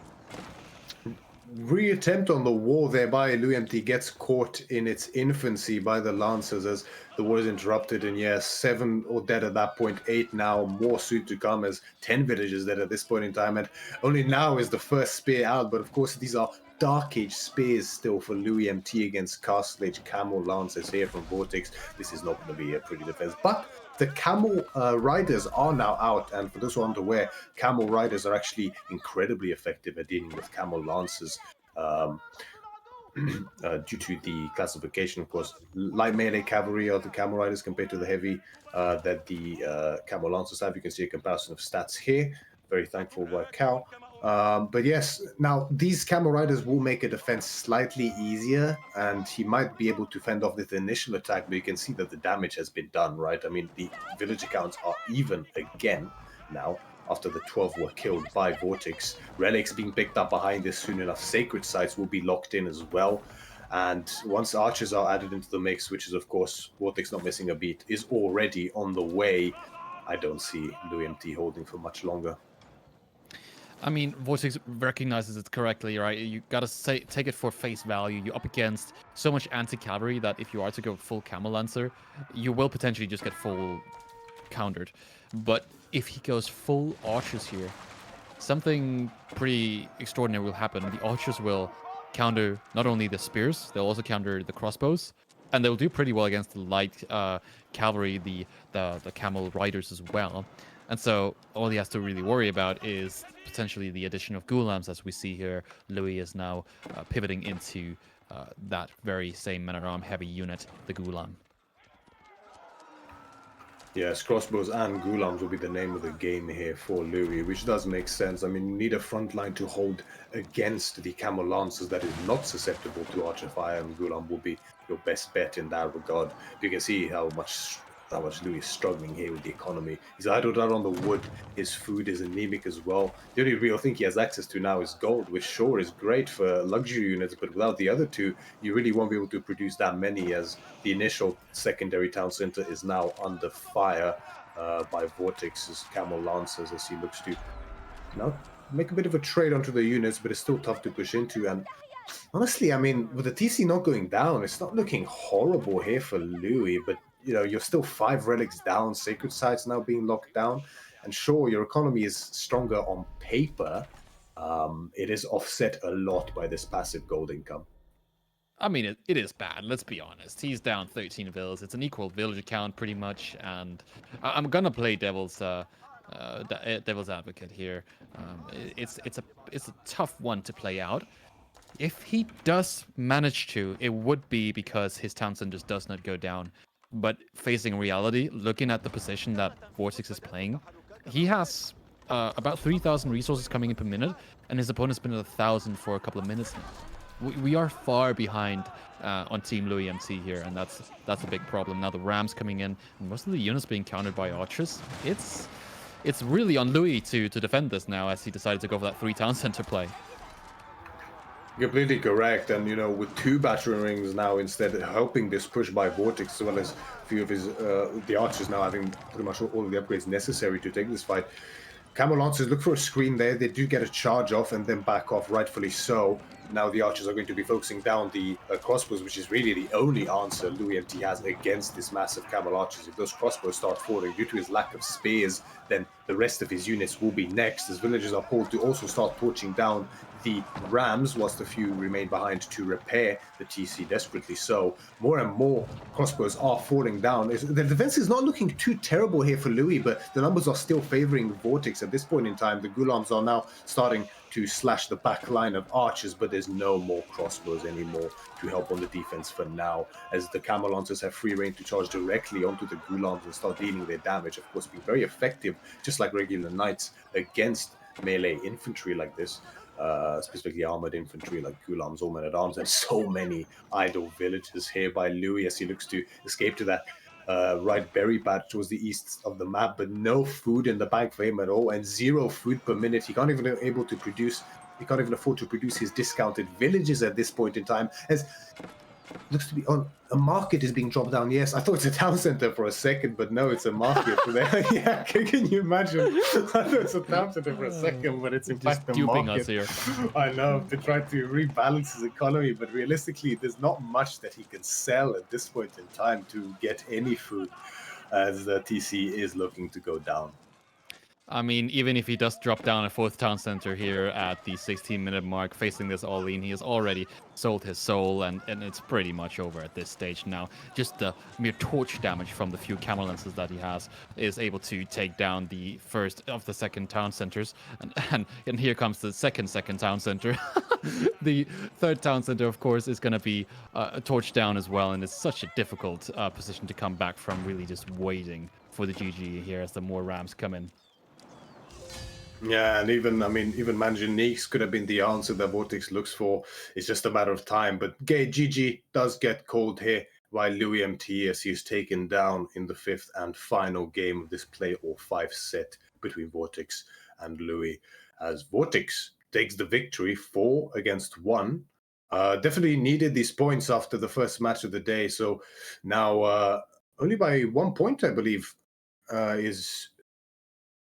Reattempt on the war there by Louis gets caught in its infancy by the Lancers as the war is interrupted, and yes, 7 or dead at that point, 8 now, more soon to come as 10 villages dead at this point in time, and only now is the first spear out, but of course these are Dark Age spears still for Louis MT against Castle Age Camel Lancers here from Vortex. This is not going to be a pretty defense, but the Camel Riders are now out, and for those who aren't aware, Camel Riders are actually incredibly effective at dealing with Camel Lancers. Um, due to the classification, of course, light melee cavalry are the camel riders compared to the heavy that the camel lancers have. You can see a comparison of stats here. Very thankful by Cal. But yes, now these camel riders will make a defense slightly easier, and he might be able to fend off this initial attack, but you can see that the damage has been done, right? I mean, the village accounts are even again now after the 12 were killed by Vortex. Relics being picked up behind this soon enough. Sacred sites will be locked in as well. And once archers are added into the mix, which is of course Vortex not missing a beat, is already on the way, I don't see Louis MT holding for much longer. I mean, Vortex recognizes it correctly, right? You gotta take it for face value. You're up against so much anti-cavalry that if you are to go full Camel Lancer, you will potentially just get full countered. But if he goes full archers here, something pretty extraordinary will happen. The archers will counter not only the spears, they'll also counter the crossbows, and they'll do pretty well against the light cavalry, the camel riders as well. And so all he has to really worry about is potentially the addition of Ghulams, as we see here. Louis is now pivoting into that very same man-at-arm heavy unit, the Ghulam. Yes, crossbows and ghulams will be the name of the game here for Louis, which does make sense. I mean, you need a front line to hold against the camel lancers that is not susceptible to archer fire, and ghulam will be your best bet in that regard. You can see how much Louis is struggling here with the economy. He's idled out on the wood. His food is anemic as well. The only real thing he has access to now is gold, which sure is great for luxury units, but without the other two, you really won't be able to produce that many, as the initial secondary town center is now under fire by Vortex's Camel Lancers, as he looks to now make a bit of a trade onto the units, but it's still tough to push into. And honestly, I mean, with the TC not going down, it's not looking horrible here for Louis, but you're still 5 relics down, sacred sites now being locked down, and sure, your economy is stronger on paper. It is offset a lot by this passive gold income. I mean, it is bad. Let's be honest. He's down 13 villas. It's an equal villager count, pretty much. And I'm gonna play devil's advocate here. It's a tough one to play out. If he does manage to, it would be because his Townsend just does not go down. But facing reality, looking at the position that Vortex is playing, he has about 3,000 resources coming in per minute, and his opponent's been at 1,000 for a couple of minutes now. We are far behind on Team Louis MC here, and that's a big problem. Now the Rams coming in, and most of the units being countered by archers. It's really on Louis to defend this now, as he decided to go for that 3 town center play. Completely correct, and with 2 battering rings now instead, helping this push by Vortex, as well as a few of his the archers now having pretty much all of the upgrades necessary to take this fight. Camel Lancers look for a screen there. They do get a charge off and then back off, rightfully so. Now the archers are going to be focusing down the crossbows, which is really the only answer Louis MT has against this massive camel archers. If those crossbows start falling due to his lack of spears, then the rest of his units will be next, as villagers are pulled to also start torching down the rams, whilst a few remain behind to repair the TC desperately so. More and more crossbows are falling down. The defense is not looking too terrible here for Louis, but the numbers are still favoring Vortex at this point in time. The Ghulams are now starting to slash the back line of archers, but there's no more crossbows anymore to help on the defense for now, as the Camel Lancers have free reign to charge directly onto the Ghulams and start dealing their damage. Of course, being very effective, just like regular knights, against melee infantry like this. Specifically armored infantry like Ghulams, all men at arms, and so many idle villages here by Louis as he looks to escape to that right berry patch towards the east of the map, but no food in the bank for him at all, and 0 food per minute. He can't even afford to produce his discounted villages at this point in time, as looks to be on a market is being dropped down. Yes, I thought it's a town center for a second, but no, it's a market. Yeah, can you imagine? I thought it's a town center for a second, but it's in fact the market. Us here. I know, to try to rebalance his economy, but realistically, there's not much that he can sell at this point in time to get any food, as the TC is looking to go down. I mean, even if he does drop down a 4th town center here at the 16-minute mark, facing this all-in, he has already sold his soul, and it's pretty much over at this stage now. Just the mere torch damage from the few camel lances that he has is able to take down the first of the 2nd town centers, and here comes the second town center. The 3rd town center, of course, is going to be torched down as well, and it's such a difficult position to come back from, really just waiting for the GG here as the more rams come in. Yeah, and even managing Neeks could have been the answer that Vortex looks for. It's just a matter of time. But GG does get called here by Louis MT, as he is taken down in the 5th and final game of this play or 5 set between Vortex and Louis, as Vortex takes the victory 4-1 Definitely needed these points after the first match of the day. So now, only by 1 point, I believe, is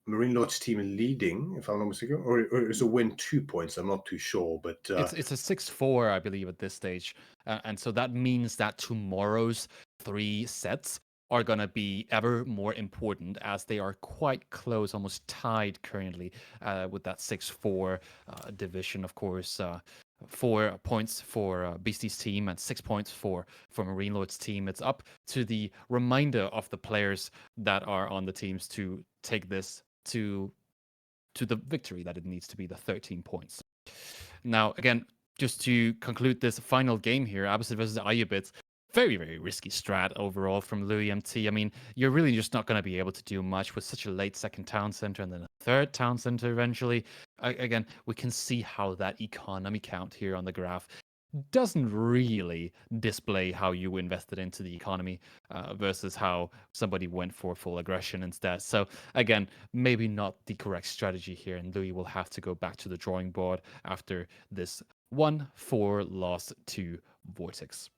MarineLord's team leading, if I'm not mistaken, or is a win 2 points? I'm not too sure, but It's a 6-4, I believe, at this stage, and so that means that tomorrow's 3 sets are gonna be ever more important as they are quite close, almost tied currently, with that 6-4 division. Of course, 4 points for Beastie's team and 6 points for MarineLord's team. It's up to the remainder of the players that are on the teams to take this to the victory that it needs to be, the 13 points. Now, again, just to conclude this final game here, Abbasid versus Ayubit, very, very risky strat overall from Louis MT. I mean, you're really just not going to be able to do much with such a late second town center and then a third town center eventually. Again, we can see how that economy count here on the graph doesn't really display how you invested into the economy versus how somebody went for full aggression instead. So again, maybe not the correct strategy here, and Louis will have to go back to the drawing board after this 1-4 loss to Vortex.